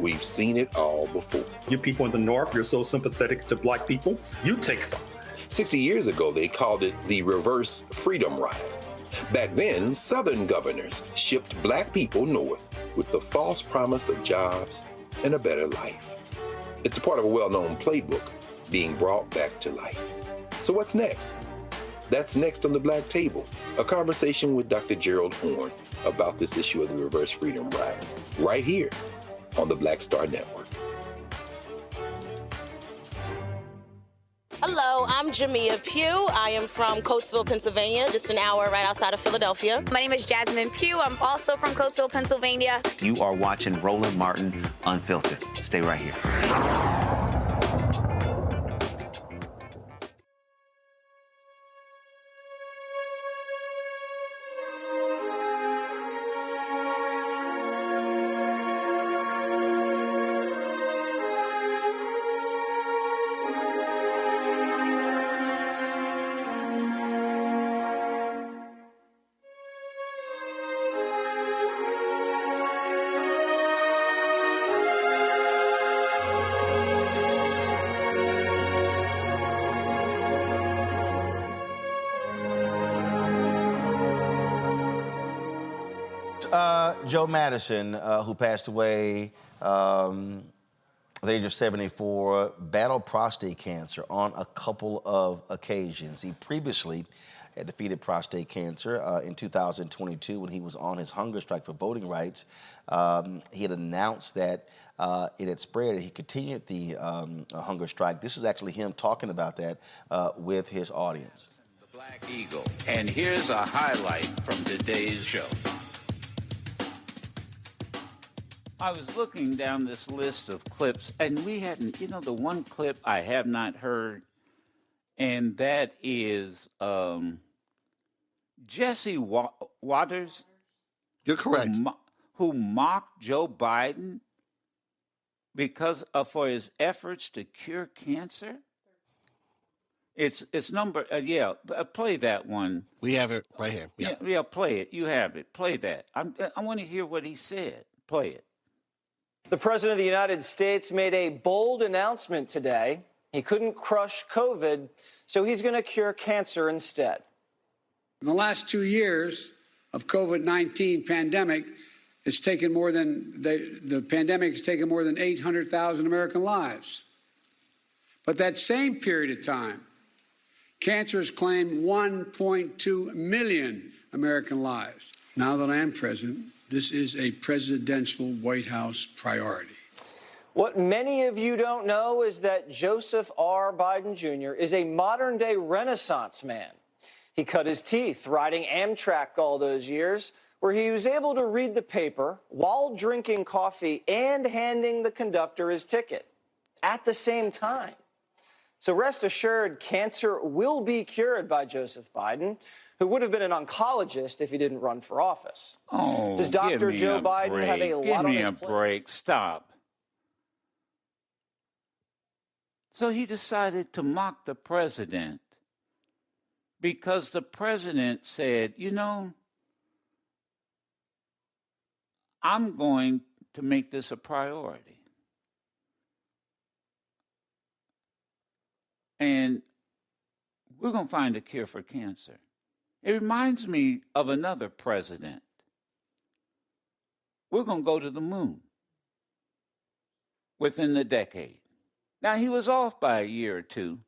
we've seen it all before. You people in the North, you're so sympathetic to black people, you take them. 60 years ago, they called it the reverse freedom rides. Back then, Southern governors shipped black people north with the false promise of jobs and a better life. It's a part of a well-known playbook being brought back to life. So what's next? That's next on the Black Table, a conversation with Dr. Gerald Horne about this issue of the reverse freedom rides, right here on the Black Star Network. Hello, I'm Jamia Pugh. I am from Coatesville, Pennsylvania, just an hour right outside of Philadelphia. My name is Jasmine Pugh. I'm also from Coatesville, Pennsylvania. You are watching Roland Martin Unfiltered. Stay right here. Joe Madison, who passed away at the age of 74, battled prostate cancer on a couple of occasions. He previously had defeated prostate cancer in 2022 when he was on his hunger strike for voting rights. He had announced that it had spread and he continued the hunger strike. This is actually him talking about that with his audience. The Black Eagle. And here's a highlight from today's show. I was looking down this list of clips, and we hadn't, the one clip I have not heard, and that is Jesse Waters. You're correct. Who mocked Joe Biden because for his efforts to cure cancer. It's number, play that one. We have it right here. Yeah, play it. You have it. Play that. I want to hear what he said. Play it. The President of the United States made a bold announcement today. He couldn't crush COVID, so he's going to cure cancer instead. In the last 2 years of COVID-19 pandemic, it's taken more than the pandemic has taken more than 800,000 American lives. But that same period of time, cancer has claimed 1.2 million American lives. Now that I am president, this is a presidential White House priority. What many of you don't know is that Joseph R. Biden Jr. is a modern-day Renaissance man. He cut his teeth riding Amtrak all those years, where he was able to read the paper while drinking coffee and handing the conductor his ticket at the same time. So rest assured, cancer will be cured by Joseph Biden, who would have been an oncologist if he didn't run for office. Oh, does Dr. Joe Biden have a lot on his plate? Give me a break. Stop. So he decided to mock the president because the president said, I'm going to make this a priority. And we're going to find a cure for cancer. It reminds me of another president. We're going to go to the moon within the decade. Now, he was off by a year or two.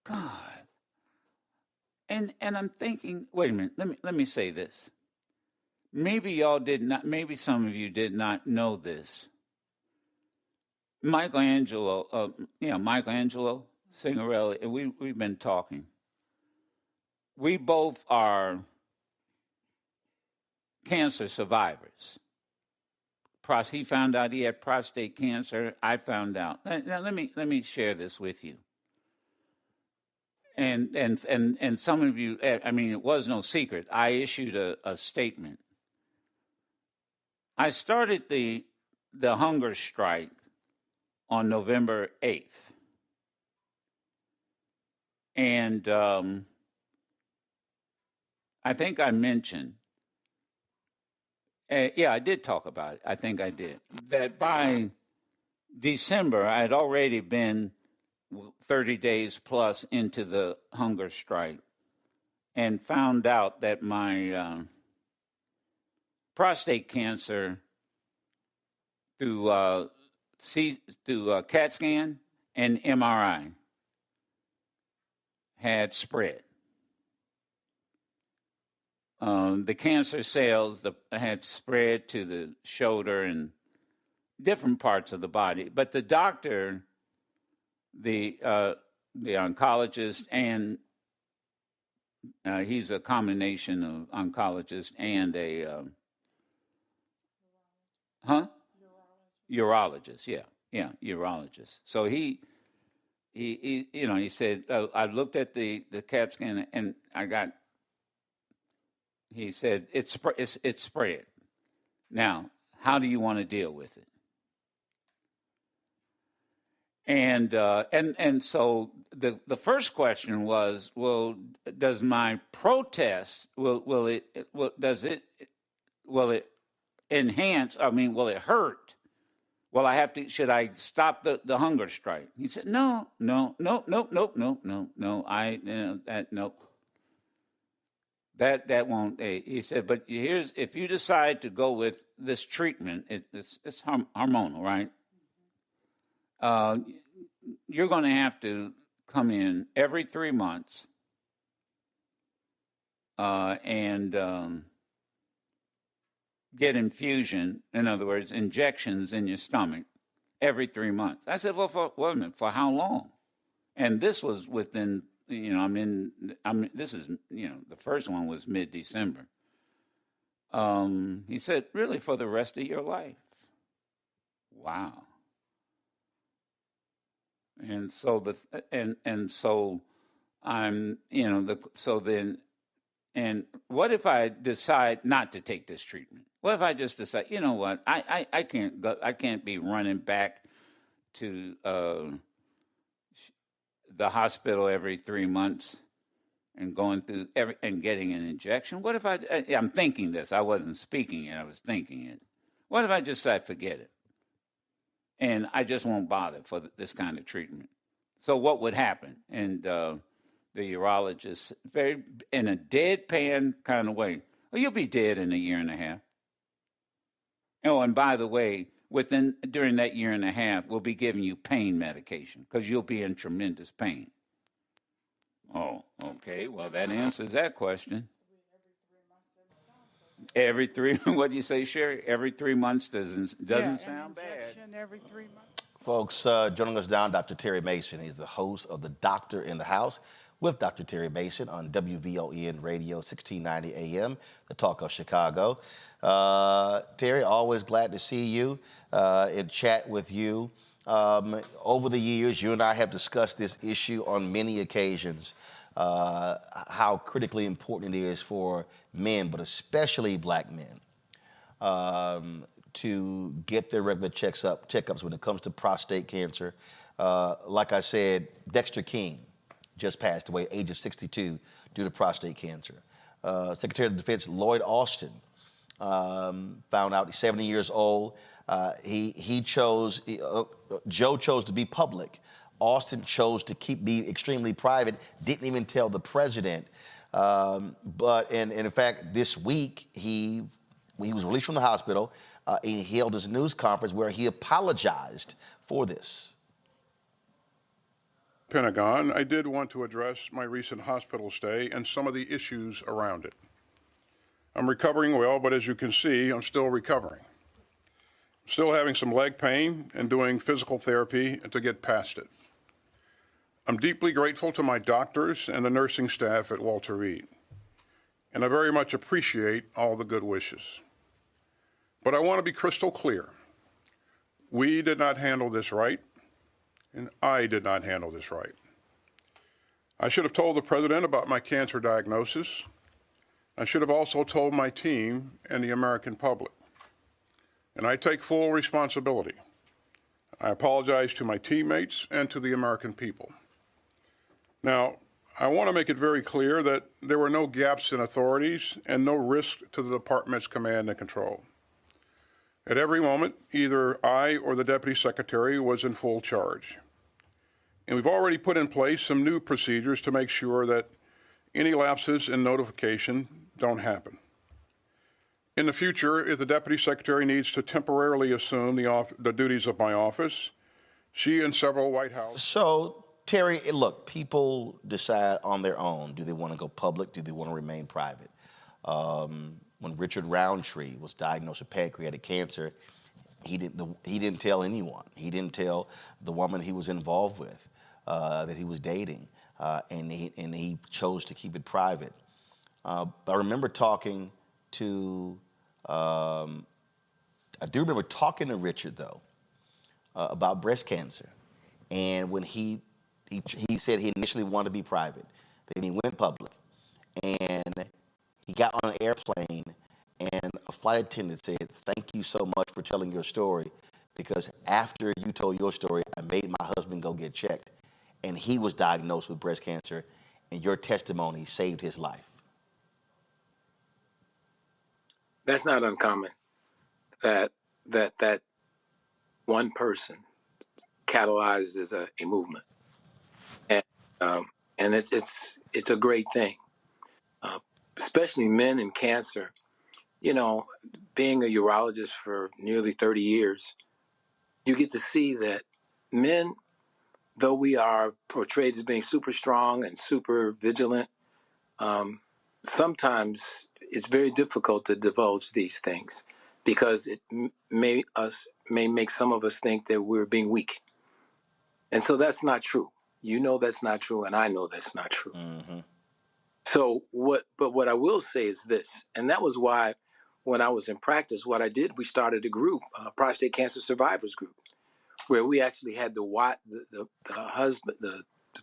God. And I'm thinking, wait a minute, let me say this. maybe y'all did not, maybe some of you did not know this. Michelangelo Signorelli, and we've been talking. We both are cancer survivors. He found out he had prostate cancer. I found out. Now let me share this with you. And some of you, I mean, it was no secret. I issued a statement. I started the hunger strike on November 8th. And I think I mentioned, I did talk about it. I think I did. That by December, I had already been 30 days plus into the hunger strike and found out that my prostate cancer through CAT scan and MRI had spread. The cancer cells had spread to the shoulder and different parts of the body. But the doctor, the oncologist, and he's a combination of oncologist and a urologist. Yeah, urologist. So he said, I looked at the CAT scan and he said, it's spread. Now, how do you want to deal with it? And so the first question was, well, does my protest will it enhance? I mean, will it hurt? Well, should I stop the hunger strike? He said, no. That won't. He said, but if you decide to go with this treatment, it's hormonal, right? You're going to have to come in every 3 months and get infusion, in other words, injections in your stomach every 3 months. I said, well, wait a minute, for how long? And this was within, this is, the first one was mid-December. He said, really, for the rest of your life. Wow. And so and what if I decide not to take this treatment? What if I just decide, you know what, I can't be running back to the hospital every 3 months and going through and getting an injection? What if I'm thinking this, I wasn't speaking it, I was thinking it. What if I just say, forget it? And I just won't bother for this kind of treatment. So what would happen? And the urologist, very in a deadpan kind of way, well, you'll be dead in a year and a half. Oh, and by the way, during that year and a half, we'll be giving you pain medication because you'll be in tremendous pain. Oh, okay. Well, that answers that question. What do you say, Sherry? Every 3 months doesn't sound bad. Every 3 months. Folks, joining us now, Dr. Terry Mason. He's the host of The Doctor in the House with Dr. Terry Mason on WVON Radio, 1690 AM, the Talk of Chicago. Terry, always glad to see you and chat with you. Over the years, you and I have discussed this issue on many occasions, how critically important it is for men, but especially black men, to get their regular checkups when it comes to prostate cancer. Like I said, Dexter King just passed away, age of 62, due to prostate cancer. Secretary of Defense Lloyd Austin found out he's 70 years old. Joe chose to be public. Austin chose to be extremely private, didn't even tell the president. But in fact, this week, he was released from the hospital. He held his news conference where he apologized for this. Pentagon, I did want to address my recent hospital stay and some of the issues around it. I'm recovering well, but as you can see, I'm still recovering. I'm still having some leg pain and doing physical therapy to get past it. I'm deeply grateful to my doctors and the nursing staff at Walter Reed, and I very much appreciate all the good wishes. But I want to be crystal clear. We did not handle this right, and I did not handle this right. I should have told the president about my cancer diagnosis. I should have also told my team and the American public. And I take full responsibility. I apologize to my teammates and to the American people. Now, I want to make it very clear that there were no gaps in authorities and no risk to the department's command and control. At every moment, either I or the Deputy Secretary was in full charge. And we've already put in place some new procedures to make sure that any lapses in notification don't happen. In the future, if the Deputy Secretary needs to temporarily assume the duties of my office, she and several White House... So, Terry, look, people decide on their own. Do they want to go public? Do they want to remain private? When Richard Roundtree was diagnosed with pancreatic cancer, he didn't tell anyone. He didn't tell the woman he was involved with that he was dating, and he chose to keep it private. I remember talking to, I do remember talking to Richard, though, about breast cancer. And when he said he initially wanted to be private, then he went public. And he got on an airplane, and a flight attendant said, "Thank you so much for telling your story, because after you told your story, I made my husband go get checked, and he was diagnosed with breast cancer, and your testimony saved his life." That's not uncommon, that one person catalyzes a movement, and it's a great thing, especially men in cancer. You know, being a urologist for nearly 30 years, you get to see that men, though we are portrayed as being super strong and super vigilant, sometimes it's very difficult to divulge these things because it may make some of us think that we're being weak. And so that's not true. You know that's not true, and I know that's not true. Mm-hmm. So what I will say is this, and that was why when I was in practice, what I did, we started a group, a prostate cancer survivors group, where we actually had the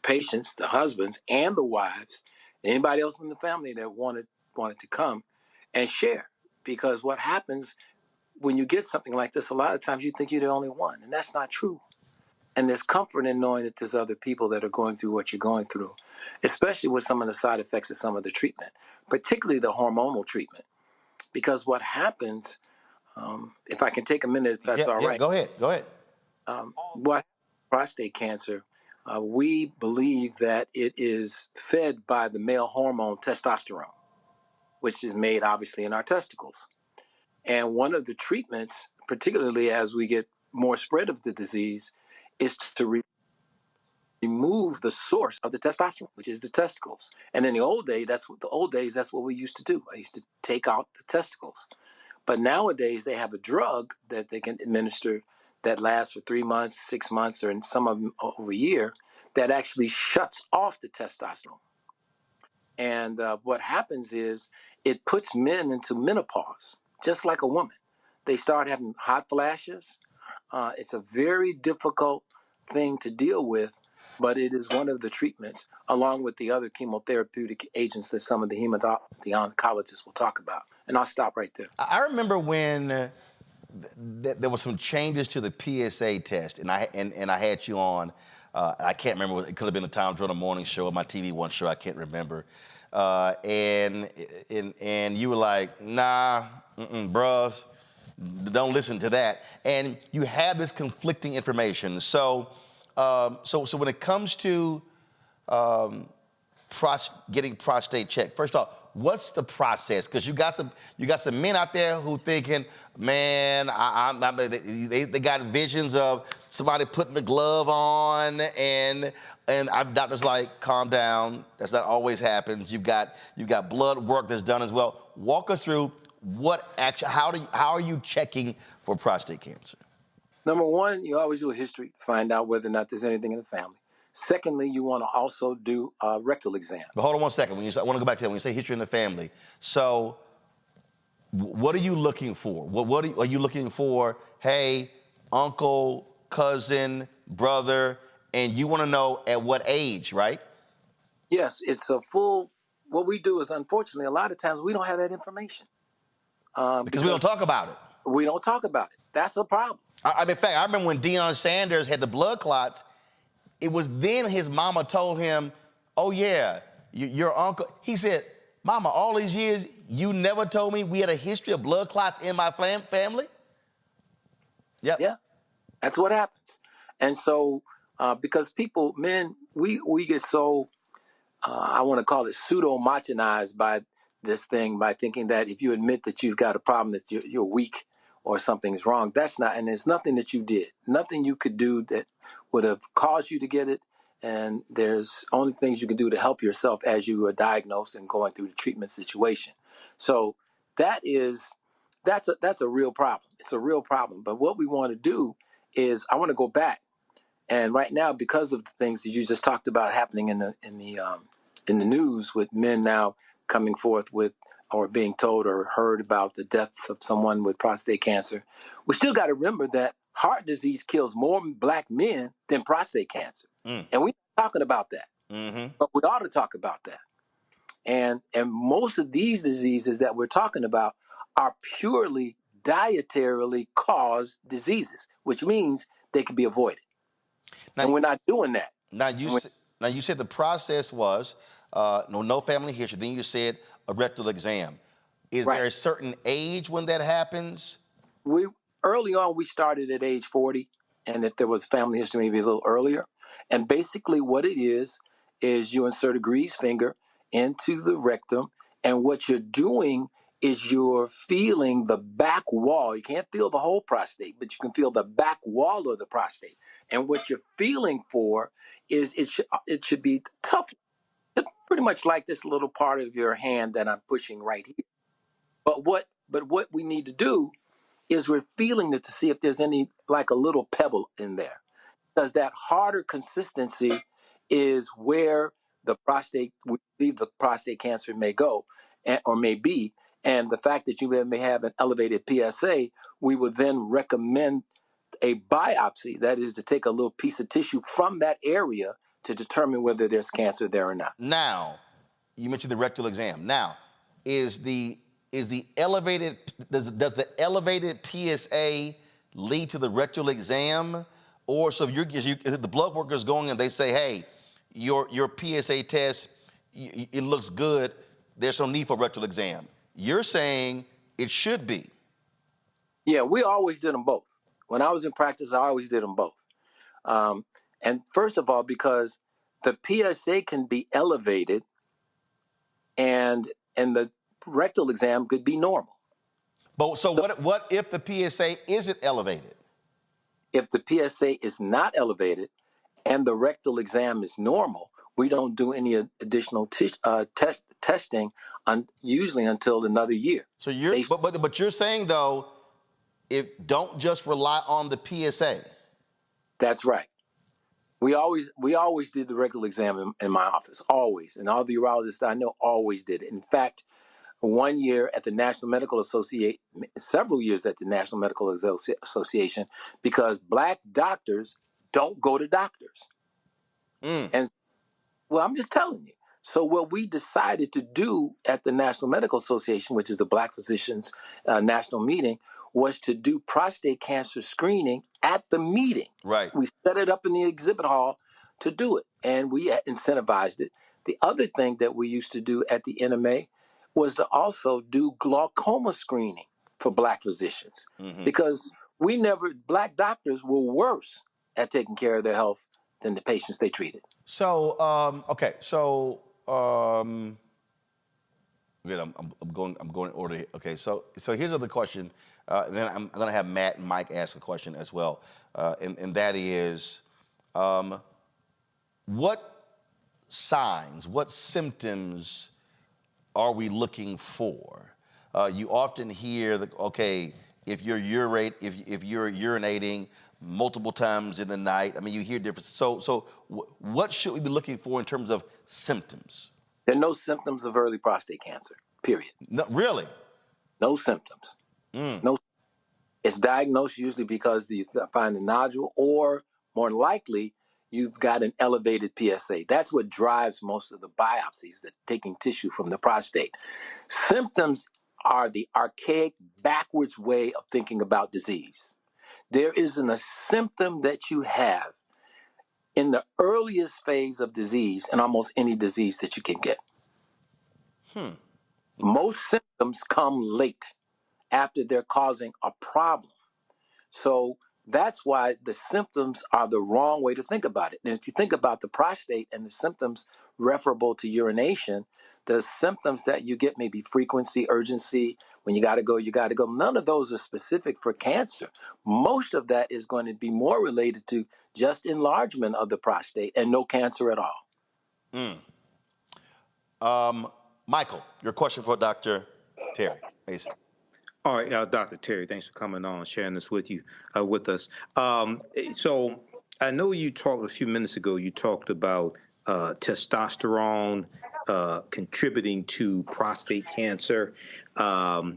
patients, the husbands, and the wives, anybody else in the family that wanted to come and share. Because what happens when you get something like this, a lot of times you think you're the only one, and that's not true. And there's comfort in knowing that there's other people that are going through what you're going through, especially with some of the side effects of some of the treatment, particularly the hormonal treatment. Because what happens, if I can take a minute, if that's all right. Go ahead. What prostate cancer, we believe that it is fed by the male hormone testosterone, which is made obviously in our testicles. And one of the treatments, particularly as we get more spread of the disease, is to remove the source of the testosterone, which is the testicles. And in the old days, that's what we used to do. I used to take out the testicles. But nowadays, they have a drug that they can administer that lasts for 3 months, 6 months, or in some of them over a year, that actually shuts off the testosterone. And what happens is it puts men into menopause, just like a woman. They start having hot flashes. It's a very difficult thing to deal with, but it is one of the treatments, along with the other chemotherapeutic agents that some of the oncologists will talk about. And I'll stop right there. I remember when there were some changes to the PSA test, and I had you on. I can't remember. It could have been the Tom Jordan Morning Show or my TV One show. I can't remember. And you were like, "Nah, bros, don't listen to that." And you had this conflicting information. So when it comes to getting prostate checked. First off, what's the process? Because you got some men out there who thinking, man, they got visions of somebody putting the glove on, and doctors like, calm down. That's not always happens. You've got blood work that's done as well. Walk us through how are you checking for prostate cancer? Number one, you always do a history, find out whether or not there's anything in the family. Secondly, you want to also do a rectal exam. But hold on one second. I want to go back to that. When you say history in the family, so what are you looking for? Are you looking for? Hey, uncle, cousin, brother, and you want to know at what age, right? Yes, it's a full. What we do is, unfortunately, a lot of times we don't have that information because we don't talk about it. We don't talk about it. That's a problem. In fact, I remember when Deion Sanders had the blood clots. It was then his mama told him, oh, yeah, your uncle. He said, Mama, all these years, you never told me we had a history of blood clots in my family? Yep. Yeah, that's what happens. And so because men, we get so, I want to call it pseudo-machinized by this thing, by thinking that if you admit that you've got a problem, that you're weak or something's wrong. That's not, and there's nothing that you did, nothing you could do that would have caused you to get it. And there's only things you can do to help yourself as you are diagnosed and going through the treatment situation. So that's a real problem. It's a real problem. But what we want to do is, I want to go back, and right now, because of the things that you just talked about happening in the news, with men now coming forth with, or being told or heard about the deaths of someone with prostate cancer, we still got to remember that heart disease kills more black men than prostate cancer. And we're not talking about that. But we ought to talk about that. And most of these diseases that we're talking about are purely dietarily caused diseases, which means they can be avoided. Now, and we're not doing that. Now you said the process was no family history. Then you said a rectal exam. Is there a certain age when that happens? Early on, we started at age 40, and if there was family history, maybe a little earlier. And basically what it is you insert a greased finger into the rectum, and what you're doing is you're feeling the back wall. You can't feel the whole prostate, but you can feel the back wall of the prostate. And what you're feeling for is it should be tough, pretty much like this little part of your hand that I'm pushing right here. But what we need to do is we're feeling it to see if there's any, like a little pebble in there. Because that harder consistency is where we believe the prostate cancer may go, or may be. And the fact that you may have an elevated PSA, we would then recommend a biopsy, that is to take a little piece of tissue from that area to determine whether there's cancer there or not. Now, you mentioned the rectal exam. Now, does the elevated PSA lead to the rectal exam? Or so if the blood worker is going and they say, hey, your PSA test, it looks good, there's no need for a rectal exam. You're saying it should be. Yeah, we always did them both. When I was in practice, I always did them both. And first of all, because the PSA can be elevated and the rectal exam could be normal. But so what if the PSA isn't elevated? If the PSA is not elevated and the rectal exam is normal, we don't do any additional testing usually until another year. So but you're saying though, don't just rely on the PSA. That's right. We always did the rectal exam in my office, always, and all the urologists I know always did it. In fact, 1 year at the National Medical Association, several years at the National Medical Association, because black doctors don't go to doctors. And well, I'm just telling you. So what we decided to do at the National Medical Association, which is the Black Physicians National Meeting, was to do prostate cancer screening at the meeting. Right. We set it up in the exhibit hall to do it, and we incentivized it. The other thing that we used to do at the NMA was to also do glaucoma screening for black physicians, because black doctors were worse at taking care of their health than the patients they treated. So, Again, I'm going in order here. Okay, so here's another question. Then I'm going to have Matt and Mike ask a question as well, and that is, what signs, what symptoms are we looking for? You often hear that, okay, if you're urinating multiple times in the night, I mean, you hear different. So what should we be looking for in terms of symptoms? There are no symptoms of early prostate cancer, period. No, really? No symptoms. No. It's diagnosed usually because you find a nodule, or more likely, you've got an elevated PSA. That's what drives most of the biopsies, that taking tissue from the prostate. Symptoms are the archaic, backwards way of thinking about disease. There isn't a symptom that you have in the earliest phase of disease in almost any disease that you can get. Most symptoms come late, after they're causing a problem. So that's why the symptoms are the wrong way to think about it. And if you think about the prostate and the symptoms referable to urination, the symptoms that you get may be frequency, urgency, when you got to go, you got to go. None of those are specific for cancer. Most of that is going to be more related to just enlargement of the prostate and no cancer at all. Michael, your question for Dr. Terry Mason. All right, Dr. Terry, thanks for coming on, sharing this with us. So I know you talked a few minutes ago, you talked about testosterone contributing to prostate cancer. But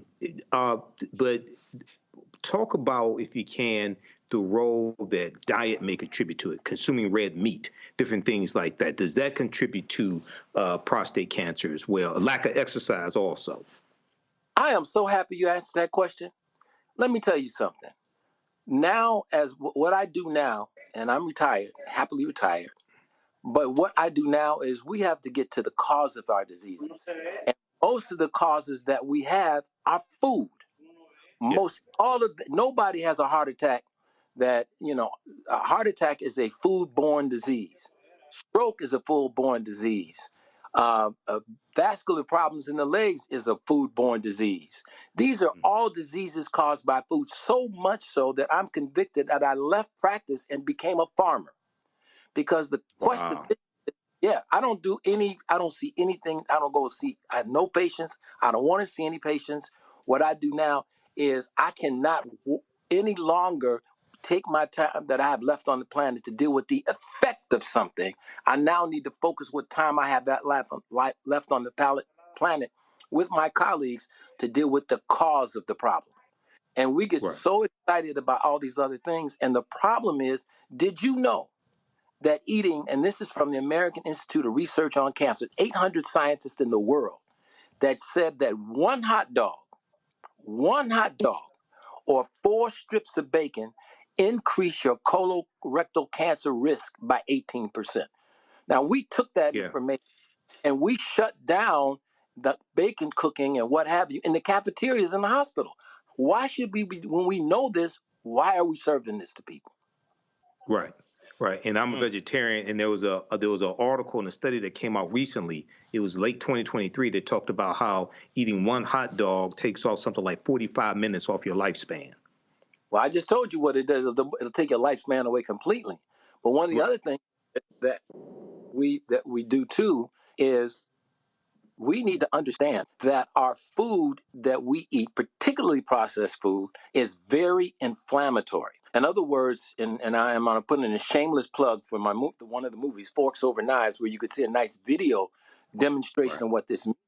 talk about, if you can, the role that diet may contribute to it, consuming red meat, different things like that. Does that contribute to prostate cancer as well? A lack of exercise also. I am so happy you asked that question. Let me tell you something. Now, as what I do now, and I'm retired, happily retired, but what I do now is we have to get to the cause of our diseases. And most of the causes that we have are food. Nobody has a heart attack a heart attack is a food-borne disease. Stroke is a food-borne disease. Vascular problems in the legs is a food-borne disease. These are all diseases caused by food, so much so that I'm convicted that I left practice and became a farmer. Because the question, I don't see anything. I have no patients. I don't want to see any patients. What I do now is I cannot any longer take my time that I have left on the planet to deal with the effect of something. I now need to focus what time I have that left on the planet with my colleagues to deal with the cause of the problem. And we get so excited about all these other things. And the problem is, did you know that eating, and this is from the American Institute of Research on Cancer, 800 scientists in the world, that said that one hot dog, or 4 strips of bacon increase your colorectal cancer risk by 18%. Now, we took that information and we shut down the bacon cooking and what have you in the cafeterias in the hospital. Why should we be, when we know this, why are we serving this to people? Right. And I'm a vegetarian, and there was an article and a study that came out recently. It was late 2023 that talked about how eating one hot dog takes off something like 45 minutes off your lifespan. Well, I just told you what it does. It'll take your lifespan away completely. But one of the other things that we do too is we need to understand that our food that we eat, particularly processed food, is very inflammatory. In other words, and I am going to put in a shameless plug for my one of the movies, Forks Over Knives, where you could see a nice video demonstration of what this means.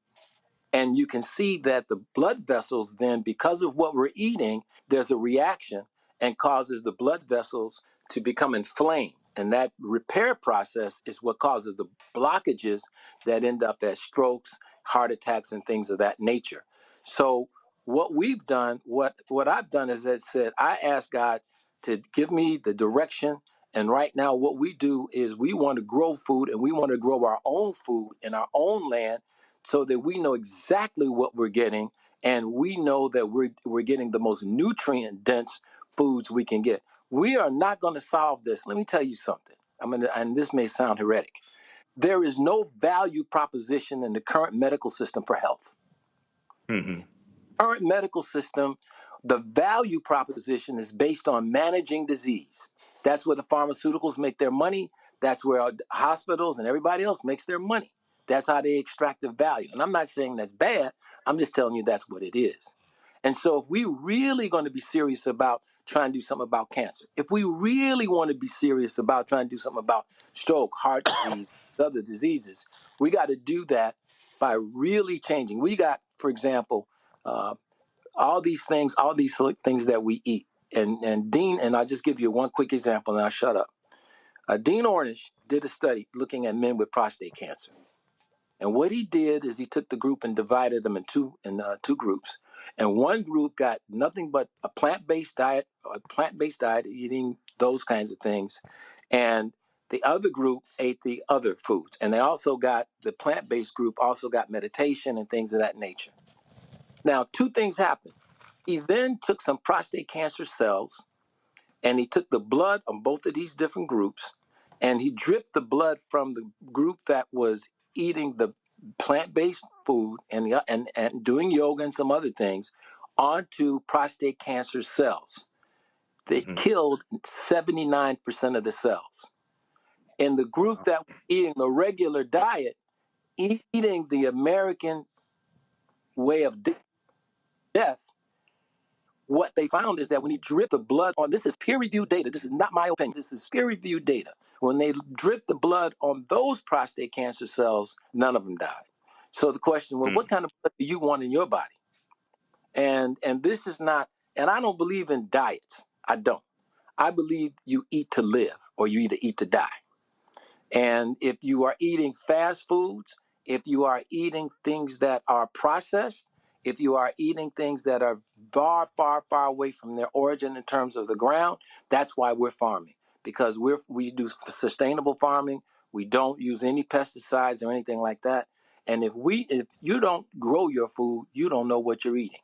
And you can see that the blood vessels then, because of what we're eating, there's a reaction and causes the blood vessels to become inflamed. And that repair process is what causes the blockages that end up as strokes, heart attacks, and things of that nature. So what we've done, what I've done is that said, I asked God to give me the direction. And right now what we do is we want to grow food, and we want to grow our own food in our own land so that we know exactly what we're getting, and we know that we're getting the most nutrient-dense foods we can get. We are not going to solve this. Let me tell you something. And this may sound heretic. there is no value proposition in the current medical system for health. Current medical system, the value proposition is based on managing disease. That's where the pharmaceuticals make their money. That's where hospitals and everybody else makes their money. That's how they extract the value. And I'm not saying that's bad. I'm just telling you that's what it is. And so if we really going to be serious about trying to do something about cancer, if we really want to be serious about trying to do something about stroke, heart disease, other diseases, we got to do that by really changing. We got, for example, all these things that we eat. And Dean, and I'll just give you one quick example and I'll shut up. Dean Ornish did a study looking at men with prostate cancer. And what he did is he took the group and divided them in two groups. And one group got nothing but a plant-based diet, eating those kinds of things. And the other group ate the other foods. And the plant-based group also got meditation and things of that nature. Now, two things happened. He then took some prostate cancer cells and he took the blood on both of these different groups and he dripped the blood from the group that was eating the plant-based food and doing yoga and some other things onto prostate cancer cells. They killed 79% of the cells. In the group that was eating the regular diet, eating the American way of death, what they found is that when he dripped the blood on, this is peer-reviewed data, this is not my opinion, this is peer-reviewed data. When they dripped the blood on those prostate cancer cells, none of them died. So the question, well, what kind of blood do you want in your body? And this is not, and I don't believe in diets. I don't. I believe you eat to live or you either eat to die. And if you are eating fast foods, if you are eating things that are processed, if you are eating things that are far, far, far away from their origin in terms of the ground, that's why we're farming. Because we do sustainable farming. We don't use any pesticides or anything like that. And if you don't grow your food, you don't know what you're eating.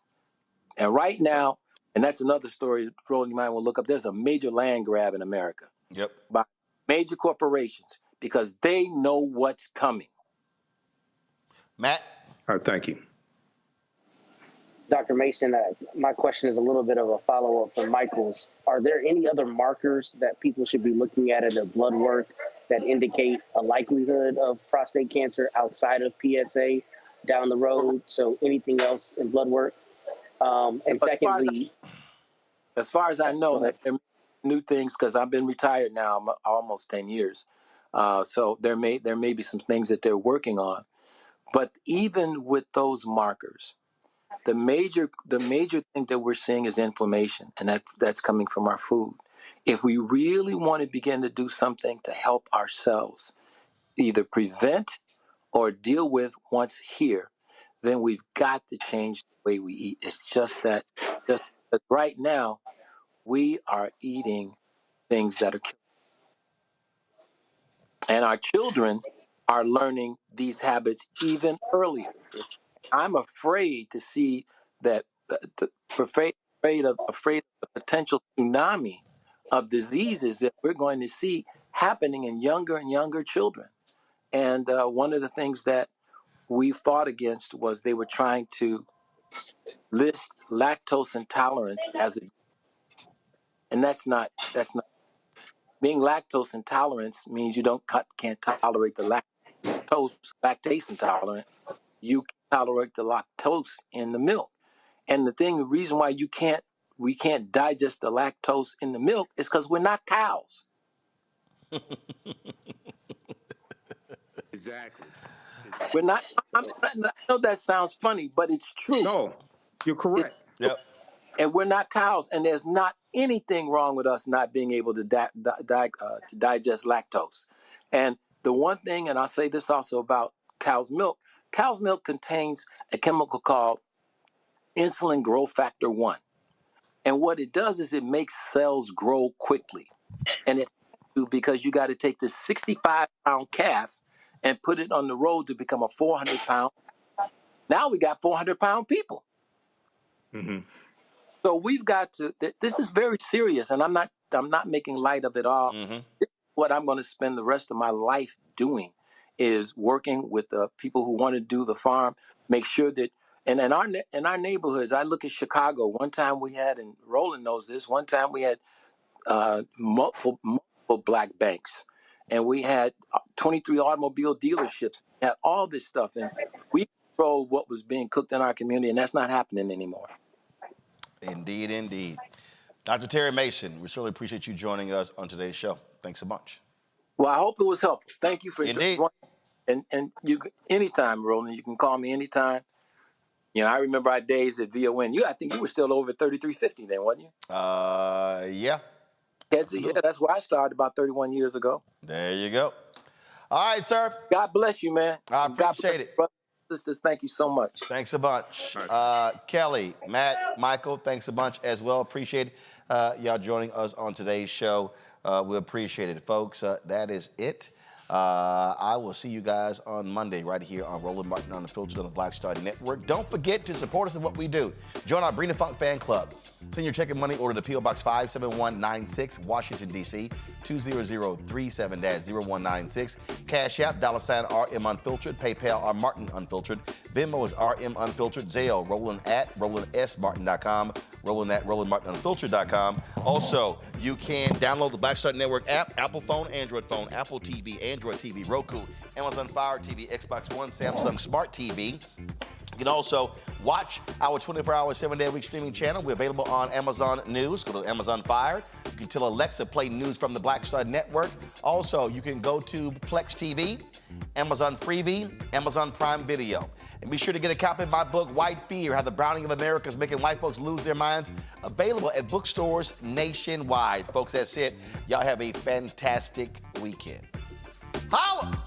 And right now, and that's another story, Roland, you might want to look up, there's a major land grab in America. Yep. By major corporations because they know what's coming. Matt? All right, thank you. Dr. Mason, my question is a little bit of a follow-up from Michael's. Are there any other markers that people should be looking at in their blood work that indicate a likelihood of prostate cancer outside of PSA down the road? So anything else in blood work? And secondly... As far as I know, there are new things because I've been retired now almost 10 years. So there may be some things that they're working on. But even with those markers, the major thing that we're seeing is inflammation, and that's coming from our food. If we really want to begin to do something to help ourselves, either prevent or deal with what's here, then we've got to change the way we eat. It's just that right now, we are eating things that are killing. And our children are learning these habits even earlier. I'm afraid to see that, afraid of the potential tsunami of diseases that we're going to see happening in younger and younger children. And one of the things that we fought against was they were trying to list lactose intolerance as a, and that's not. Being lactose intolerant means you can't tolerate the lactase intolerant. You can tolerate the lactose in the milk. And the reason why we can't digest the lactose in the milk is because we're not cows. Exactly. We're not. I know that sounds funny, but it's true. No, you're correct. Yep. And we're not cows, and there's not anything wrong with us not being able to digest lactose. And the one thing, and I'll say this also about cow's milk contains a chemical called insulin growth factor 1. And what it does is it makes cells grow quickly. And it because you got to take this 65-pound calf and put it on the road to become a 400-pound. Now we got 400-pound people. Mm-hmm. So we've got to. This is very serious, and I'm not making light of it all. Mm-hmm. This is what I'm going to spend the rest of my life doing is working with the people who want to do the farm, make sure that, and in our neighborhoods, I look at Chicago. One time we had, and Roland knows this, one time we had multiple black banks, and we had 23 automobile dealerships, we had all this stuff, and we controlled what was being cooked in our community, and that's not happening anymore. Indeed, indeed. Dr. Terry Mason, we certainly appreciate you joining us on today's show. Thanks so much. Well, I hope it was helpful. Thank you for Indeed. joining. And you, anytime, Roland, you can call me anytime. You know, I remember our days at VON. I think you were still over 3350 then, wasn't you? Yeah. Yeah, that's where I started about 31 years ago. There you go. All right, sir. God bless you, man. I appreciate it. Brothers and sisters, thank you so much. Thanks a bunch. Kelly, Matt, Michael, thanks a bunch as well. Appreciate y'all joining us on today's show. We appreciate it, folks. That is it. I will see you guys on Monday right here on Roland Martin Unfiltered on the Black Star Network. Don't forget to support us in what we do. Join our Bring the Funk fan club. Send your check and money order to P.O. Box 57196, Washington, D.C., 20037-0196. Cash App, $RM Unfiltered. PayPal, R Martin Unfiltered. Venmo is RM Unfiltered. Zelle, Roland at RolandSMartin.com. Roland at RolandMartinUnfiltered.com. Also, you can download the Black Star Network app, Apple phone, Android phone, Apple TV, Android TV, Roku, Amazon Fire TV, Xbox One, Samsung Smart TV. You can also watch our 24-hour, 7-day-a-week streaming channel. We're available on Amazon News. Go to Amazon Fire. You can tell Alexa play news from the Black Star Network. Also, you can go to Plex TV, Amazon Freevee, Amazon Prime Video. And be sure to get a copy of my book, White Fear, How the Browning of America is Making White Folks Lose Their Minds, available at bookstores nationwide. Folks, that's it. Y'all have a fantastic weekend. Holla!